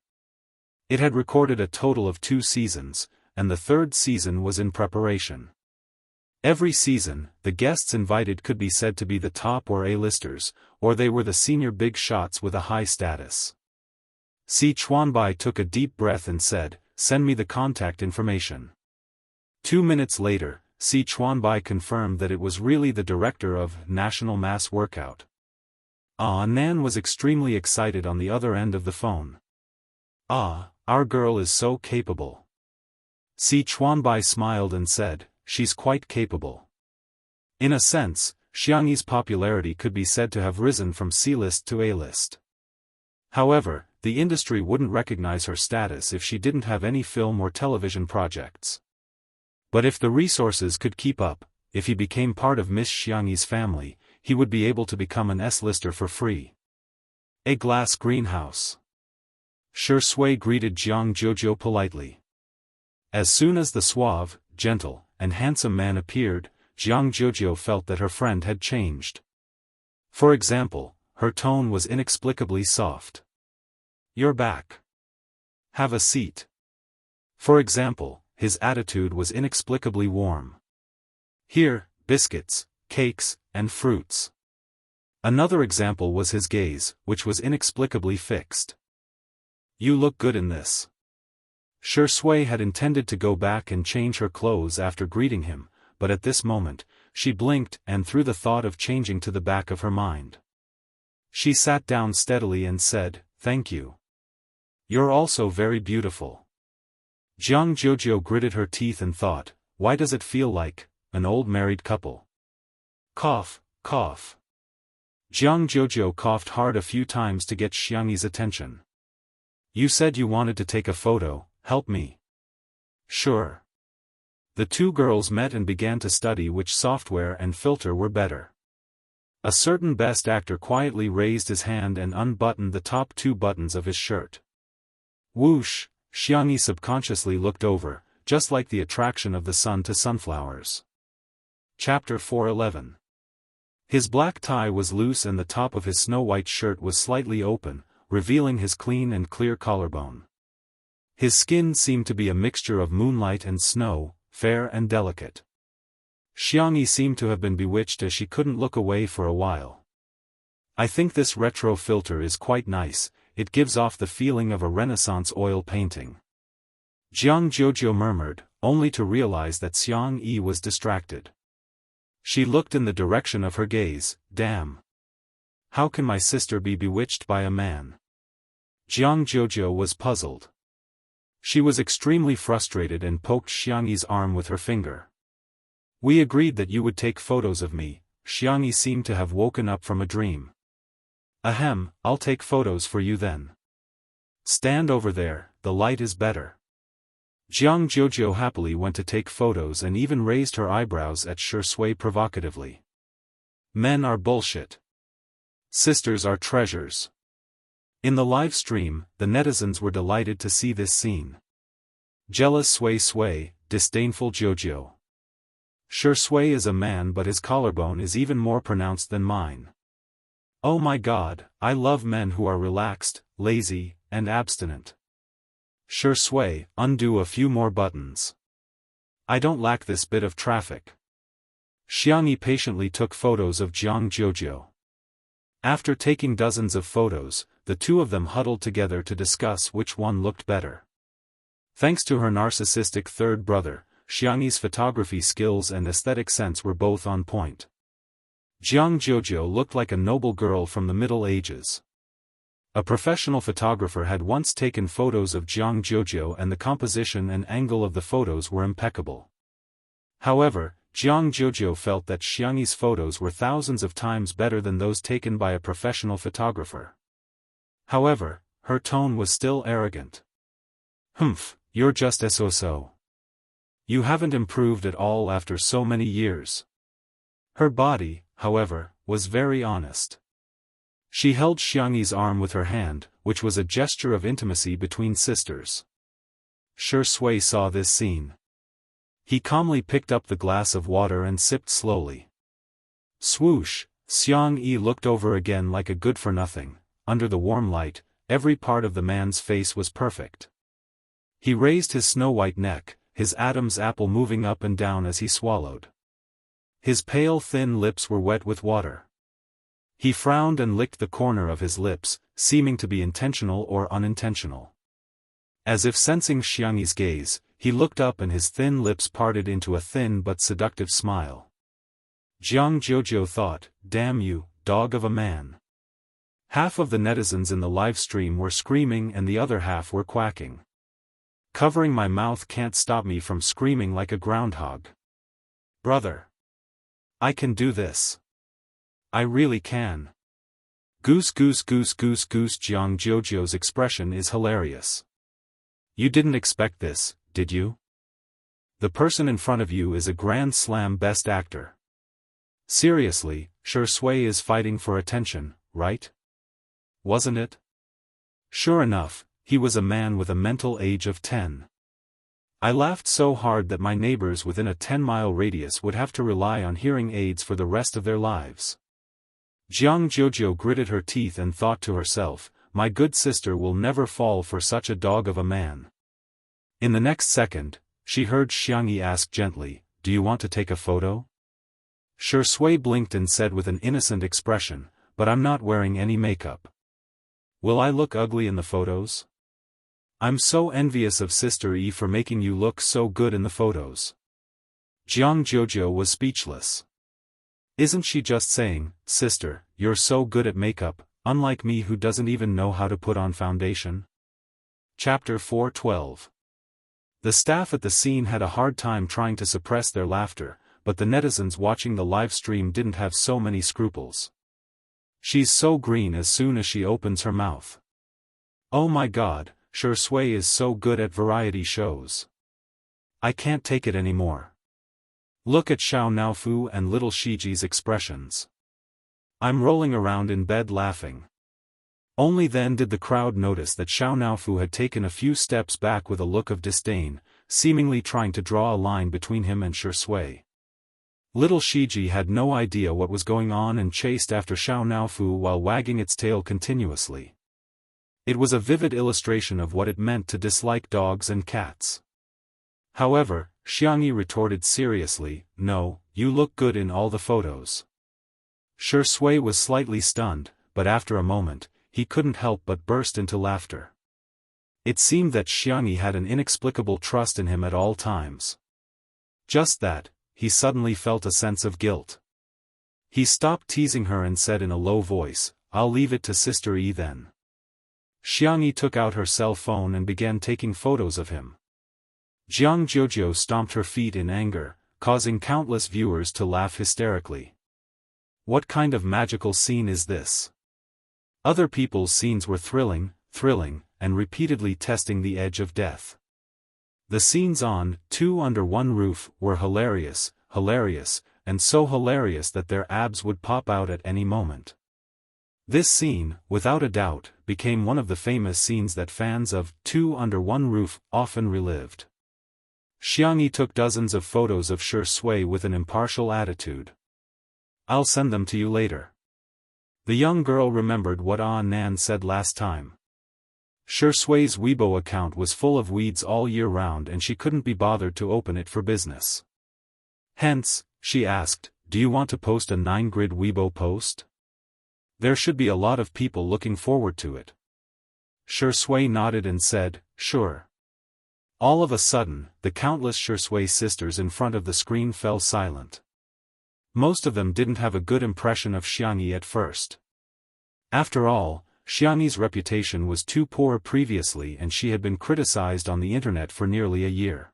It had recorded a total of 2 seasons, and the 3rd season was in preparation. Every season, the guests invited could be said to be the top or A-listers, or they were the senior big shots with a high status. Si Chuanbai took a deep breath and said, "Send me the contact information." 2 minutes later, Si Chuanbai confirmed that it was really the director of National Mass Workout. Ah Nan was extremely excited on the other end of the phone. Ah, our girl is so capable. Si Chuanbai smiled and said, she's quite capable. In a sense, Xiangyi's popularity could be said to have risen from C-list to A-list. However, the industry wouldn't recognize her status if she didn't have any film or television projects. But if the resources could keep up, if he became part of Miss Xiangyi's family, he would be able to become an S-lister for free. A glass greenhouse. Shi Sui greeted Jiang Jojo politely. As soon as the suave, gentle, and handsome man appeared, Jiang Jojo felt that her friend had changed. For example, her tone was inexplicably soft. You're back. Have a seat. For example, his attitude was inexplicably warm. Here, biscuits, cakes, and fruits. Another example was his gaze, which was inexplicably fixed. You look good in this. Shi Sui had intended to go back and change her clothes after greeting him, but at this moment, she blinked and threw the thought of changing to the back of her mind. She sat down steadily and said, "Thank you. You're also very beautiful." Jiang Jojo gritted her teeth and thought, why does it feel like an old married couple? Cough, cough. Jiang Jojo coughed hard a few times to get Xiangyi's attention. You said you wanted to take a photo, help me. Sure. The two girls met and began to study which software and filter were better. A certain best actor quietly raised his hand and unbuttoned the top 2 buttons of his shirt. Whoosh, Xiangyi subconsciously looked over, just like the attraction of the sun to sunflowers. Chapter 411. His black tie was loose and the top of his snow-white shirt was slightly open, revealing his clean and clear collarbone. His skin seemed to be a mixture of moonlight and snow, fair and delicate. Xiangyi seemed to have been bewitched as she couldn't look away for a while. I think this retro filter is quite nice, it gives off the feeling of a Renaissance oil painting. Jiang Jojo murmured, only to realize that Xiangyi was distracted. She looked in the direction of her gaze, damn. How can my sister be bewitched by a man? Jiang Jojo was puzzled. She was extremely frustrated and poked Xiangyi's arm with her finger. We agreed that you would take photos of me. Xiangyi seemed to have woken up from a dream. Ahem, I'll take photos for you then. Stand over there, the light is better. Jianghu happily went to take photos and even raised her eyebrows at Shui provocatively. Men are bullshit. Sisters are treasures. In the live stream, the netizens were delighted to see this scene. Jealous Sui, disdainful Jojo. Shui is a man, but his collarbone is even more pronounced than mine. Oh my god, I love men who are relaxed, lazy, and abstinent. Shui, undo a few more buttons. I don't lack this bit of traffic. Xiangyi patiently took photos of Jianghu. After taking dozens of photos, the two of them huddled together to discuss which one looked better. Thanks to her narcissistic third brother, Xiangyi's photography skills and aesthetic sense were both on point. Jianghu looked like a noble girl from the Middle Ages. A professional photographer had once taken photos of Jianghu and the composition and angle of the photos were impeccable. However, Jianghu felt that Xiangyi's photos were thousands of times better than those taken by a professional photographer. However, her tone was still arrogant. Humph, you're just so. You haven't improved at all after so many years. Her body, however, was very honest. She held Xiangyi's arm with her hand, which was a gesture of intimacy between sisters. Shui saw this scene. He calmly picked up the glass of water and sipped slowly. Swoosh, Xiangyi looked over again like a good-for-nothing. Under the warm light, every part of the man's face was perfect. He raised his snow-white neck, his Adam's apple moving up and down as he swallowed. His pale thin lips were wet with water. He frowned and licked the corner of his lips, seeming to be intentional or unintentional. As if sensing Xiangyi's gaze, he looked up and his thin lips parted into a thin but seductive smile. Jianghu thought, damn you, dog of a man. Half of the netizens in the live stream were screaming and the other half were quacking. Covering my mouth can't stop me from screaming like a groundhog. Brother. I can do this. I really can. Goose. Jianghu's expression is hilarious. You didn't expect this, did you? The person in front of you is a Grand Slam Best Actor. Seriously, Shui is fighting for attention, right? Wasn't it? Sure enough, he was a man with a mental age of 10. I laughed so hard that my neighbors within a 10-mile radius would have to rely on hearing aids for the rest of their lives. Jianghu gritted her teeth and thought to herself, my good sister will never fall for such a dog of a man. In the next second, she heard Xiangyi ask gently, do you want to take a photo? Shui blinked and said with an innocent expression, but I'm not wearing any makeup. Will I look ugly in the photos? I'm so envious of Sister E for making you look so good in the photos. Jianghu was speechless. Isn't she just saying, sister, you're so good at makeup, unlike me who doesn't even know how to put on foundation? Chapter 4:12. The staff at the scene had a hard time trying to suppress their laughter, but the netizens watching the live stream didn't have so many scruples. She's so green as soon as she opens her mouth. Oh my god, Shui is so good at variety shows. I can't take it anymore. Look at Xiao Naofu and little Shiji's expressions. I'm rolling around in bed laughing. Only then did the crowd notice that Xiao Naofu had taken a few steps back with a look of disdain, seemingly trying to draw a line between him and Shui. Little Shiji had no idea what was going on and chased after Xiao Naofu while wagging its tail continuously. It was a vivid illustration of what it meant to dislike dogs and cats. However, Xiangyi retorted seriously, no, you look good in all the photos. Shui was slightly stunned, but after a moment, he couldn't help but burst into laughter. It seemed that Xiangyi had an inexplicable trust in him at all times. Just that, he suddenly felt a sense of guilt. He stopped teasing her and said in a low voice, I'll leave it to Sister E then. Xiangyi took out her cell phone and began taking photos of him. Jianghu stomped her feet in anger, causing countless viewers to laugh hysterically. What kind of magical scene is this? Other people's scenes were thrilling, and repeatedly testing the edge of death. The scenes on Two Under One Roof were hilarious, and so hilarious that their abs would pop out at any moment. This scene, without a doubt, became one of the famous scenes that fans of Two Under One Roof often relived. Xiangyi took dozens of photos of Shui with an impartial attitude. "I'll send them to you later." The young girl remembered what Nan said last time. Shui's Weibo account was full of weeds all year round and she couldn't be bothered to open it for business. Hence, she asked, "Do you want to post a 9-grid Weibo post? There should be a lot of people looking forward to it." Shui nodded and said, "Sure." All of a sudden, the countless Shui sisters in front of the screen fell silent. Most of them didn't have a good impression of Xiangyi at first. After all, Xiangyi's reputation was too poor previously and she had been criticized on the internet for nearly a year.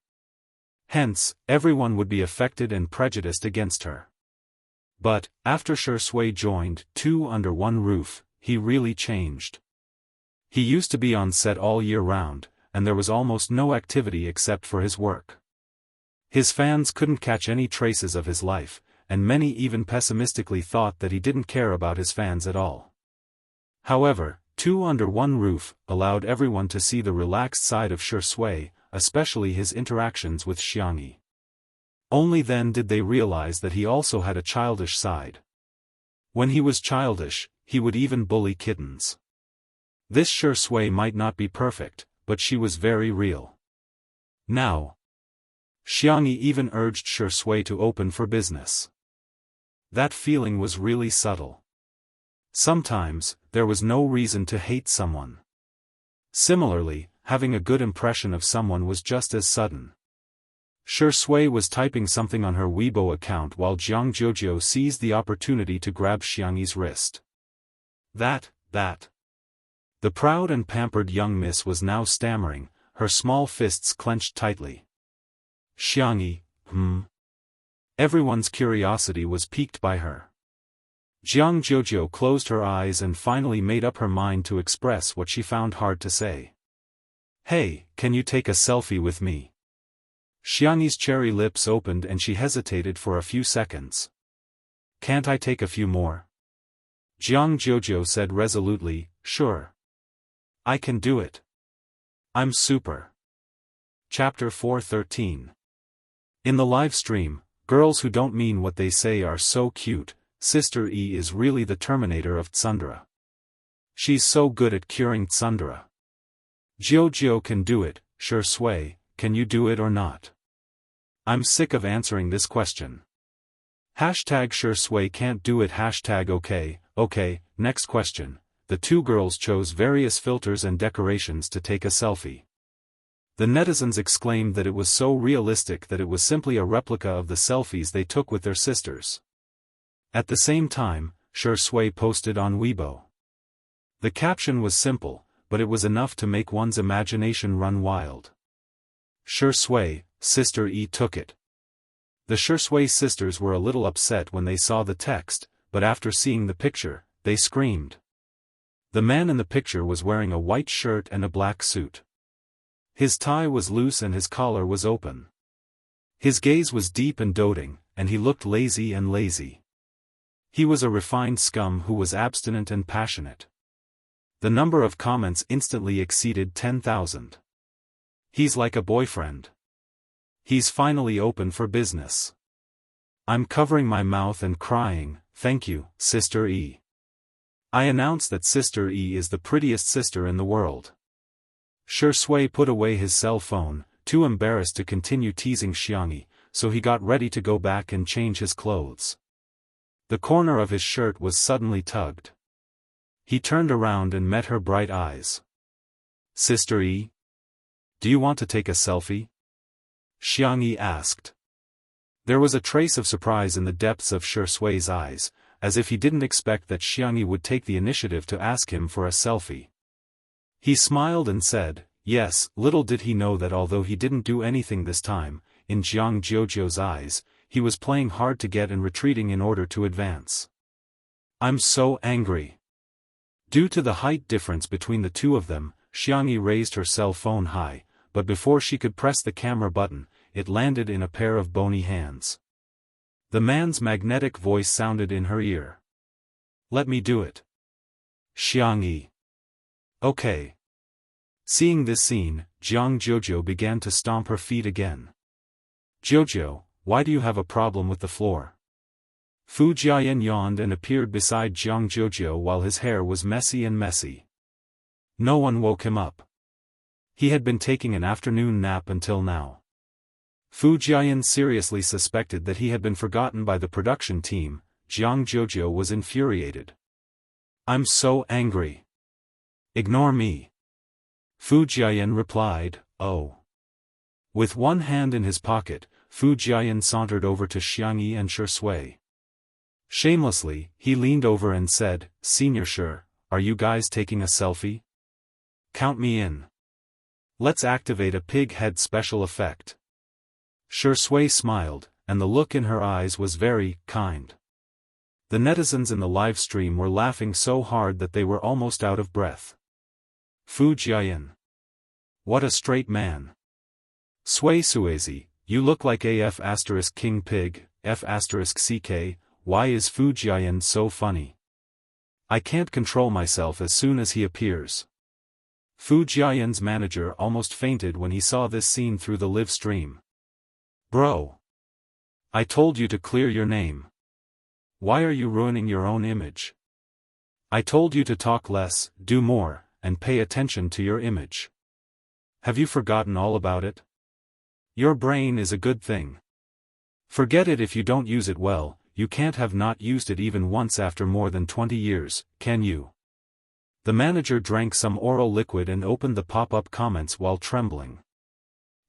Hence, everyone would be affected and prejudiced against her. But, after Shui joined Two Under One Roof, he really changed. He used to be on set all year round, and there was almost no activity except for his work. His fans couldn't catch any traces of his life, and many even pessimistically thought that he didn't care about his fans at all. However, Two Under One Roof allowed everyone to see the relaxed side of Shui, especially his interactions with Xiangyi. Only then did they realize that he also had a childish side. When he was childish, he would even bully kittens. This Shui might not be perfect, but she was very real. Now, Xiangyi even urged Shui to open for business. That feeling was really subtle. Sometimes, there was no reason to hate someone. Similarly, having a good impression of someone was just as sudden. Shui was typing something on her Weibo account while Jianghu seized the opportunity to grab Xiangyi's wrist. That. The proud and pampered young miss was now stammering, her small fists clenched tightly. "Xiangyi, Everyone's curiosity was piqued by her. Jianghu closed her eyes and finally made up her mind to express what she found hard to say. "Hey, can you take a selfie with me?" Xiangyi's cherry lips opened and she hesitated for a few seconds. "Can't I take a few more?" Jianghu said resolutely, "Sure. I can do it. I'm super." Chapter 413. In the live stream, girls who don't mean what they say are so cute. Sister E is really the Terminator of Tsundere. She's so good at curing Tsundere. Jiu can do it. Shui, can you do it or not? I'm sick of answering this question. #Shui can't do it. Okay, next question. The two girls chose various filters and decorations to take a selfie. The netizens exclaimed that it was so realistic that it was simply a replica of the selfies they took with their sisters. At the same time, Shui posted on Weibo. The caption was simple, but it was enough to make one's imagination run wild. Shui, Sister E took it. The Shui sisters were a little upset when they saw the text, but after seeing the picture, they screamed. The man in the picture was wearing a white shirt and a black suit. His tie was loose and his collar was open. His gaze was deep and doting, and he looked lazy. He was a refined scum who was abstinent and passionate. The number of comments instantly exceeded 10,000. "He's like a boyfriend. He's finally open for business. I'm covering my mouth and crying, thank you, Sister E. I announce that Sister E is the prettiest sister in the world." Shui put away his cell phone, too embarrassed to continue teasing Xiangyi, so he got ready to go back and change his clothes. The corner of his shirt was suddenly tugged. He turned around and met her bright eyes. "Sister E? Do you want to take a selfie?" Xiangyi asked. There was a trace of surprise in the depths of Shui's eyes, as if he didn't expect that Xiangyi would take the initiative to ask him for a selfie. He smiled and said, yes. Little did he know that although he didn't do anything this time, in Jianghu's eyes, he was playing hard to get and retreating in order to advance. I'm so angry. Due to the height difference between the two of them, Xianxia raised her cell phone high, but before she could press the camera button, it landed in a pair of bony hands. The man's magnetic voice sounded in her ear. Let me do it. Xianxia. Okay. Seeing this scene, Jianghu began to stomp her feet again. Jojo, why do you have a problem with the floor? Fu Jiayan yawned and appeared beside Jianghu while his hair was messy. No one woke him up. He had been taking an afternoon nap until now. Fu Jiayan seriously suspected that he had been forgotten by the production team. Jianghu was infuriated. I'm so angry. Ignore me. Fu Jiayan replied, oh. With one hand in his pocket, Fu Jiayan sauntered over to Xianxia and Shui. Shamelessly, he leaned over and said, Senior Shi, are you guys taking a selfie? Count me in. Let's activate a pig head special effect. Shui smiled, and the look in her eyes was very kind. The netizens in the live stream were laughing so hard that they were almost out of breath. Fu Jiayan. What a straight man. Suezi, you look like AF** King Pig, F***CK, why is Fu Jiayan so funny? I can't control myself as soon as he appears. Fu Jiayan's manager almost fainted when he saw this scene through the live stream. Bro. I told you to clear your name. Why are you ruining your own image? I told you to talk less, do more, and pay attention to your image. Have you forgotten all about it? Your brain is a good thing. Forget it if you don't use it well. You can't have not used it even once after more than 20 years, can you? The manager drank some oral liquid and opened the pop-up comments while trembling.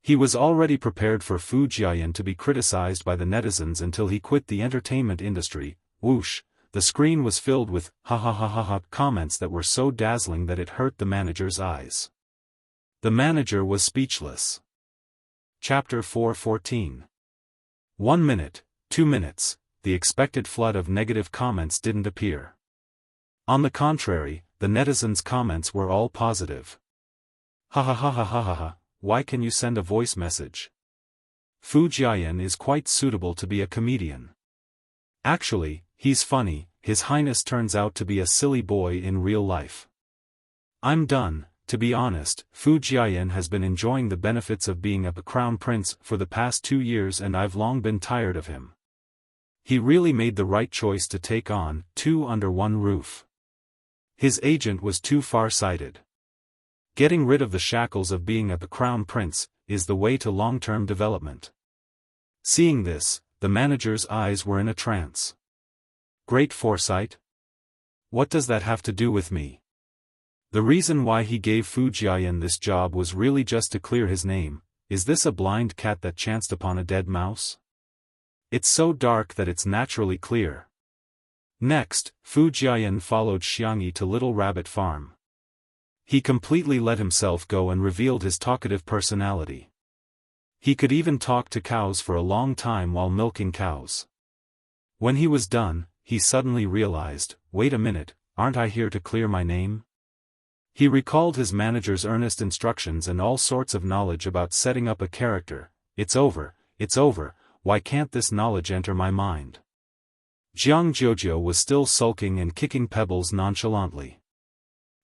He was already prepared for Fu Jiayan to be criticized by the netizens until he quit the entertainment industry. Whoosh, the screen was filled with ha ha ha ha ha comments that were so dazzling that it hurt the manager's eyes. The manager was speechless. Chapter 4:14. 1 minute, 2 minutes. The expected flood of negative comments didn't appear. On the contrary, the netizens' comments were all positive. Ha ha ha ha ha ha ha, why can you send a voice message? Fu Jiayan is quite suitable to be a comedian. Actually, he's funny. His Highness turns out to be a silly boy in real life. I'm done. To be honest, Fu Jiayan has been enjoying the benefits of being a crown prince for the past 2 years and I've long been tired of him. He really made the right choice to take on 2 under one roof. His agent was too far-sighted. Getting rid of the shackles of being a crown prince is the way to long-term development. Seeing this, the manager's eyes were in a trance. Great foresight? What does that have to do with me? The reason why he gave Fu Jiayan this job was really just to clear his name. Is this a blind cat that chanced upon a dead mouse? It's so dark that it's naturally clear. Next, Fu Jiayan followed Xianxia to Little Rabbit Farm. He completely let himself go and revealed his talkative personality. He could even talk to cows for a long time while milking cows. When he was done, he suddenly realized, wait a minute, aren't I here to clear my name? He recalled his manager's earnest instructions and all sorts of knowledge about setting up a character. It's over, why can't this knowledge enter my mind? Jianghu was still sulking and kicking pebbles nonchalantly.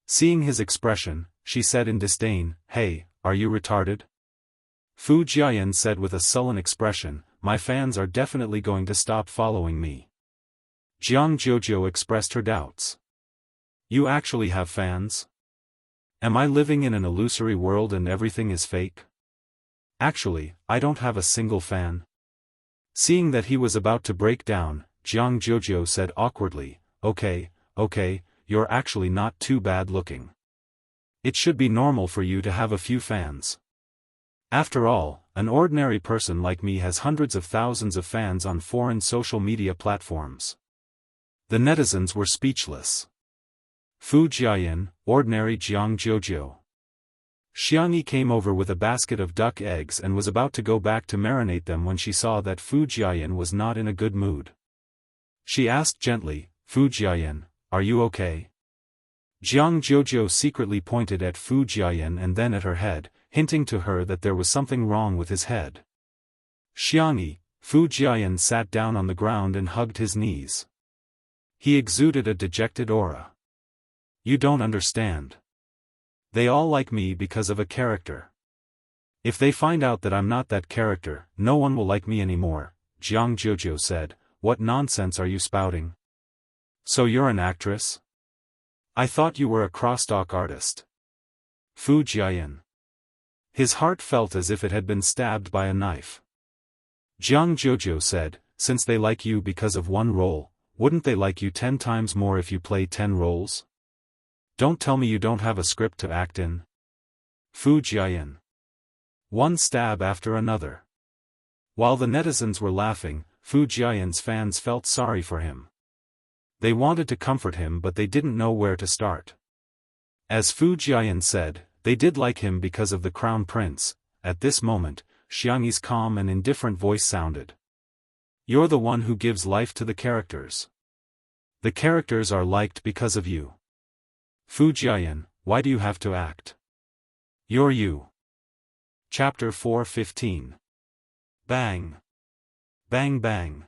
Seeing his expression, she said in disdain, hey, are you retarded? Fu Jiayan said with a sullen expression, my fans are definitely going to stop following me. Jianghu expressed her doubts. You actually have fans? Am I living in an illusory world and everything is fake? Actually, I don't have a single fan. Seeing that he was about to break down, Jianghu said awkwardly, okay, you're actually not too bad looking. It should be normal for you to have a few fans. After all, an ordinary person like me has hundreds of thousands of fans on foreign social media platforms. The netizens were speechless. Fu Jiayan, ordinary Jianghu. Xiangyi came over with a basket of duck eggs and was about to go back to marinate them when she saw that Fu Jiayan was not in a good mood. She asked gently, "Fu Jiayan, are you okay?" Jiang Jojo secretly pointed at Fu Jiayan and then at her head, hinting to her that there was something wrong with his head. "Xiangyi," Fu Jiayan sat down on the ground and hugged his knees. He exuded a dejected aura. "You don't understand. They all like me because of a character. If they find out that I'm not that character, no one will like me anymore," Jiang Jojo said. "What nonsense are you spouting? So you're an actress? I thought you were a crosstalk artist." Fu Jiayan. His heart felt as if it had been stabbed by a knife. Jiang Jojo said, "Since they like you because of one role, wouldn't they like you 10 times more if you play 10 roles? Don't tell me you don't have a script to act in." Fu Jiayan. One stab after another. While the netizens were laughing, Fu Jiayan's fans felt sorry for him. They wanted to comfort him but they didn't know where to start. As Fu Jiayan said, they did like him because of the Crown Prince. At this moment, Xiangyi's calm and indifferent voice sounded. "You're the one who gives life to the characters. The characters are liked because of you. Fu Jiayan, why do you have to act? You're you." Chapter 4:15. Bang. Bang bang.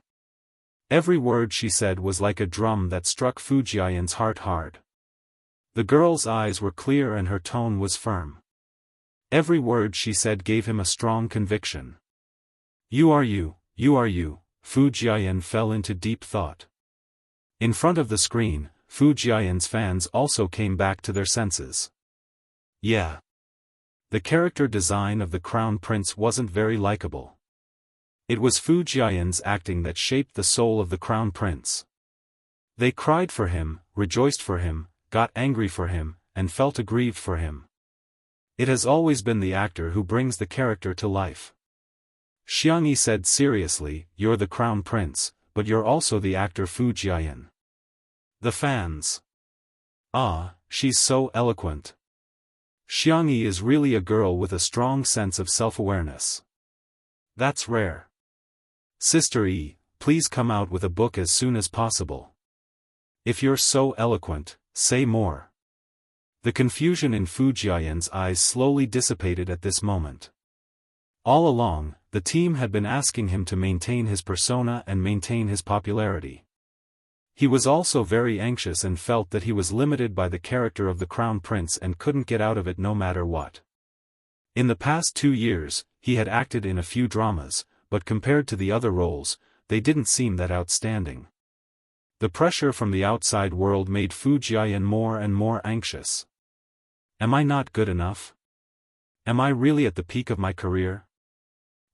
Every word she said was like a drum that struck Fu Jiayan's heart hard. The girl's eyes were clear and her tone was firm. Every word she said gave him a strong conviction. "You are you, you are you." Fu Jiayan fell into deep thought. In front of the screen, Fu Jiayan's fans also came back to their senses. Yeah. The character design of the Crown Prince wasn't very likable. It was Fu Jiayan's acting that shaped the soul of the Crown Prince. They cried for him, rejoiced for him, got angry for him, and felt aggrieved for him. It has always been the actor who brings the character to life. Xiangyi said seriously, "You're the Crown Prince, but you're also the actor Fu Jiayan." The fans. "Ah, she's so eloquent. Xiangyi is really a girl with a strong sense of self-awareness. That's rare. Sister E, please come out with a book as soon as possible. If you're so eloquent, say more." The confusion in Fu Jiayan's eyes slowly dissipated at this moment. All along, the team had been asking him to maintain his persona and maintain his popularity. He was also very anxious and felt that he was limited by the character of the Crown Prince and couldn't get out of it no matter what. In the past 2 years, he had acted in a few dramas, but compared to the other roles, they didn't seem that outstanding. The pressure from the outside world made Fu Jiayan more and more anxious. Am I not good enough? Am I really at the peak of my career?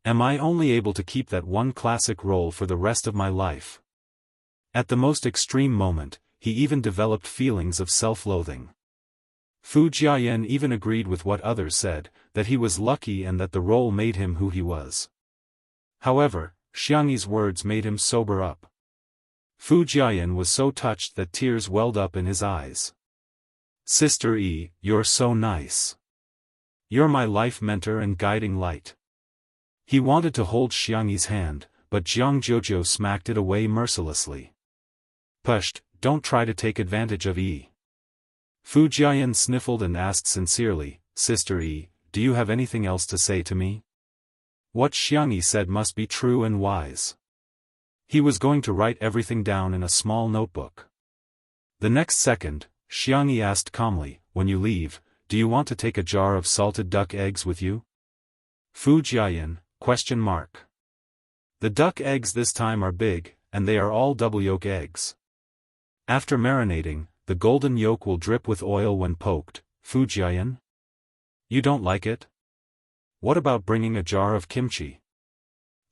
Am I only able to keep that one classic role for the rest of my life? At the most extreme moment, he even developed feelings of self-loathing. Fu Jiayan even agreed with what others said, that he was lucky and that the role made him who he was. However, Xiangyi's words made him sober up. Fu Jiayan was so touched that tears welled up in his eyes. "Sister E, you're so nice. You're my life mentor and guiding light." He wanted to hold Xiangyi's hand, but Jiang Jojo smacked it away mercilessly. "Pushed, don't try to take advantage of E." Fu Jiayan sniffled and asked sincerely, "Sister E, do you have anything else to say to me?" What Xiangyi said must be true and wise. He was going to write everything down in a small notebook. The next second, Xiangyi asked calmly, "When you leave, do you want to take a jar of salted duck eggs with you?" Fu Jiayan, ? The duck eggs this time are big, and they are all double yolk eggs. After marinating, the golden yolk will drip with oil when poked. Fu Jiayan? You don't like it? What about bringing a jar of kimchi?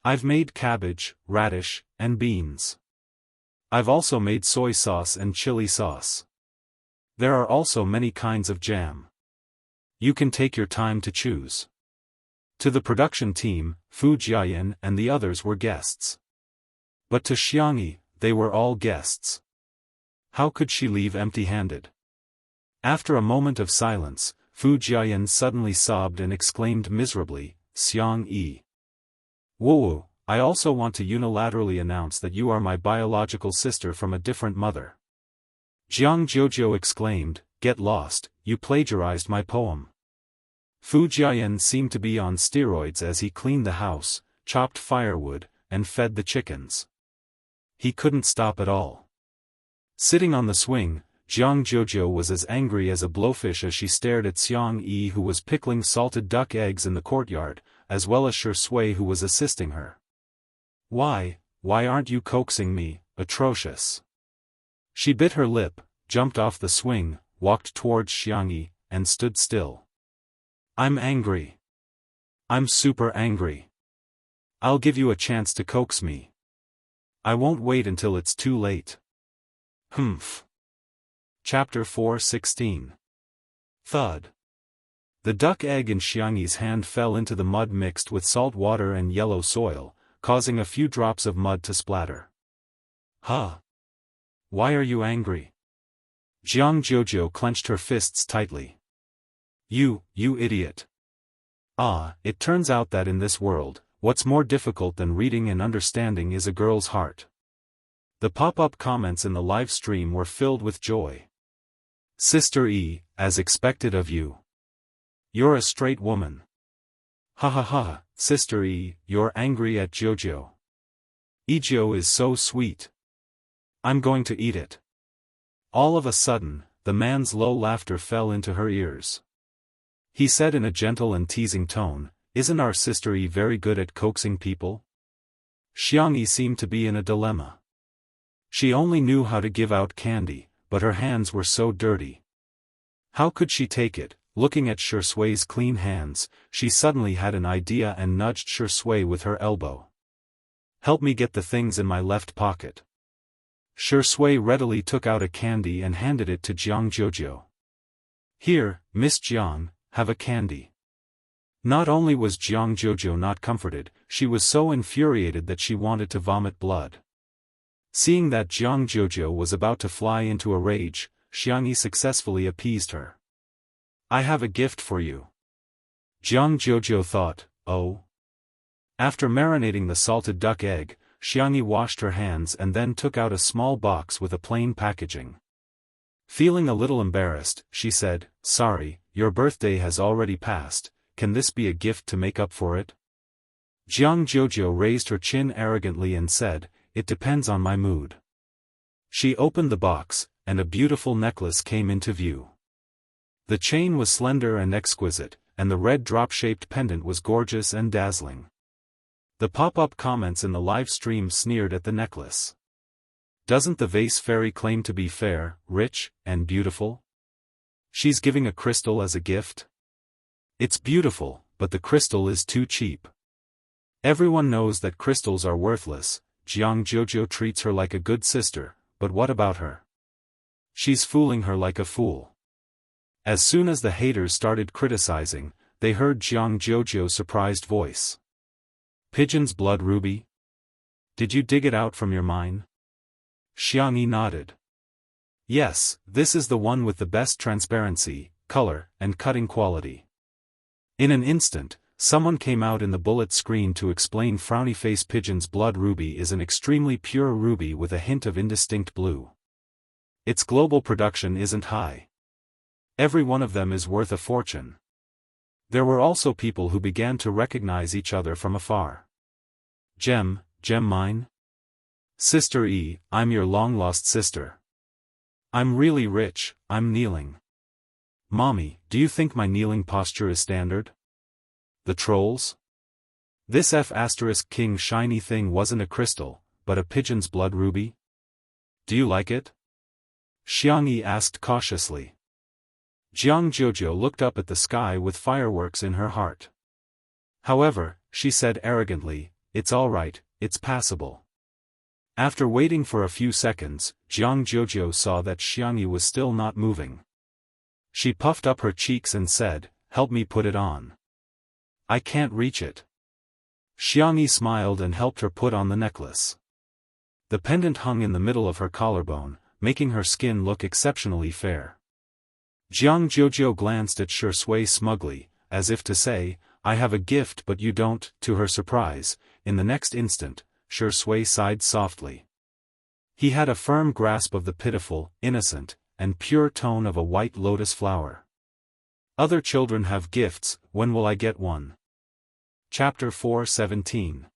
I've made cabbage, radish, and beans. I've also made soy sauce and chili sauce. There are also many kinds of jam. You can take your time to choose. To the production team, Fu Jiayan and the others were guests. But to Xiangyi, they were all guests. How could she leave empty-handed? After a moment of silence, Fu Jiayan suddenly sobbed and exclaimed miserably, Xiang Yi. Wu, I also want to unilaterally announce that you are my biological sister from a different mother. Jiang Jojo exclaimed, get lost, you plagiarized my poem. Fu Jiayan seemed to be on steroids as he cleaned the house, chopped firewood, and fed the chickens. He couldn't stop at all. Sitting on the swing, Jiang Jojo was as angry as a blowfish as she stared at Xiang Yi, who was pickling salted duck eggs in the courtyard, as well as Shi Sui, who was assisting her. Why aren't you coaxing me, atrocious? She bit her lip, jumped off the swing, walked towards Xiang Yi, and stood still. I'm angry. I'm super angry. I'll give you a chance to coax me. I won't wait until it's too late. Humph. Chapter 4:16. Thud. The duck egg in Xiang Yi's hand fell into the mud mixed with salt water and yellow soil, causing a few drops of mud to splatter. Huh? Why are you angry? Jiang Jojo clenched her fists tightly. You idiot. It turns out that in this world, what's more difficult than reading and understanding is a girl's heart. The pop-up comments in the live stream were filled with joy. Sister E, as expected of you. You're a straight woman. Ha ha ha, Sister E, you're angry at Jojo. Ijo is so sweet. I'm going to eat it. All of a sudden, the man's low laughter fell into her ears. He said in a gentle and teasing tone, isn't our Sister E very good at coaxing people? Xiang Yi seemed to be in a dilemma. She only knew how to give out candy, but her hands were so dirty. How could she take it? Looking at Shi Sui's clean hands, she suddenly had an idea and nudged Shi Sui with her elbow. Help me get the things in my left pocket. Shi Sui readily took out a candy and handed it to Jiang Jojo. Here, Miss Jiang, have a candy. Not only was Jiang Jojo not comforted, she was so infuriated that she wanted to vomit blood. Seeing that Jiang Jojo was about to fly into a rage, Xiang Yi successfully appeased her. I have a gift for you. Jiang Jojo thought, oh. After marinating the salted duck egg, Xiang Yi washed her hands and then took out a small box with a plain packaging. Feeling a little embarrassed, she said, sorry, your birthday has already passed, can this be a gift to make up for it? Jiang Jojo raised her chin arrogantly and said, it depends on my mood. She opened the box, and a beautiful necklace came into view. The chain was slender and exquisite, and the red drop-shaped pendant was gorgeous and dazzling. The pop-up comments in the live stream sneered at the necklace. Doesn't the vase fairy claim to be fair, rich, and beautiful? She's giving a crystal as a gift? It's beautiful, but the crystal is too cheap. Everyone knows that crystals are worthless. Jiang Jojo treats her like a good sister, but what about her? She's fooling her like a fool. As soon as the haters started criticizing, they heard Jiang Jojo's surprised voice. Pigeon's blood ruby? Did you dig it out from your mine? Xiang Yi nodded. Yes, this is the one with the best transparency, color, and cutting quality. In an instant, someone came out in the bullet screen to explain frowny face Pigeon's blood ruby is an extremely pure ruby with a hint of indistinct blue. Its global production isn't high. Every one of them is worth a fortune. There were also people who began to recognize each other from afar. Gem mine? Sister E, I'm your long-lost sister. I'm really rich, I'm kneeling. Mommy, do you think my kneeling posture is standard? The trolls? This F***king shiny thing wasn't a crystal, but a pigeon's blood ruby? Do you like it? Xiang Yi asked cautiously. Jiang Jojo looked up at the sky with fireworks in her heart. However, she said arrogantly, it's alright, it's passable. After waiting for a few seconds, Jiang Jojo saw that Xiang Yi was still not moving. She puffed up her cheeks and said, help me put it on. I can't reach it. Xiang Yi smiled and helped her put on the necklace. The pendant hung in the middle of her collarbone, making her skin look exceptionally fair. Jianghu glanced at Shui smugly, as if to say, I have a gift but you don't. To her surprise, in the next instant, Shui sighed softly. He had a firm grasp of the pitiful, innocent, and pure tone of a white lotus flower. Other children have gifts, when will I get one? Chapter 4:17.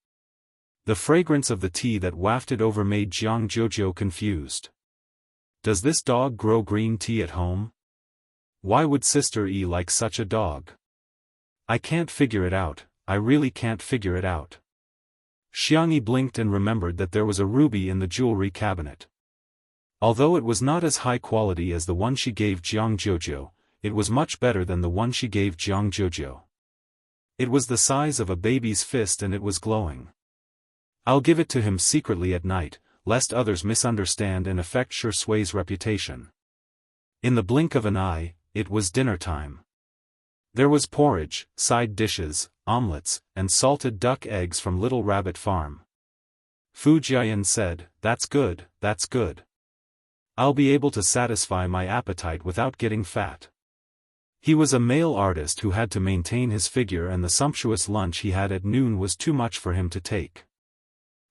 The fragrance of the tea that wafted over made Jianghu confused. Does this dog grow green tea at home? Why would Sister E like such a dog? I can't figure it out, I really can't figure it out. Xianxia blinked and remembered that there was a ruby in the jewelry cabinet. Although it was not as high quality as the one she gave Jianghu, it was much better than the one she gave Jianghu. It was the size of a baby's fist and it was glowing. I'll give it to him secretly at night, lest others misunderstand and affect Shui's reputation. In the blink of an eye, it was dinner time. There was porridge, side dishes, omelets, and salted duck eggs from Little Rabbit Farm. Fu Jian said, that's good, that's good. I'll be able to satisfy my appetite without getting fat. He was a male artist who had to maintain his figure and the sumptuous lunch he had at noon was too much for him to take.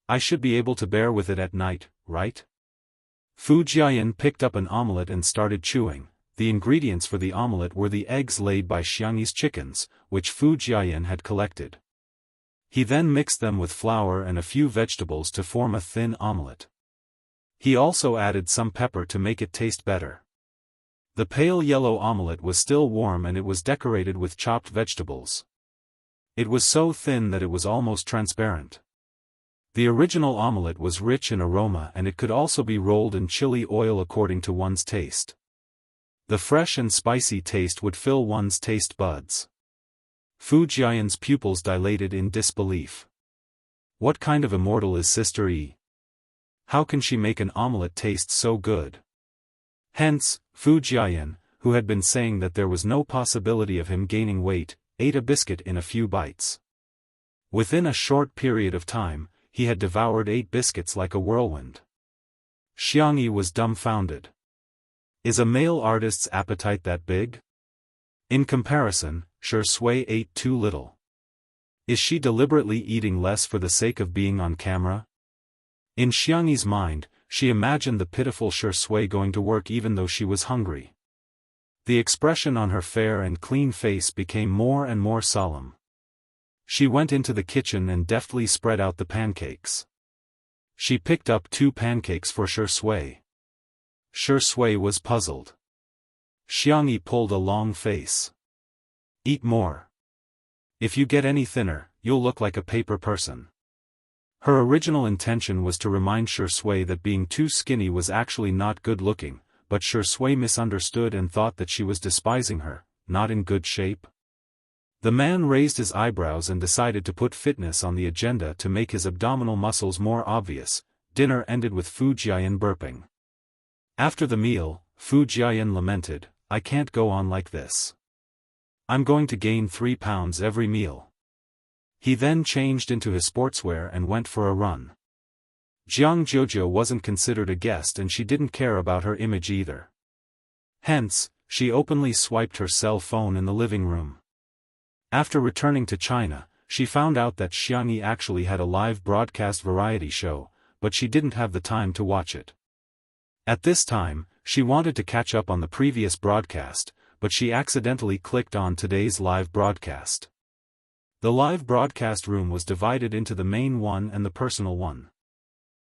I should be able to bear with it at night, right? Fu Jian picked up an omelette and started chewing. The ingredients for the omelette were the eggs laid by Xianxi's chickens, which Fu Jian had collected. He then mixed them with flour and a few vegetables to form a thin omelette. He also added some pepper to make it taste better. The pale yellow omelette was still warm and it was decorated with chopped vegetables. It was so thin that it was almost transparent. The original omelette was rich in aroma and it could also be rolled in chili oil according to one's taste. The fresh and spicy taste would fill one's taste buds. Fu Jian's pupils dilated in disbelief. What kind of immortal is Sister E? How can she make an omelette taste so good? Hence, Fu Jian, who had been saying that there was no possibility of him gaining weight, ate a biscuit in a few bites. Within a short period of time, he had devoured 8 biscuits like a whirlwind. Xianxia was dumbfounded. Is a male artist's appetite that big? In comparison, Shui ate too little. Is she deliberately eating less for the sake of being on camera? In Xianxi's mind, she imagined the pitiful Shui going to work even though she was hungry. The expression on her fair and clean face became more and more solemn. She went into the kitchen and deftly spread out the pancakes. She picked up 2 pancakes for Shui. Shui was puzzled. Xianxia pulled a long face. Eat more. If you get any thinner, you'll look like a paper person. Her original intention was to remind Shui that being too skinny was actually not good looking, but Shui misunderstood and thought that she was despising her, not in good shape. The man raised his eyebrows and decided to put fitness on the agenda to make his abdominal muscles more obvious. Dinner ended with Fu Jian burping. After the meal, Fu Jian lamented, I can't go on like this. I'm going to gain 3 pounds every meal. He then changed into his sportswear and went for a run. Jianghu wasn't considered a guest and she didn't care about her image either. Hence, she openly swiped her cell phone in the living room. After returning to China, she found out that Xianxia actually had a live broadcast variety show, but she didn't have the time to watch it. At this time, she wanted to catch up on the previous broadcast, but she accidentally clicked on today's live broadcast. The live broadcast room was divided into the main one and the personal one.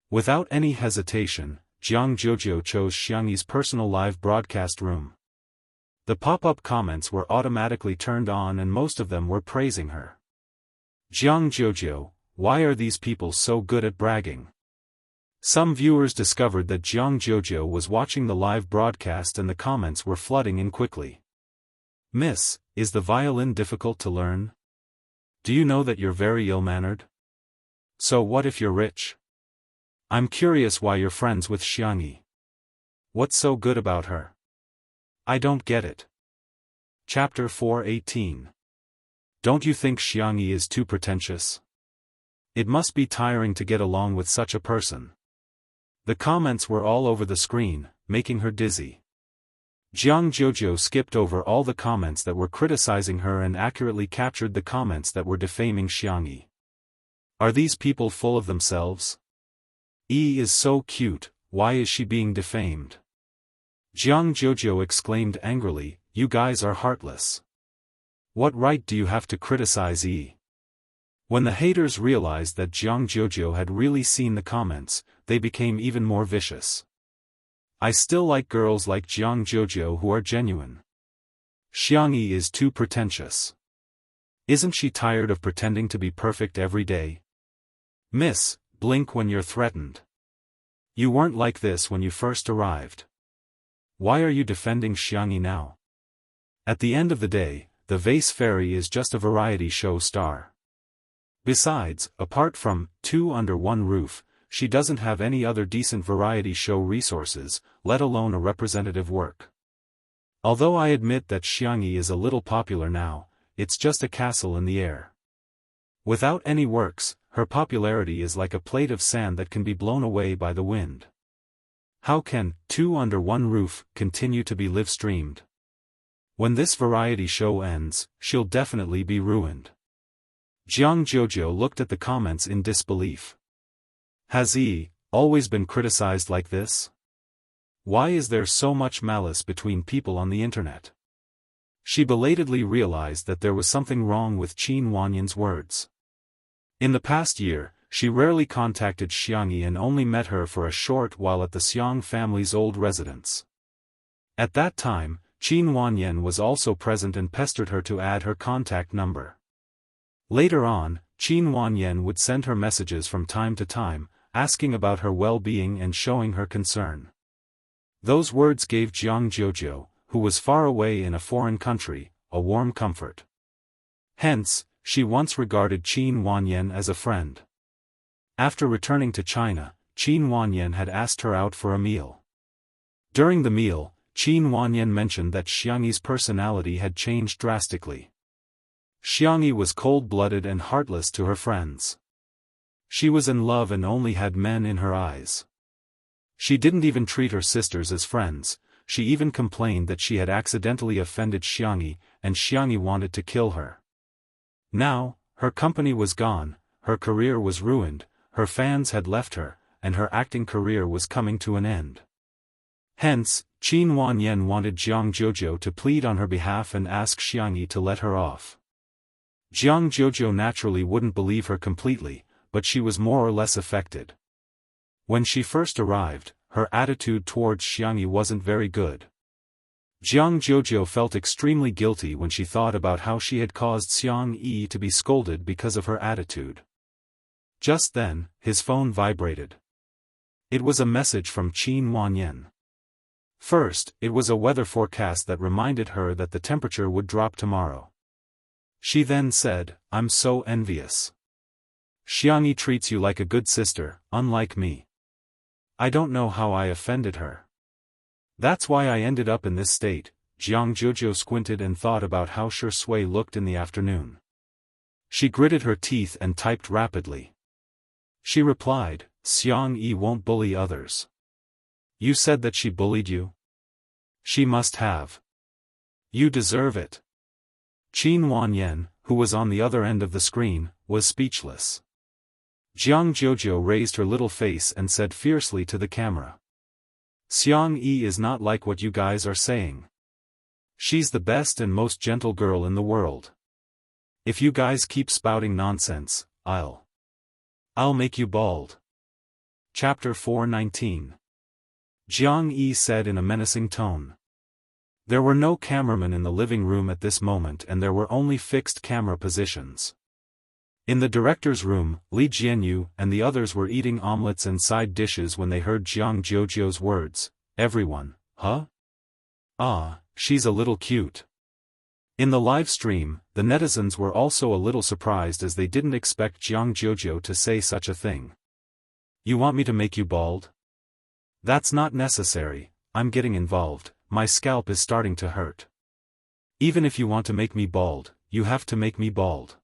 Without any hesitation, Jianghu chose Xianxi's personal live broadcast room. The pop-up comments were automatically turned on and most of them were praising her. Jianghu, why are these people so good at bragging? Some viewers discovered that Jianghu was watching the live broadcast and the comments were flooding in quickly. Miss, is the violin difficult to learn? Do you know that you're very ill-mannered? So what if you're rich? I'm curious why you're friends with Xianxia. What's so good about her? I don't get it. Chapter 4:18. Don't you think Xianxia is too pretentious? It must be tiring to get along with such a person. The comments were all over the screen, making her dizzy. Jianghu skipped over all the comments that were criticizing her and accurately captured the comments that were defaming Xianxia. Are these people full of themselves? Is so cute, why is she being defamed? Jianghu exclaimed angrily, you guys are heartless. What right do you have to criticize E? When the haters realized that Jianghu had really seen the comments, they became even more vicious. I still like girls like Jianghu who are genuine. Xianxia is too pretentious. Isn't she tired of pretending to be perfect every day? Miss, blink when you're threatened. You weren't like this when you first arrived. Why are you defending Xianxia now? At the end of the day, the Vase Fairy is just a variety show star. Besides, apart from 2 Under One Roof, she doesn't have any other decent variety show resources, let alone a representative work. Although I admit that Xianxia is a little popular now, it's just a castle in the air. Without any works, her popularity is like a plate of sand that can be blown away by the wind. How can 2 Under One Roof continue to be live-streamed? When this variety show ends, she'll definitely be ruined. Jianghu looked at the comments in disbelief. Has he always been criticized like this? Why is there so much malice between people on the internet? She belatedly realized that there was something wrong with Qin Wanyan's words. In the past year, she rarely contacted Xianxia and only met her for a short while at the Xiang family's old residence. At that time, Qin Wanyan was also present and pestered her to add her contact number. Later on, Qin Wanyan would send her messages from time to time, asking about her well-being and showing her concern. Those words gave Jianghu, who was far away in a foreign country, a warm comfort. Hence, she once regarded Qin Wanyan as a friend. After returning to China, Qin Wanyan had asked her out for a meal. During the meal, Qin Wanyan mentioned that Xianxia's personality had changed drastically. Xianxia was cold-blooded and heartless to her friends. She was in love and only had men in her eyes. She didn't even treat her sisters as friends, she even complained that she had accidentally offended Xianxia, and Xianxia wanted to kill her. Now, her company was gone, her career was ruined, her fans had left her, and her acting career was coming to an end. Hence, Qin Wanyan wanted Jianghu to plead on her behalf and ask Xianxia to let her off. Jianghu naturally wouldn't believe her completely, but she was more or less affected. When she first arrived, her attitude towards Xianxia wasn't very good. Jianghu felt extremely guilty when she thought about how she had caused Xianxia to be scolded because of her attitude. Just then, his phone vibrated. It was a message from Qin Wanyan. First, it was a weather forecast that reminded her that the temperature would drop tomorrow. She then said, I'm so envious. Xianxia treats you like a good sister, unlike me. I don't know how I offended her. That's why I ended up in this state. Jianghu squinted and thought about how Shui looked in the afternoon. She gritted her teeth and typed rapidly. She replied, Xianxia won't bully others. You said that she bullied you? She must have. You deserve it. Qin Wanyan, who was on the other end of the screen, was speechless. Jianghu raised her little face and said fiercely to the camera. Xianxia is not like what you guys are saying. She's the best and most gentle girl in the world. If you guys keep spouting nonsense, I'll make you bald. Chapter 419. Jiangxia said in a menacing tone. There were no cameramen in the living room at this moment and there were only fixed camera positions. In the director's room, Li Jianyu and the others were eating omelets and side dishes when they heard Jianghu's words. Everyone, huh? Ah, she's a little cute. In the live stream, the netizens were also a little surprised as they didn't expect Jianghu to say such a thing. You want me to make you bald? That's not necessary, I'm getting involved, my scalp is starting to hurt. Even if you want to make me bald, you have to make me bald.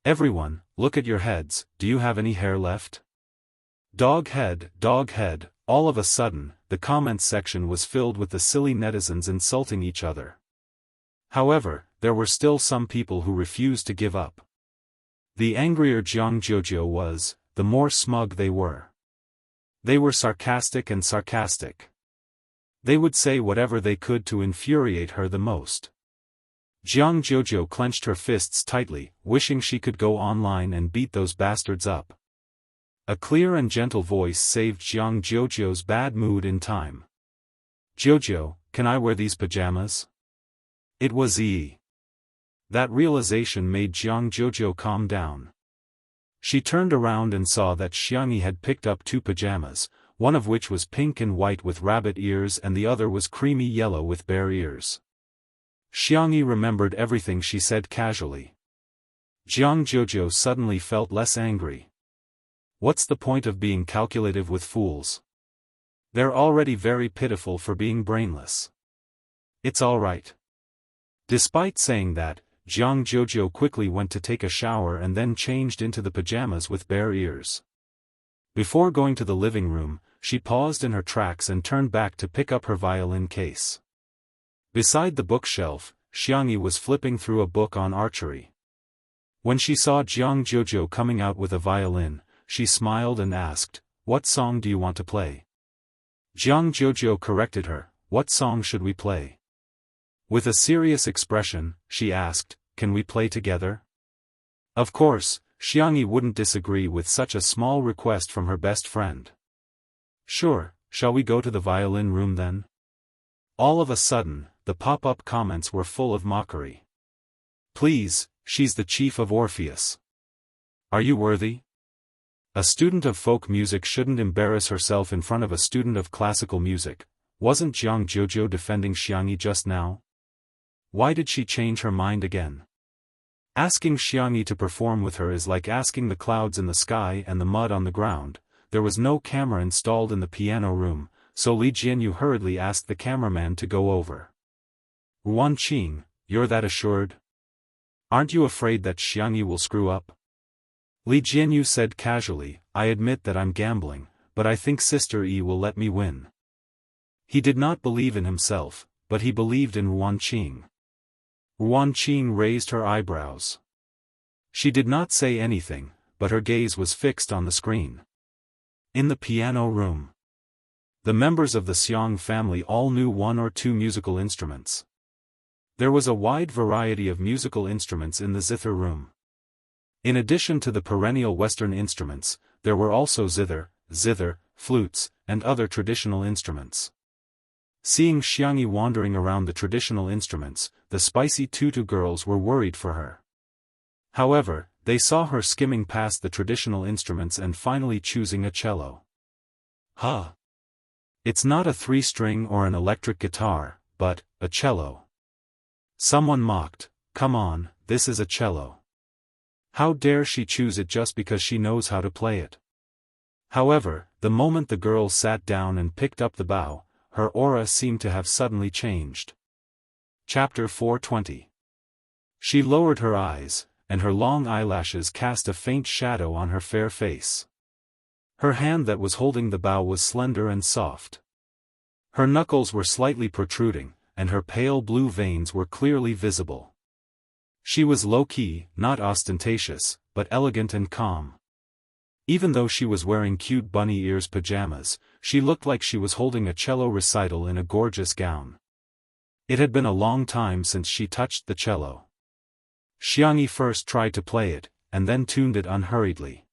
Everyone, look at your heads, do you have any hair left? Dog head, all of a sudden, the comments section was filled with the silly netizens insulting each other. However, there were still some people who refused to give up. The angrier Jianghu was, the more smug they were. They were sarcastic and sarcastic. They would say whatever they could to infuriate her the most. Jianghu clenched her fists tightly, wishing she could go online and beat those bastards up. A clear and gentle voice saved Jianghu's bad mood in time. "Jojo, can I wear these pajamas?" It was Yi. That realization made Jianghu calm down. She turned around and saw that Xianxia had picked up 2 pajamas, one of which was pink and white with rabbit ears and the other was creamy yellow with bear ears. Xianxia remembered everything she said casually. Jianghu suddenly felt less angry. What's the point of being calculative with fools? They're already very pitiful for being brainless. It's all right. Despite saying that, Jianghu quickly went to take a shower and then changed into the pajamas with bare ears. Before going to the living room, she paused in her tracks and turned back to pick up her violin case. Beside the bookshelf, Xianxia was flipping through a book on archery. When she saw Jianghu coming out with a violin, she smiled and asked, "What song do you want to play?" Jianghu corrected her, "What song should we play?" With a serious expression, she asked, "Can we play together?" Of course, Xianxia wouldn't disagree with such a small request from her best friend. "Sure, shall we go to the violin room then?" All of a sudden, the pop-up comments were full of mockery. "Please, she's the chief of Orpheus. Are you worthy? A student of folk music shouldn't embarrass herself in front of a student of classical music. Wasn't Jianghu defending Xianxia just now? Why did she change her mind again? Asking Xianxia to perform with her is like asking the clouds in the sky and the mud on the ground." There was no camera installed in the piano room, so Li Jianyu hurriedly asked the cameraman to go over. "Ruanqing, you're that assured? Aren't you afraid that Xianxia will screw up?" Li Jianyu said casually, "I admit that I'm gambling, but I think Sister Yi will let me win." He did not believe in himself, but he believed in Ruanqing. Ruanqing raised her eyebrows. She did not say anything, but her gaze was fixed on the screen. In the piano room, the members of the Xiang family all knew 1 or 2 musical instruments. There was a wide variety of musical instruments in the zither room. In addition to the perennial Western instruments, there were also zither, flutes, and other traditional instruments. Seeing Xianxia wandering around the traditional instruments, the spicy tutu girls were worried for her. However, they saw her skimming past the traditional instruments and finally choosing a cello. Huh! It's not a 3-string or an electric guitar, but a cello. Someone mocked, "Come on, this is a cello. How dare she choose it just because she knows how to play it?" However, the moment the girl sat down and picked up the bow, her aura seemed to have suddenly changed. Chapter 420. She lowered her eyes, and her long eyelashes cast a faint shadow on her fair face. Her hand that was holding the bow was slender and soft. Her knuckles were slightly protruding, and her pale blue veins were clearly visible. She was low-key, not ostentatious, but elegant and calm. Even though she was wearing cute bunny ears pajamas, she looked like she was holding a cello recital in a gorgeous gown. It had been a long time since she touched the cello. Xianxia first tried to play it, and then tuned it unhurriedly.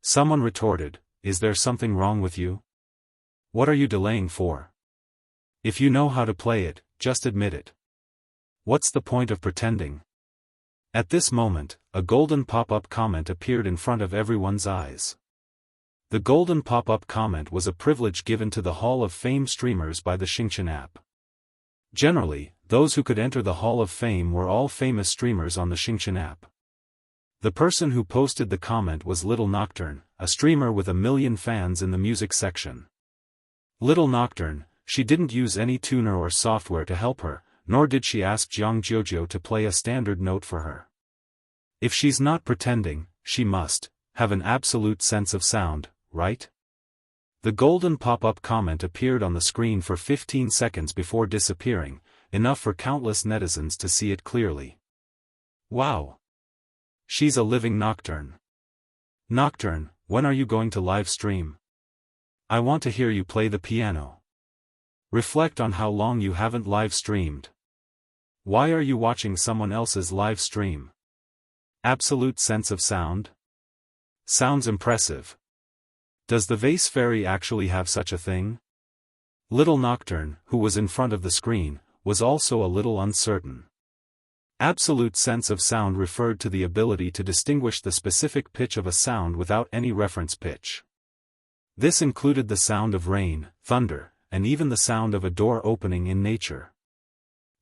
Someone retorted, "Is there something wrong with you? What are you delaying for? If you know how to play it, just admit it. What's the point of pretending?" At this moment, a golden pop-up comment appeared in front of everyone's eyes. The golden pop-up comment was a privilege given to the Hall of Fame streamers by the Xianxia app. Generally, those who could enter the Hall of Fame were all famous streamers on the Xianxia app. The person who posted the comment was Little Nocturne, a streamer with 1 million fans in the music section. Little Nocturne, she didn't use any tuner or software to help her, nor did she ask Jianghu to play a standard note for her. If she's not pretending, she must have an absolute sense of sound, right? The golden pop-up comment appeared on the screen for 15 seconds before disappearing, enough for countless netizens to see it clearly. Wow! She's a living Nocturne. Nocturne, when are you going to live stream? I want to hear you play the piano. Reflect on how long you haven't live streamed. Why are you watching someone else's live stream? Absolute sense of sound? Sounds impressive. Does the vase fairy actually have such a thing? Little Nocturne, who was in front of the screen, was also a little uncertain. Absolute sense of sound referred to the ability to distinguish the specific pitch of a sound without any reference pitch. This included the sound of rain, thunder, and even the sound of a door opening in nature.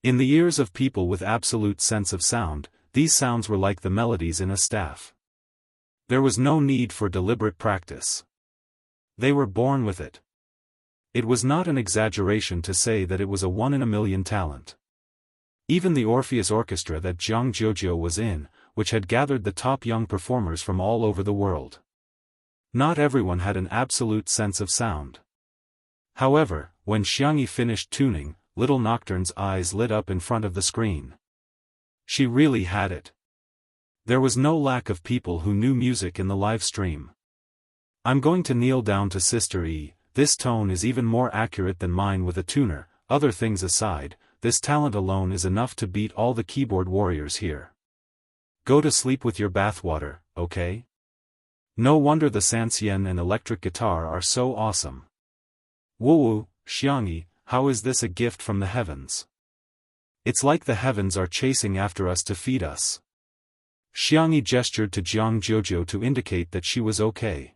In the ears of people with absolute sense of sound, these sounds were like the melodies in a staff. There was no need for deliberate practice. They were born with it. It was not an exaggeration to say that it was a one-in-a-million talent. Even the Orpheus Orchestra that Jianghu was in, which had gathered the top young performers from all over the world. Not everyone had an absolute sense of sound. However, when Xianxia finished tuning, Little Nocturne's eyes lit up in front of the screen. She really had it. There was no lack of people who knew music in the live stream. I'm going to kneel down to Sister E. This tone is even more accurate than mine with a tuner. Other things aside, this talent alone is enough to beat all the keyboard warriors here. Go to sleep with your bathwater, okay? No wonder the Sanxian and electric guitar are so awesome. Woo-woo, Xianxia, how is this a gift from the heavens? It's like the heavens are chasing after us to feed us. Xianxia gestured to Jianghu to indicate that she was okay.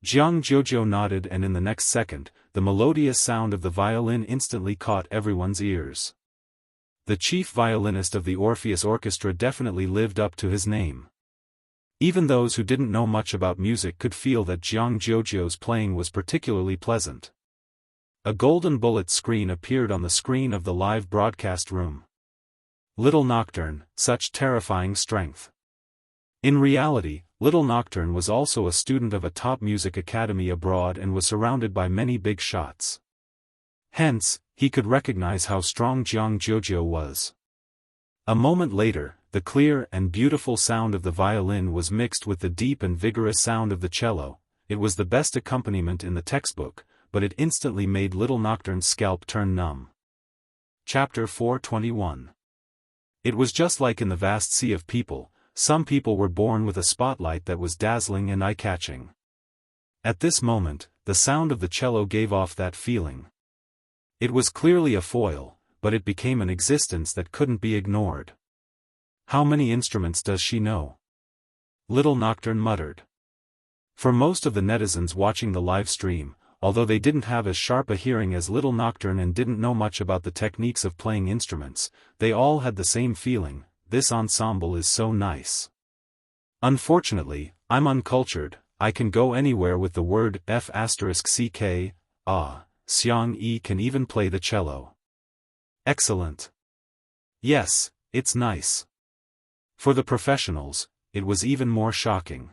Jianghu nodded, and in the next second, the melodious sound of the violin instantly caught everyone's ears. The chief violinist of the Orpheus Orchestra definitely lived up to his name. Even those who didn't know much about music could feel that Jianghu's playing was particularly pleasant. A golden bullet screen appeared on the screen of the live broadcast room. Little Nocturne, such terrifying strength. In reality, Little Nocturne was also a student of a top music academy abroad and was surrounded by many big shots. Hence, he could recognize how strong Jianghu was. A moment later, the clear and beautiful sound of the violin was mixed with the deep and vigorous sound of the cello. It was the best accompaniment in the textbook, but it instantly made Little Nocturne's scalp turn numb. Chapter 421. It was just like in the vast sea of people. Some people were born with a spotlight that was dazzling and eye-catching. At this moment, the sound of the cello gave off that feeling. It was clearly a foil, but it became an existence that couldn't be ignored. How many instruments does she know? Little Nocturne muttered. For most of the netizens watching the live stream, although they didn't have as sharp a hearing as Little Nocturne and didn't know much about the techniques of playing instruments, they all had the same feeling: this ensemble is so nice. Unfortunately, I'm uncultured. I can go anywhere with the word F*ck. Xianxia can even play the cello. Excellent. Yes, it's nice. For the professionals, it was even more shocking.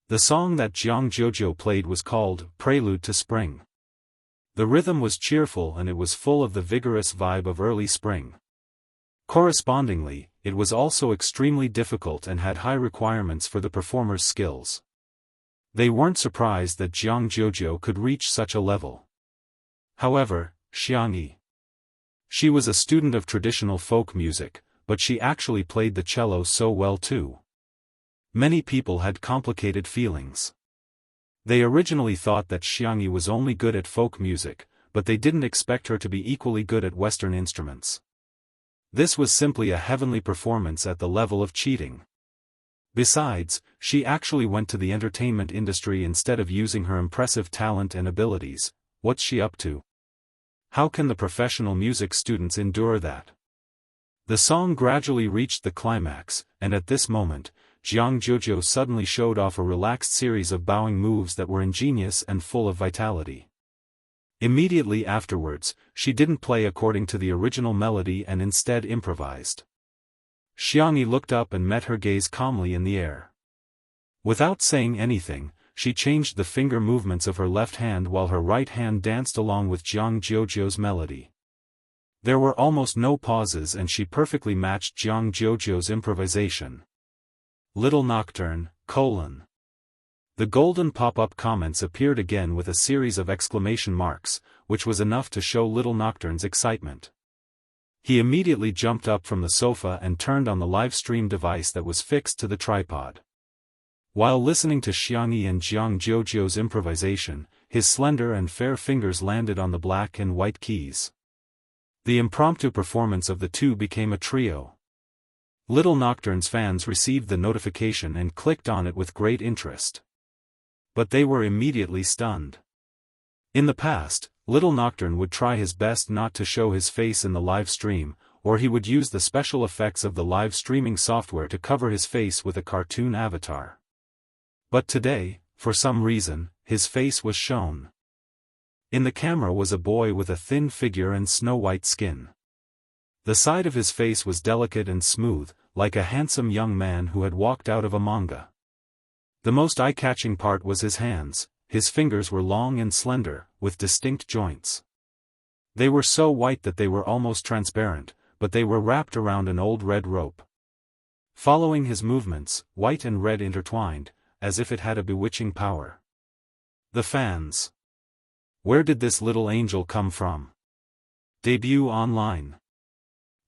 The song that Jianghu played was called Prelude to Spring. The rhythm was cheerful and it was full of the vigorous vibe of early spring. Correspondingly, it was also extremely difficult and had high requirements for the performer's skills. They weren't surprised that Jianghu could reach such a level. However, Xianxia. She was a student of traditional folk music, but she actually played the cello so well too. Many people had complicated feelings. They originally thought that Xianxia was only good at folk music, but they didn't expect her to be equally good at Western instruments. This was simply a heavenly performance at the level of cheating. Besides, she actually went to the entertainment industry instead of using her impressive talent and abilities. What's she up to? How can the professional music students endure that? The song gradually reached the climax, and at this moment, Jianghu suddenly showed off a relaxed series of bowing moves that were ingenious and full of vitality. Immediately afterwards, she didn't play according to the original melody and instead improvised. Xianxia looked up and met her gaze calmly in the air. Without saying anything, she changed the finger movements of her left hand while her right hand danced along with Jiang Jojo's melody. There were almost no pauses and she perfectly matched Jiang Jojo's improvisation. Little Nocturne, : The golden pop-up comments appeared again with a series of exclamation marks, which was enough to show Little Nocturne's excitement. He immediately jumped up from the sofa and turned on the live stream device that was fixed to the tripod. While listening to Xiangyi and Jiang Jojo's improvisation, his slender and fair fingers landed on the black and white keys. The impromptu performance of the two became a trio. Little Nocturne's fans received the notification and clicked on it with great interest. But they were immediately stunned. In the past, Little Nocturne would try his best not to show his face in the live stream, or he would use the special effects of the live streaming software to cover his face with a cartoon avatar. But today, for some reason, his face was shown. In the camera was a boy with a thin figure and snow-white skin. The side of his face was delicate and smooth, like a handsome young man who had walked out of a manga. The most eye-catching part was his hands. His fingers were long and slender, with distinct joints. They were so white that they were almost transparent, but they were wrapped around an old red rope. Following his movements, white and red intertwined, as if it had a bewitching power. The fans. Where did this little angel come from? Debut online.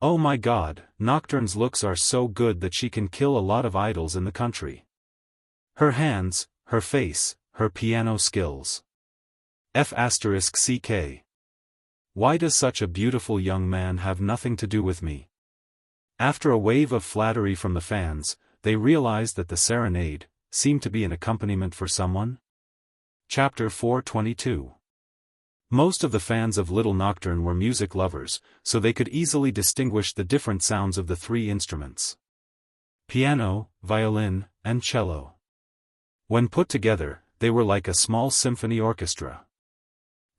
Oh my god, Nocturne's looks are so good that she can kill a lot of idols in the country. Her hands, her face, her piano skills. F***ck. Why does such a beautiful young man have nothing to do with me? After a wave of flattery from the fans, they realized that the serenade seemed to be an accompaniment for someone. Chapter 422. Most of the fans of Little Nocturne were music lovers, so they could easily distinguish the different sounds of the three instruments: piano, violin, and cello. When put together, they were like a small symphony orchestra.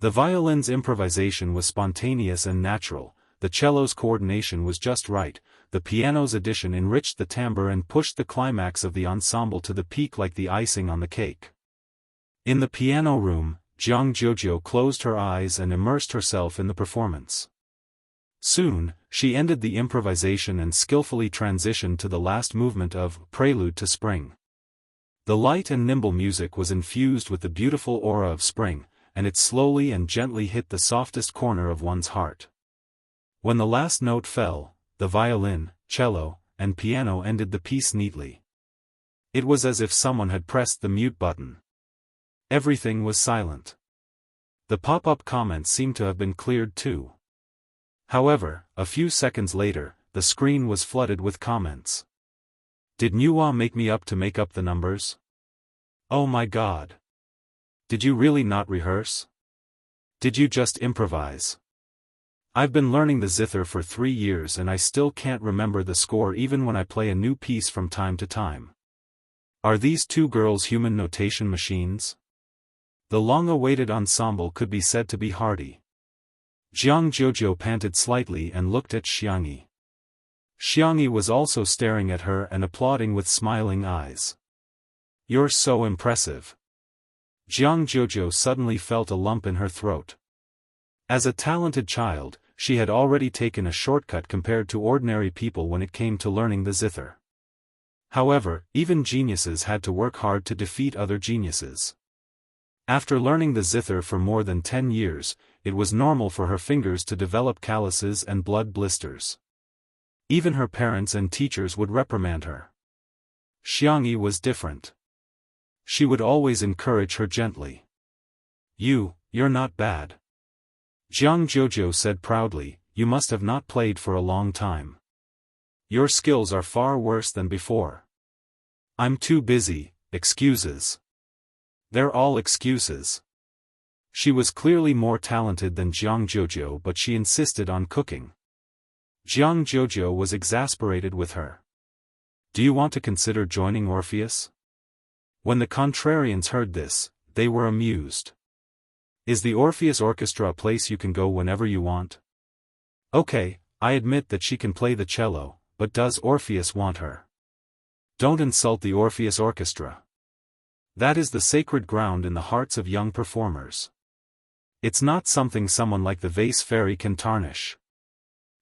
The violin's improvisation was spontaneous and natural, the cello's coordination was just right, the piano's addition enriched the timbre and pushed the climax of the ensemble to the peak like the icing on the cake. In the piano room, Jiang Jojo closed her eyes and immersed herself in the performance. Soon, she ended the improvisation and skillfully transitioned to the last movement of Prelude to Spring. The light and nimble music was infused with the beautiful aura of spring, and it slowly and gently hit the softest corner of one's heart. When the last note fell, the violin, cello, and piano ended the piece neatly. It was as if someone had pressed the mute button. Everything was silent. The pop-up comments seemed to have been cleared too. However, a few seconds later, the screen was flooded with comments. Did Nuwa make me up to make up the numbers? Oh my god. Did you really not rehearse? Did you just improvise? I've been learning the zither for 3 years and I still can't remember the score even when I play a new piece from time to time. Are these two girls human notation machines? The long-awaited ensemble could be said to be hearty. Jiang Jojo panted slightly and looked at Xiangyi. Xiangyi was also staring at her and applauding with smiling eyes. You're so impressive. Jiang Jojo suddenly felt a lump in her throat. As a talented child, she had already taken a shortcut compared to ordinary people when it came to learning the zither. However, even geniuses had to work hard to defeat other geniuses. After learning the zither for more than 10 years, it was normal for her fingers to develop calluses and blood blisters. Even her parents and teachers would reprimand her. Xiangyi was different. She would always encourage her gently. You're not bad. Jiang Jojo said proudly, you must have not played for a long time. Your skills are far worse than before. I'm too busy, excuses. They're all excuses. She was clearly more talented than Jiang Jojo but she insisted on cooking. Jiang Jojo was exasperated with her. Do you want to consider joining Orpheus? When the contrarians heard this, they were amused. Is the Orpheus Orchestra a place you can go whenever you want? Okay, I admit that she can play the cello, but does Orpheus want her? Don't insult the Orpheus Orchestra. That is the sacred ground in the hearts of young performers. It's not something someone like the vase fairy can tarnish.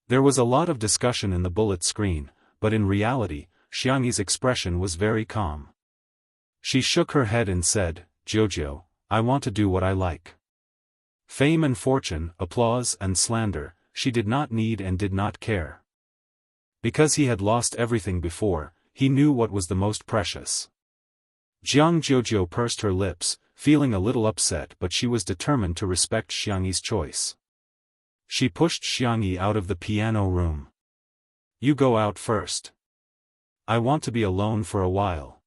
There was a lot of discussion in the bullet screen, but in reality, Xianxi's expression was very calm. She shook her head and said, "Jojo, I want to do what I like." Fame and fortune, applause and slander, she did not need and did not care. Because he had lost everything before, he knew what was the most precious. Jojo pursed her lips, feeling a little upset, but she was determined to respect Xianxi's choice. She pushed Xiangxi out of the piano room. "You go out first. I want to be alone for a while."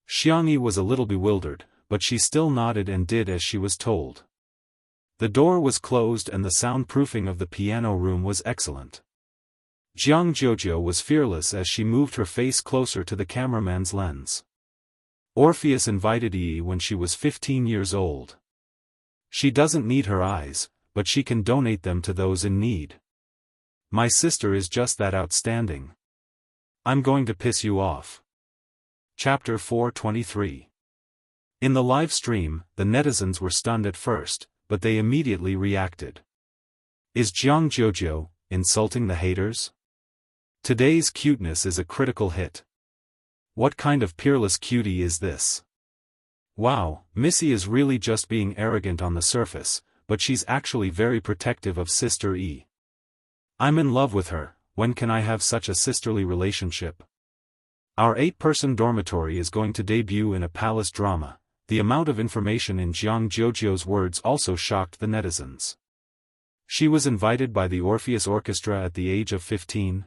Xiangxi was a little bewildered, but she still nodded and did as she was told. The door was closed and the soundproofing of the piano room was excellent. Jojo was fearless as she moved her face closer to the cameraman's lens. Orpheus invited Yi when she was 15 years old. She doesn't need her eyes, but she can donate them to those in need. My sister is just that outstanding. I'm going to piss you off. Chapter 423. In the live stream, the netizens were stunned at first, but they immediately reacted. Is Jojo insulting the haters? Today's cuteness is a critical hit. What kind of peerless cutie is this? Wow, Missy is really just being arrogant on the surface, but she's actually very protective of Sister E. I'm in love with her. When can I have such a sisterly relationship? Our 8-person dormitory is going to debut in a palace drama. The amount of information in Jojo's words also shocked the netizens. She was invited by the Orpheus Orchestra at the age of 15.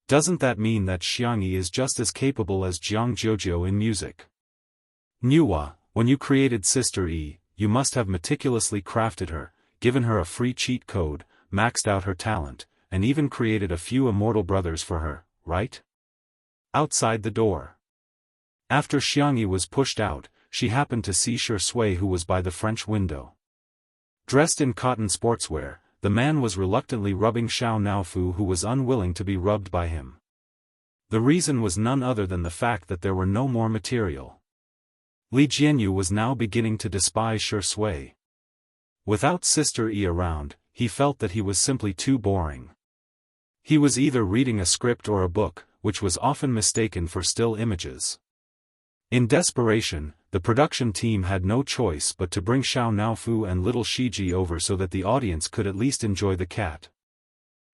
Doesn't that mean that Xiangxi is just as capable as Jojo in music? Nuwa, when you created Sister E, you must have meticulously crafted her, given her a free cheat code, maxed out her talent, and even created a few immortal brothers for her, right? Outside the door. After Xiangxi was pushed out, she happened to see Shui, who was by the French window. Dressed in cotton sportswear, the man was reluctantly rubbing Xiao Naofu, who was unwilling to be rubbed by him. The reason was none other than the fact that there were no more material. Li Jianyu was now beginning to despise Shui. Without Sister E around, he felt that he was simply too boring. He was either reading a script or a book, which was often mistaken for still images. In desperation, the production team had no choice but to bring Xiao Naofu and little Shiji over so that the audience could at least enjoy the cat.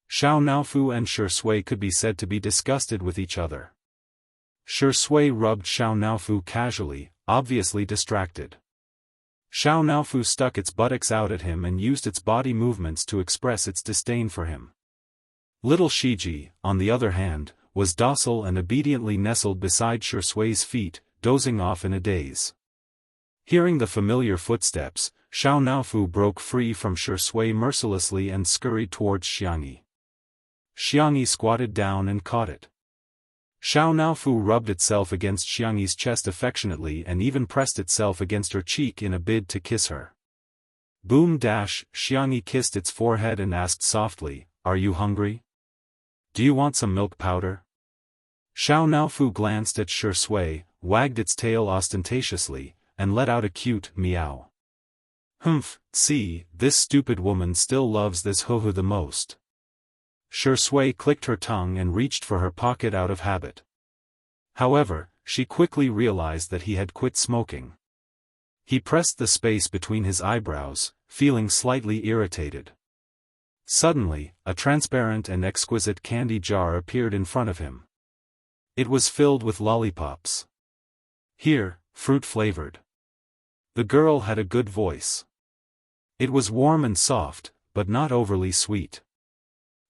Xiao Naofu and Shui could be said to be disgusted with each other. Shui rubbed Xiao Naofu casually, obviously distracted. Xiao Naofu stuck its buttocks out at him and used its body movements to express its disdain for him. Little Shiji, on the other hand, was docile and obediently nestled beside Shui's feet, dozing off in a daze. Hearing the familiar footsteps, Xiao Naofu broke free from Shui mercilessly and scurried towards Xiangxi. Xiangxi squatted down and caught it. Xiao Naofu rubbed itself against Xiangxi's chest affectionately and even pressed itself against her cheek in a bid to kiss her. Boom! Xiangxi kissed its forehead and asked softly, "Are you hungry? Do you want some milk powder?" Xiao Naofu glanced at Shui, wagged its tail ostentatiously, and let out a cute meow. "Humph, see, this stupid woman still loves this Huhu the most." Shui clicked her tongue and reached for her pocket out of habit. However, she quickly realized that he had quit smoking. He pressed the space between his eyebrows, feeling slightly irritated. Suddenly, a transparent and exquisite candy jar appeared in front of him. It was filled with lollipops. Here, fruit-flavored. The girl had a good voice. It was warm and soft, but not overly sweet.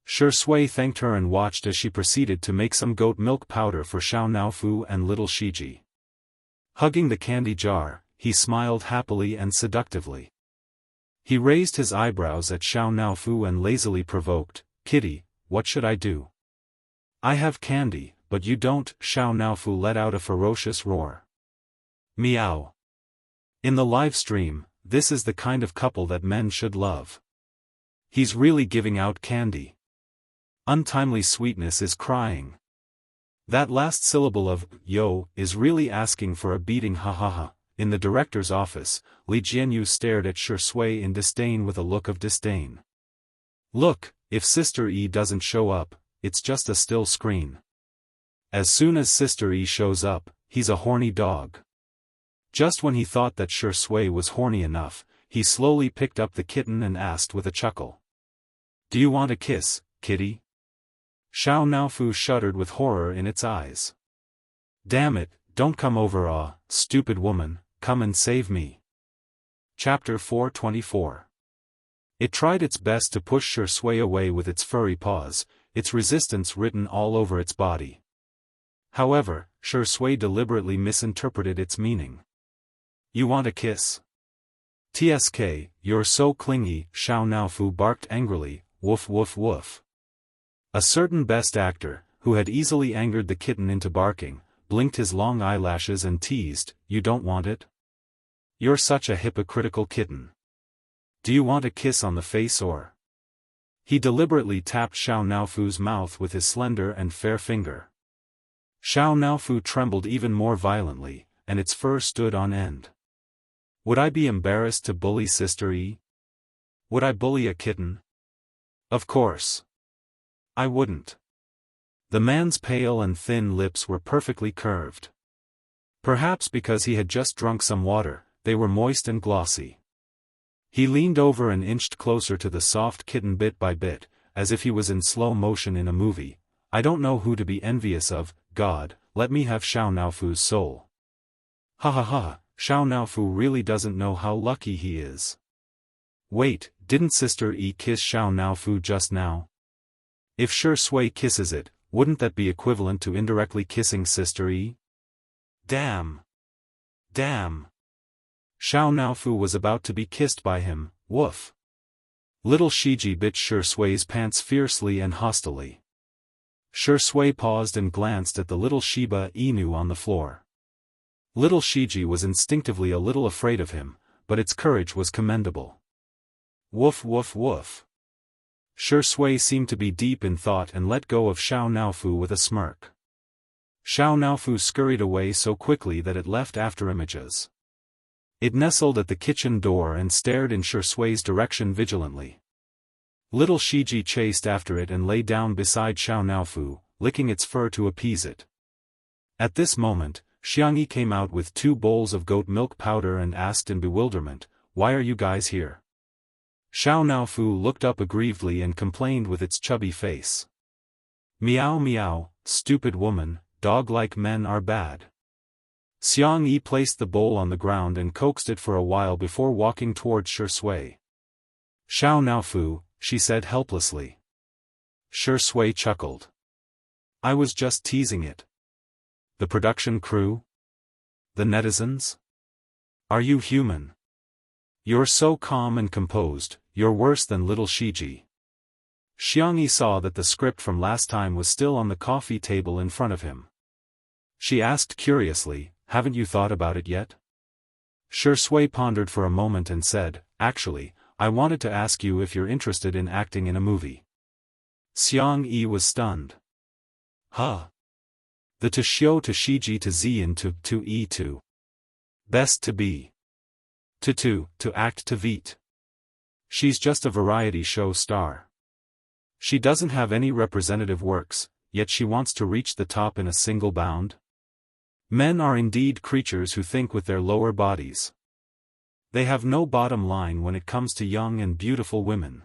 Shui thanked her and watched as she proceeded to make some goat milk powder for Xiao Naofu and little Shiji. Hugging the candy jar, he smiled happily and seductively. He raised his eyebrows at Xiao Naofu and lazily provoked, "Kitty, what should I do? I have candy, but you don't." Xiao Naofu let out a ferocious roar. Meow. In the live stream, this is the kind of couple that men should love. He's really giving out candy. Untimely sweetness is crying. That last syllable of, yo, is really asking for a beating, ha ha ha. In the director's office, Li Jianyu stared at Shi Sui in disdain with a look of disdain. Look, if Sister E doesn't show up, it's just a still screen. As soon as Sister E shows up, he's a horny dog. Just when he thought that Shi Sui was horny enough, he slowly picked up the kitten and asked with a chuckle. Do you want a kiss, kitty? Xiao Naofu shuddered with horror in its eyes. Damn it, don't come over, stupid woman, come and save me. Chapter 424. It tried its best to push Shi Sui away with its furry paws, its resistance written all over its body. However, Shi Sui deliberately misinterpreted its meaning. You want a kiss? TSK, you're so clingy, Xiao Naofu barked angrily, woof woof woof. A certain best actor, who had easily angered the kitten into barking, blinked his long eyelashes and teased, you don't want it? You're such a hypocritical kitten. Do you want a kiss on the face or? He deliberately tapped Xiao Naofu's mouth with his slender and fair finger. Xiao Naofu trembled even more violently, and its fur stood on end. Would I be embarrassed to bully Sister E? Would I bully a kitten? Of course. I wouldn't. The man's pale and thin lips were perfectly curved. Perhaps because he had just drunk some water, they were moist and glossy. He leaned over and inched closer to the soft kitten bit by bit, as if he was in slow motion in a movie. I don't know who to be envious of, God, let me have Xiao Naofu's soul. Ha ha ha, Xiao Naofu really doesn't know how lucky he is. Wait, didn't Sister E kiss Xiao Naofu just now? If Shi Sui kisses it, wouldn't that be equivalent to indirectly kissing Sister E? Damn! Damn! Xiao Naofu was about to be kissed by him, woof. Little Shiji bit Shi Sui's pants fiercely and hostilely. Shi Sui paused and glanced at the little Shiba Inu on the floor. Little Shiji was instinctively a little afraid of him, but its courage was commendable. Woof woof woof. Shi Sui seemed to be deep in thought and let go of Xiao Naofu with a smirk. Xiao Naofu scurried away so quickly that it left afterimages. It nestled at the kitchen door and stared in Shi Sui's direction vigilantly. Little Shiji chased after it and lay down beside Xiao Naofu, licking its fur to appease it. At this moment, Xiangyi came out with 2 bowls of goat milk powder and asked in bewilderment, "Why are you guys here?" Xiao Naofu looked up aggrievedly and complained with its chubby face. Meow meow, stupid woman, dog-like men are bad. Xiang Yi placed the bowl on the ground and coaxed it for a while before walking towards Shi Sui. Xiao Naofu, she said helplessly. Shi Sui chuckled. I was just teasing it. The production crew? The netizens? Are you human? You're so calm and composed, you're worse than little Shiji. Xiang Yi saw that the script from last time was still on the coffee table in front of him. She asked curiously, haven't you thought about it yet? Shi Sui pondered for a moment and said, actually, I wanted to ask you if you're interested in acting in a movie. Xiang Yi was stunned. Huh? The to xiu to shiji to zian to e to. Best to be. To act to veet. She's just a variety show star. She doesn't have any representative works, yet she wants to reach the top in a single bound. Men are indeed creatures who think with their lower bodies. They have no bottom line when it comes to young and beautiful women.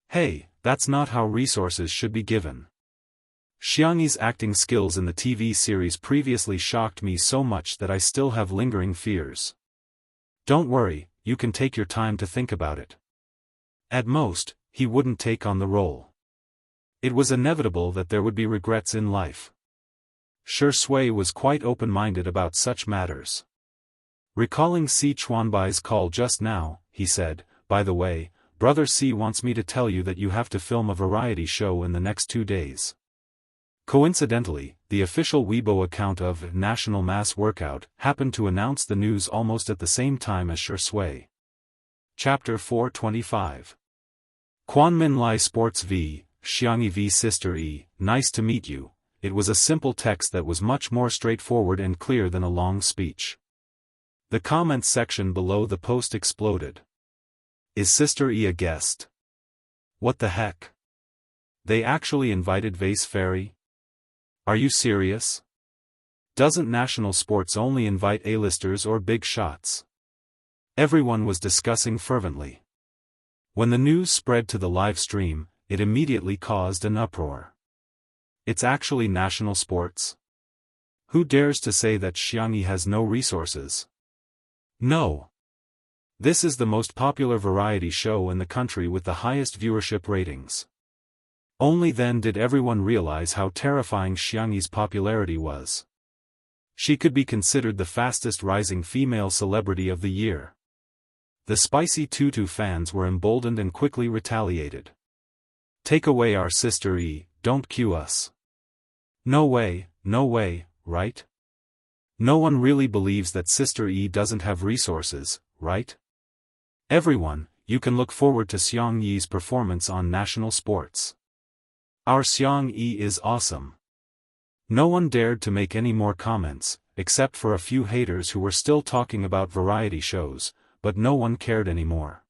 Hey, that's not how resources should be given. Xiangyi's acting skills in the TV series previously shocked me so much that I still have lingering fears. Don't worry, you can take your time to think about it. At most, he wouldn't take on the role. It was inevitable that there would be regrets in life. Shi Sui was quite open-minded about such matters. Recalling Si Chuanbai's call just now, he said, by the way, Brother Si wants me to tell you that you have to film a variety show in the next 2 days. Coincidentally, the official Weibo account of National Mass Workout happened to announce the news almost at the same time as Shi Sui. Chapter 425. Quanmin Lai Sports v. Xiangyi v. Sister E, nice to meet you. it was a simple text that was much more straightforward and clear than a long speech. The comments section below the post exploded. Is Sister E a guest? What the heck? They actually invited Vase Fairy? Are you serious? Doesn't national sports only invite A-listers or big shots? Everyone was discussing fervently. When the news spread to the live stream, it immediately caused an uproar. It's actually national sports? Who dares to say that Xiangyi has no resources? No. This is the most popular variety show in the country with the highest viewership ratings. Only then did everyone realize how terrifying Xiangyi's popularity was. She could be considered the fastest rising female celebrity of the year. The spicy tutu fans were emboldened and quickly retaliated. Take away our Sister E, don't cue us. No way, right? No one really believes that Sister E doesn't have resources, right? Everyone, you can look forward to Xiangyi's performance on national sports. Our Xiangyi is awesome. No one dared to make any more comments, except for a few haters who were still talking about variety shows, but no one cared anymore.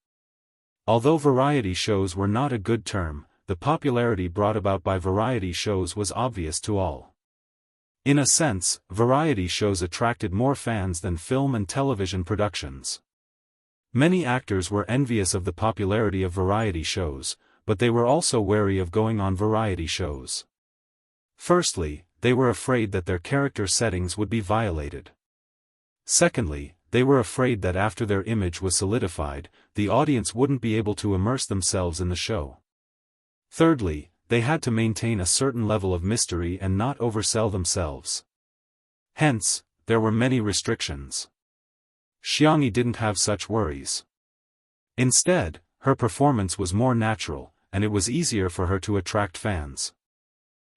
Although variety shows were not a good term, the popularity brought about by variety shows was obvious to all. In a sense, variety shows attracted more fans than film and television productions. Many actors were envious of the popularity of variety shows, but they were also wary of going on variety shows. Firstly, they were afraid that their character settings would be violated. Secondly, they were afraid that after their image was solidified, the audience wouldn't be able to immerse themselves in the show. Thirdly, they had to maintain a certain level of mystery and not oversell themselves. Hence, there were many restrictions. Xiangyi didn't have such worries. Instead, her performance was more natural, and it was easier for her to attract fans.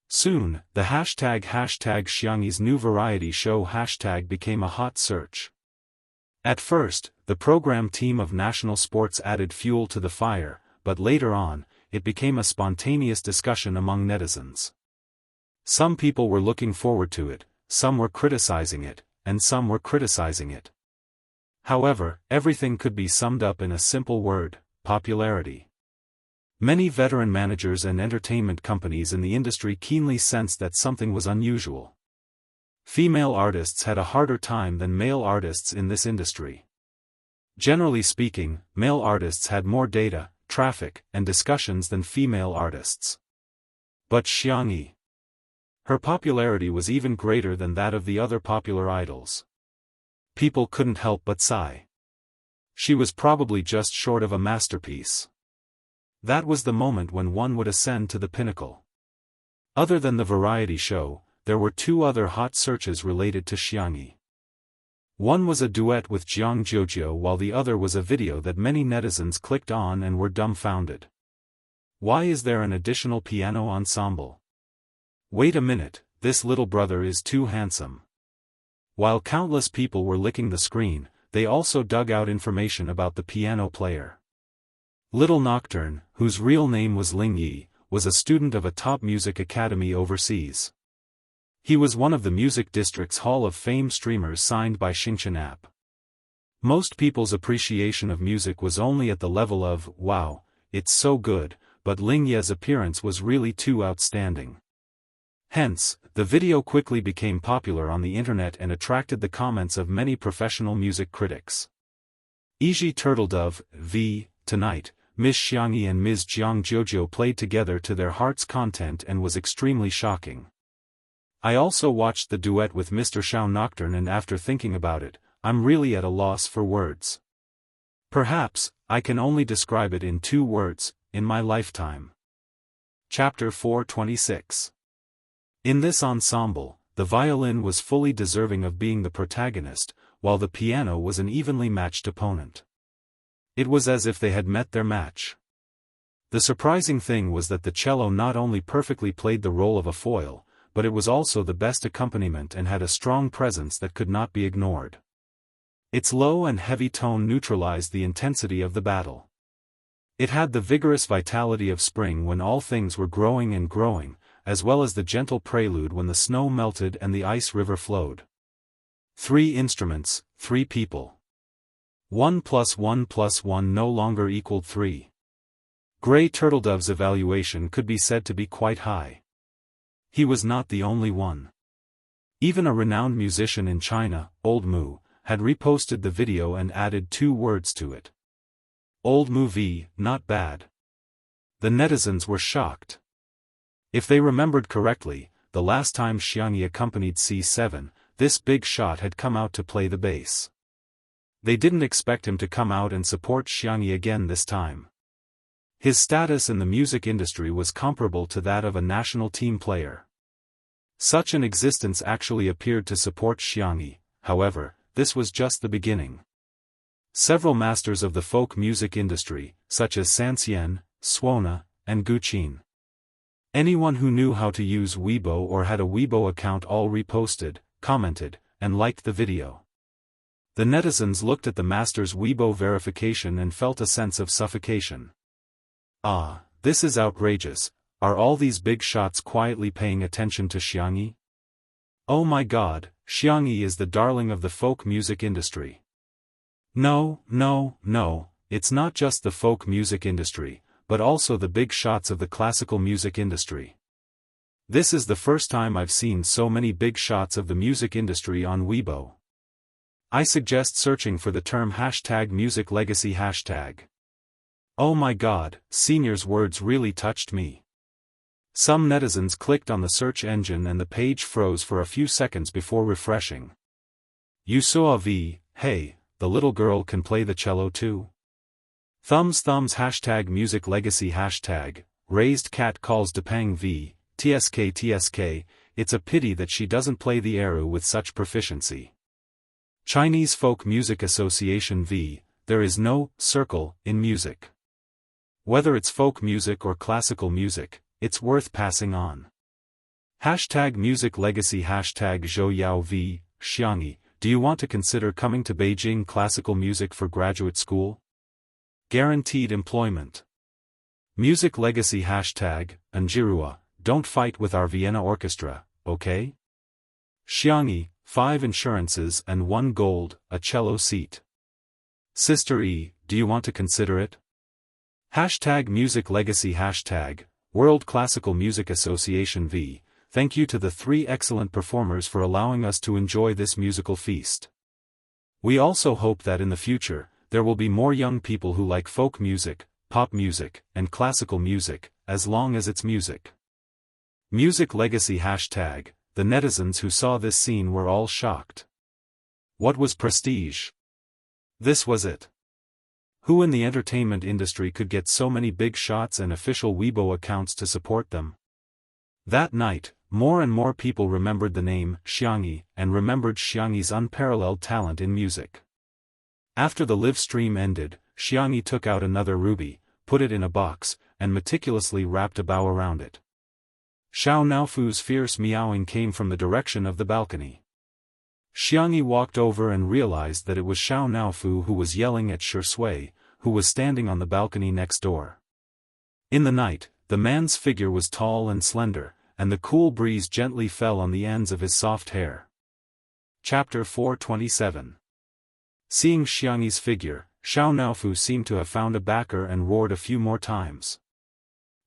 Soon, the hashtag Xiangyi's new variety show hashtag became a hot search. At first, the program team of national sports added fuel to the fire, but later on, it became a spontaneous discussion among netizens. Some people were looking forward to it, some were criticizing it, and some were criticizing it. However, everything could be summed up in a simple word: popularity. Many veteran managers and entertainment companies in the industry keenly sensed that something was unusual. Female artists had a harder time than male artists in this industry. Generally speaking, male artists had more data, traffic, and discussions than female artists. But Xiangyi, her popularity was even greater than that of the other popular idols. People couldn't help but sigh. She was probably just short of a masterpiece. That was the moment when one would ascend to the pinnacle. Other than the variety show, there were two other hot searches related to Xiangyi. One was a duet with Jianghu, while the other was a video that many netizens clicked on and were dumbfounded. Why is there an additional piano ensemble? Wait a minute, this little brother is too handsome. While countless people were licking the screen, they also dug out information about the piano player. Little Nocturne, whose real name was Ling Yi, was a student of a top music academy overseas. He was one of the Music District's Hall of Fame streamers signed by Xingchen app. Most people's appreciation of music was only at the level of, wow, it's so good, but Ling Yi's appearance was really too outstanding. Hence, the video quickly became popular on the internet and attracted the comments of many professional music critics. Eiji Turtledove, v. Tonight, Miss Xiangyi and Ms. Jianghu played together to their heart's content and was extremely shocking. I also watched the duet with Mr. Xiao Nocturne, and after thinking about it, I'm really at a loss for words. Perhaps, I can only describe it in 2 words: in my lifetime. Chapter 426. In this ensemble, the violin was fully deserving of being the protagonist, while the piano was an evenly matched opponent. It was as if they had met their match. The surprising thing was that the cello not only perfectly played the role of a foil, but it was also the best accompaniment and had a strong presence that could not be ignored. Its low and heavy tone neutralized the intensity of the battle. It had the vigorous vitality of spring when all things were growing and growing, as well as the gentle prelude when the snow melted and the ice river flowed. 3 instruments, 3 people. 1 + 1 + 1 no longer equaled 3. Grey Turtledove's evaluation could be said to be quite high. He was not the only one. Even a renowned musician in China, Old Mu, had reposted the video and added 2 words to it. Old Mu v, not bad. The netizens were shocked. If they remembered correctly, the last time Xianxia accompanied C7, this big shot had come out to play the bass. They didn't expect him to come out and support Xianxia again this time. His status in the music industry was comparable to that of a national team player. Such an existence actually appeared to support Xianxia, however, this was just the beginning. Several masters of the folk music industry, such as Sanxian, Suona, and Guqin. Anyone who knew how to use Weibo or had a Weibo account all reposted, commented, and liked the video. The netizens looked at the master's Weibo verification and felt a sense of suffocation. Ah, this is outrageous. Are all these big shots quietly paying attention to Xianxia? Oh my god, Xianxia is the darling of the folk music industry. No, it's not just the folk music industry, but also the big shots of the classical music industry. This is the first time I've seen so many big shots of the music industry on Weibo. I suggest searching for the term #MusicLegacy#. Oh my god, Senior's words really touched me. Some netizens clicked on the search engine and the page froze for a few seconds before refreshing. You saw v, hey, the little girl can play the cello too? Thumbs #MusicLegacy#, raised cat calls Depang v, tsk, it's a pity that she doesn't play the eru with such proficiency. Chinese Folk Music Association v, there is no circle in music. Whether it's folk music or classical music, it's worth passing on. #MusicLegacy #Zhou Yao v, Xianxia, do you want to consider coming to Beijing Classical Music for graduate school? Guaranteed employment. Music Legacy #Anjirua, don't fight with our Vienna Orchestra, okay? Xianxia, 5 insurances and 1 gold, a cello seat. Sister E, do you want to consider it? #Music Legacy World Classical Music Association v, thank you to the 3 excellent performers for allowing us to enjoy this musical feast. We also hope that in the future, there will be more young people who like folk music, pop music, and classical music, as long as it's music. Music Legacy #, the netizens who saw this scene were all shocked. What was prestige? This was it. Who in the entertainment industry could get so many big shots and official Weibo accounts to support them? That night, more and more people remembered the name Xianxia and remembered Xianxia's unparalleled talent in music. After the live stream ended, Xianxia took out another ruby, put it in a box, and meticulously wrapped a bow around it. Xiao Naofu's fierce meowing came from the direction of the balcony. Xianxia walked over and realized that it was Xiao Naofu who was yelling at Shi Sui, who was standing on the balcony next door. In the night, the man's figure was tall and slender, and the cool breeze gently fell on the ends of his soft hair. Chapter 427. Seeing Xianxia's figure, Xiao Naofu seemed to have found a backer and roared a few more times.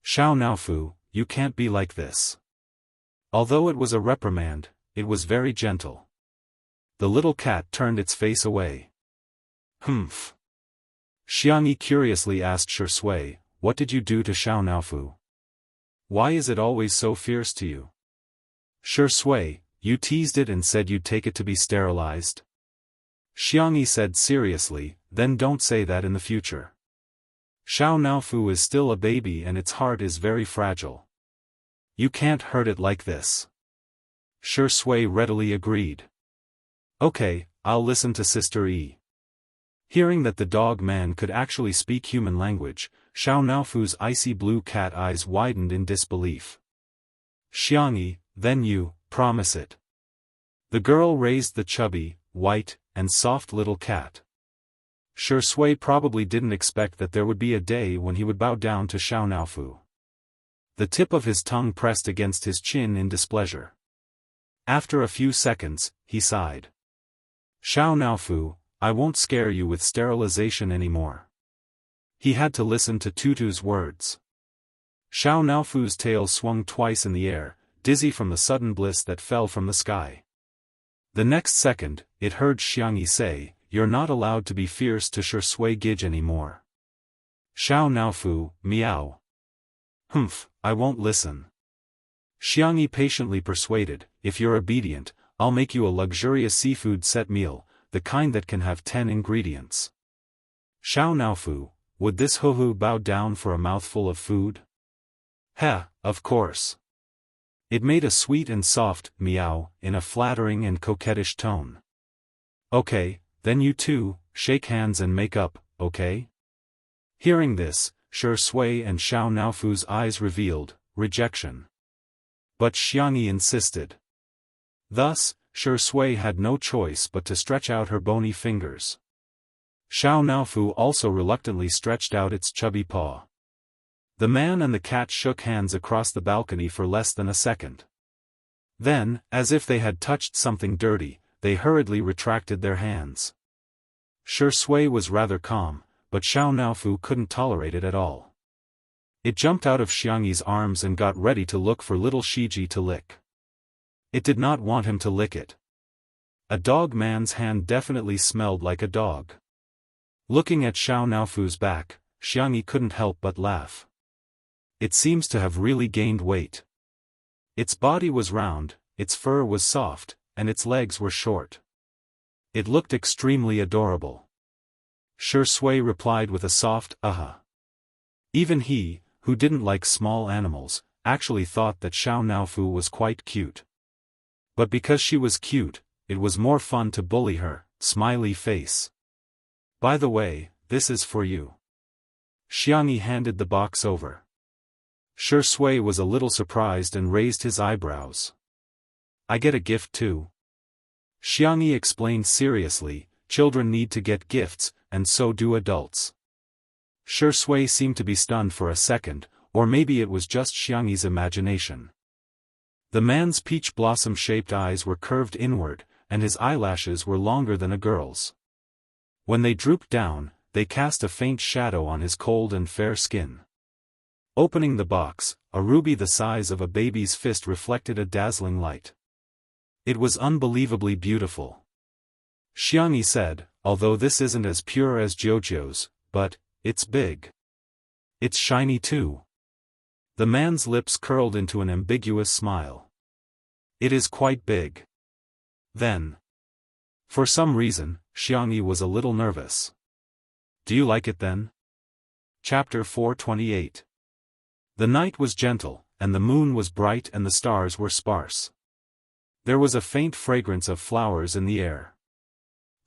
Xiao Naofu, you can't be like this. Although it was a reprimand, it was very gentle. The little cat turned its face away. Humph. Xianxia curiously asked Shi Sui, what did you do to Xiao Naofu? Why is it always so fierce to you? Shi Sui, you teased it and said you'd take it to be sterilized. Xianxia said seriously, then don't say that in the future. Xiao Naofu is still a baby and its heart is very fragile. You can't hurt it like this. Shi Sui readily agreed. Okay, I'll listen to Sister E. Hearing that the dog man could actually speak human language, Xiao Naofu's icy blue cat eyes widened in disbelief. Xianxia, then you, promise it. The girl raised the chubby, white, and soft little cat. Shi Sui probably didn't expect that there would be a day when he would bow down to Xiao Naofu. The tip of his tongue pressed against his chin in displeasure. After a few seconds, he sighed. Xiao Naofu, I won't scare you with sterilization anymore. He had to listen to Tutu's words. Xiao Naofu's tail swung twice in the air, dizzy from the sudden bliss that fell from the sky. The next second, it heard Xiangyi say, You're not allowed to be fierce to Shui Gij anymore. Xiao Naofu, meow. Humph, I won't listen. Xiangyi patiently persuaded, If you're obedient, I'll make you a luxurious seafood set meal, the kind that can have 10 ingredients. Xiao Naofu, would this Huhu bow down for a mouthful of food? Heh, of course. It made a sweet and soft meow in a flattering and coquettish tone. Okay, then you two, shake hands and make up, okay? Hearing this, Shui and Xiao Naofu's eyes revealed rejection. But Xiangyi insisted. Thus, Shui had no choice but to stretch out her bony fingers. Xiao Naofu also reluctantly stretched out its chubby paw. The man and the cat shook hands across the balcony for less than a second. Then, as if they had touched something dirty, they hurriedly retracted their hands. Shui was rather calm, but Xiao Naofu couldn't tolerate it at all. It jumped out of Xiangyi's arms and got ready to look for little Shiji to lick. It did not want him to lick it. A dog man's hand definitely smelled like a dog. Looking at Xiao Naofu's back, Xiangyi couldn't help but laugh. It seems to have really gained weight. Its body was round, its fur was soft, and its legs were short. It looked extremely adorable. Shui replied with a soft, Even he, who didn't like small animals, actually thought that Xiao Naofu was quite cute. But because she was cute, it was more fun to bully her, smiley face. By the way, this is for you. Xiangyi handed the box over. Shui was a little surprised and raised his eyebrows. I get a gift too? Xiangyi explained seriously, children need to get gifts, and so do adults. Shui seemed to be stunned for a second, or maybe it was just Xiangyi's imagination. The man's peach blossom-shaped eyes were curved inward, and his eyelashes were longer than a girl's. When they drooped down, they cast a faint shadow on his cold and fair skin. Opening the box, a ruby the size of a baby's fist reflected a dazzling light. It was unbelievably beautiful. Xiangyi said, although this isn't as pure as Jiujiu's, but, it's big. It's shiny too. The man's lips curled into an ambiguous smile. It is quite big. Then. For some reason, Xiangyi was a little nervous. Do you like it then? Chapter 428. The night was gentle, and the moon was bright and the stars were sparse. There was a faint fragrance of flowers in the air.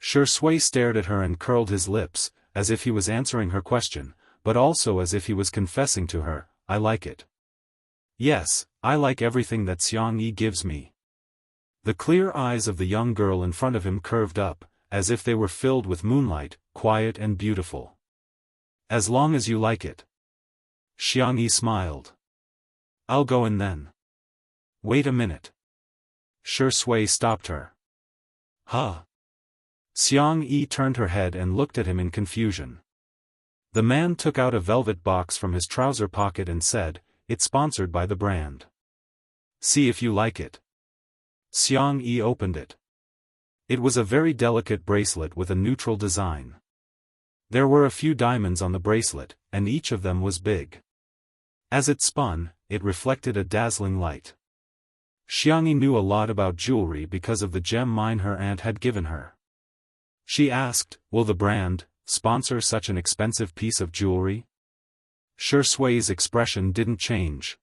Shui stared at her and curled his lips, as if he was answering her question, but also as if he was confessing to her, I like it. Yes, I like everything that Xiangyi gives me. The clear eyes of the young girl in front of him curved up, as if they were filled with moonlight, quiet and beautiful. As long as you like it. Xiangyi smiled. I'll go in then. Wait a minute. Shui stopped her. Huh? Xiangyi turned her head and looked at him in confusion. The man took out a velvet box from his trouser pocket and said, It's sponsored by the brand. See if you like it. Xiangyi opened it. It was a very delicate bracelet with a neutral design. There were a few diamonds on the bracelet, and each of them was big. As it spun, it reflected a dazzling light. Xiangyi knew a lot about jewelry because of the gem mine her aunt had given her. She asked, will the brand sponsor such an expensive piece of jewelry? Shui's expression didn't change.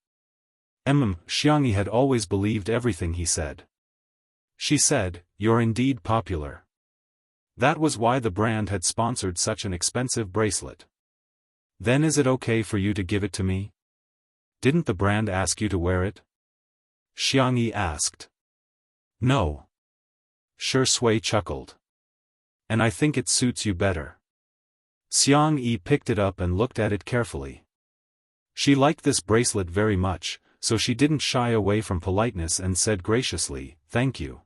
Xiangyi had always believed everything he said. She said, You're indeed popular. That was why the brand had sponsored such an expensive bracelet. Then is it okay for you to give it to me? Didn't the brand ask you to wear it? Xiangyi asked. No. Shui chuckled. And I think it suits you better. Xiangyi picked it up and looked at it carefully. She liked this bracelet very much, so she didn't shy away from politeness and said graciously, "Thank you.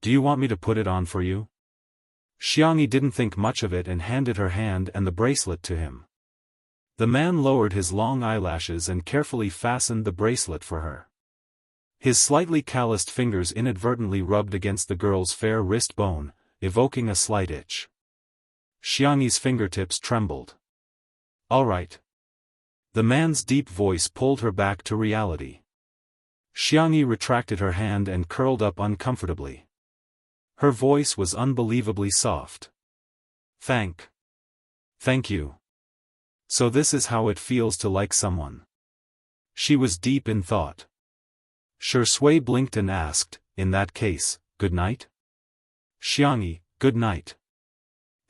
Do you want me to put it on for you?" Xianxia didn't think much of it and handed her hand and the bracelet to him. The man lowered his long eyelashes and carefully fastened the bracelet for her. His slightly calloused fingers inadvertently rubbed against the girl's fair wrist bone, evoking a slight itch. Xiangyi's fingertips trembled. "All right." The man's deep voice pulled her back to reality. Xiangyi retracted her hand and curled up uncomfortably. Her voice was unbelievably soft. Thank you. So this is how it feels to like someone." She was deep in thought. Shui blinked and asked, "In that case, good night?" "Xiangyi, good night."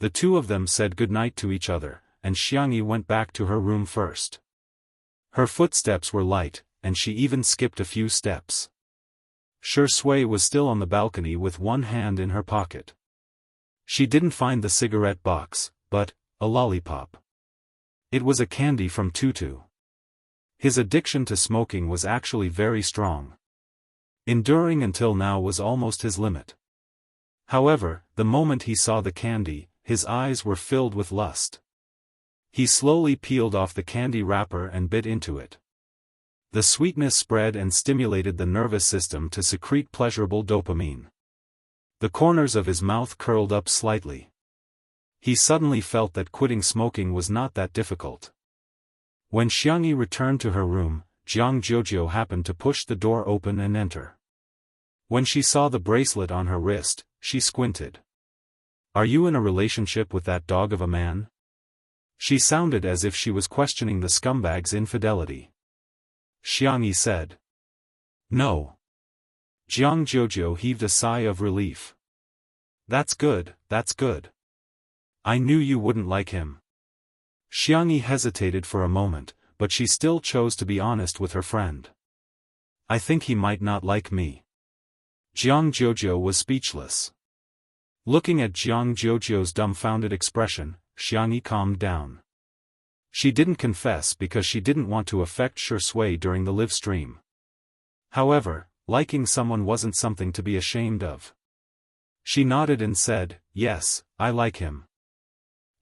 The two of them said good night to each other, and Xiangyi went back to her room first. Her footsteps were light, and she even skipped a few steps. Shui was still on the balcony with one hand in her pocket. She didn't find the cigarette box, but a lollipop. It was a candy from Tutu. His addiction to smoking was actually very strong. Enduring until now was almost his limit. However, the moment he saw the candy, his eyes were filled with lust. He slowly peeled off the candy wrapper and bit into it. The sweetness spread and stimulated the nervous system to secrete pleasurable dopamine. The corners of his mouth curled up slightly. He suddenly felt that quitting smoking was not that difficult. When Xiangyi returned to her room, Jianghu happened to push the door open and enter. When she saw the bracelet on her wrist, she squinted. "Are you in a relationship with that dog of a man?" She sounded as if she was questioning the scumbag's infidelity. Xiangyi said, "No." Jianghu heaved a sigh of relief. That's good. I knew you wouldn't like him." Xiangyi hesitated for a moment, but she still chose to be honest with her friend. "I think he might not like me." Jianghu was speechless. Looking at Jianghu's dumbfounded expression, Xiangyi calmed down. She didn't confess because she didn't want to affect Shui during the live stream. However, liking someone wasn't something to be ashamed of. She nodded and said, "Yes, I like him."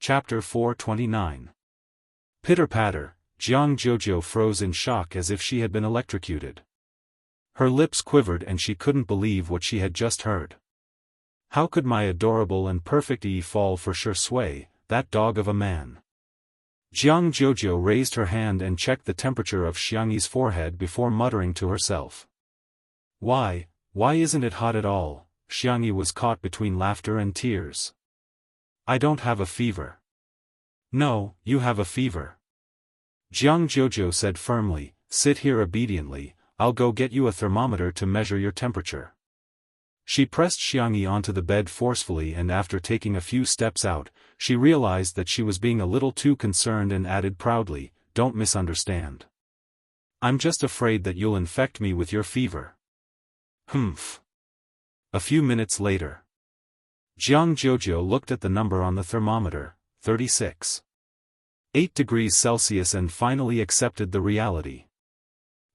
Chapter 429. Pitter-patter, Jianghu froze in shock as if she had been electrocuted. Her lips quivered and she couldn't believe what she had just heard. How could my adorable and perfect fall for Shui, that dog of a man? Jianghu raised her hand and checked the temperature of Xiangyi's forehead before muttering to herself. Why isn't it hot at all?" Xiangyi was caught between laughter and tears. "I don't have a fever." "No, you have a fever." Jianghu said firmly, "Sit here obediently, I'll go get you a thermometer to measure your temperature." She pressed Xiangyi onto the bed forcefully and after taking a few steps out, she realized that she was being a little too concerned and added proudly, "Don't misunderstand. I'm just afraid that you'll infect me with your fever." "Humph." A few minutes later. Jianghu looked at the number on the thermometer, 36.8 degrees Celsius and finally accepted the reality.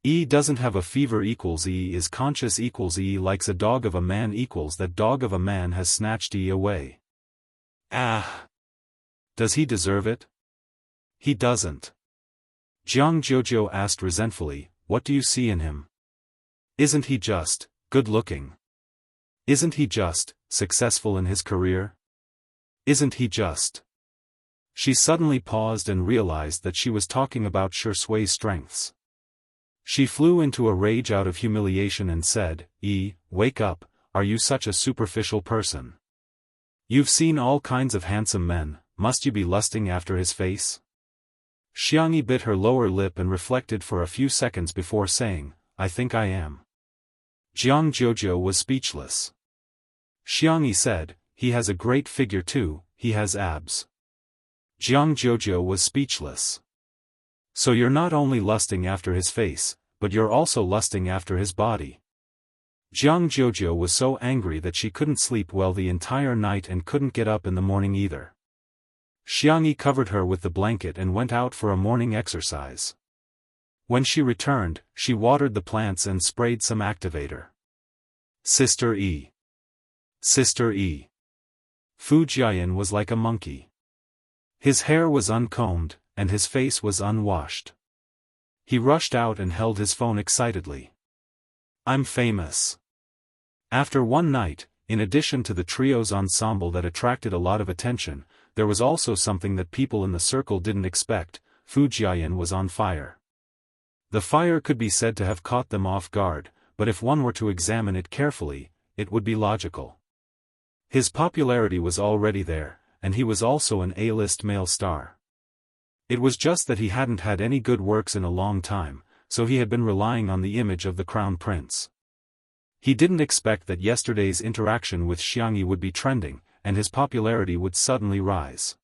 E doesn't have a fever equals E is conscious equals E likes a dog of a man equals that dog of a man has snatched E away. Ah! Does he deserve it? He doesn't. Jianghu asked resentfully, "What do you see in him? Isn't he just good-looking? Isn't he just successful in his career? Isn't he just—" She suddenly paused and realized that she was talking about Shui's strengths. She flew into a rage out of humiliation and said, "Wake up, are you such a superficial person? You've seen all kinds of handsome men, must you be lusting after his face?" Xiangyi bit her lower lip and reflected for a few seconds before saying, "I think I am." Jianghu was speechless. Xiangyi said, "He has a great figure too, he has abs." Jianghu was speechless. "So you're not only lusting after his face, but you're also lusting after his body." Jianghu was so angry that she couldn't sleep well the entire night and couldn't get up in the morning either. Xiangyi covered her with the blanket and went out for a morning exercise. When she returned, she watered the plants and sprayed some activator. Sister E. Sister E. Fu Jiayan was like a monkey. His hair was uncombed, and his face was unwashed. He rushed out and held his phone excitedly. I'm famous. After one night, in addition to the trio's ensemble that attracted a lot of attention, there was also something that people in the circle didn't expect. Fu Jiayan was on fire. The fire could be said to have caught them off guard, but if one were to examine it carefully, it would be logical. His popularity was already there, and he was also an A-list male star. It was just that he hadn't had any good works in a long time, so he had been relying on the image of the crown prince. He didn't expect that yesterday's interaction with Xiangyi would be trending, and his popularity would suddenly rise.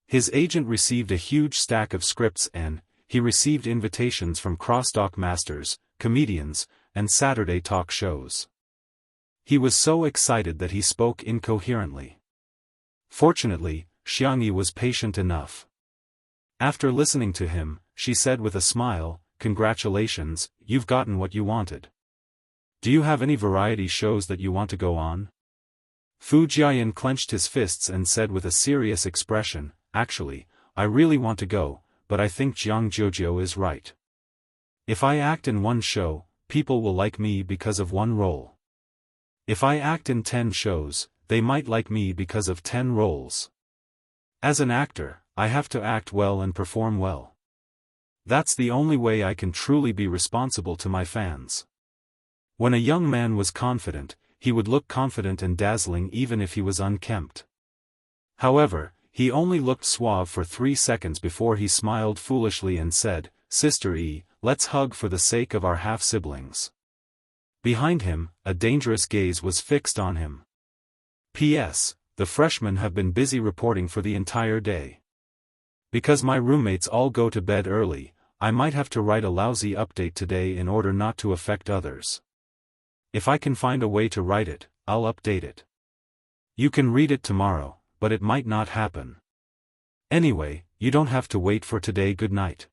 His agent received a huge stack of scripts and he received invitations from crosstalk masters, comedians, and Saturday talk shows. He was so excited that he spoke incoherently. Fortunately, Xiangyi was patient enough. After listening to him, she said with a smile, "Congratulations, you've gotten what you wanted. Do you have any variety shows that you want to go on?" Fu Jiayan clenched his fists and said with a serious expression, "Actually, I really want to go, but I think Jiang Jiujiu is right. If I act in one show, people will like me because of one role. If I act in 10 shows, they might like me because of 10 roles. As an actor, I have to act well and perform well. That's the only way I can truly be responsible to my fans." When a young man was confident, he would look confident and dazzling even if he was unkempt. However, he only looked suave for 3 seconds before he smiled foolishly and said, "Sister E, let's hug for the sake of our half-siblings." Behind him, a dangerous gaze was fixed on him. P.S. The freshmen have been busy reporting for the entire day. Because my roommates all go to bed early, I might have to write a lousy update today in order not to affect others. If I can find a way to write it, I'll update it. You can read it tomorrow, but it might not happen. Anyway, you don't have to wait for today. Good night.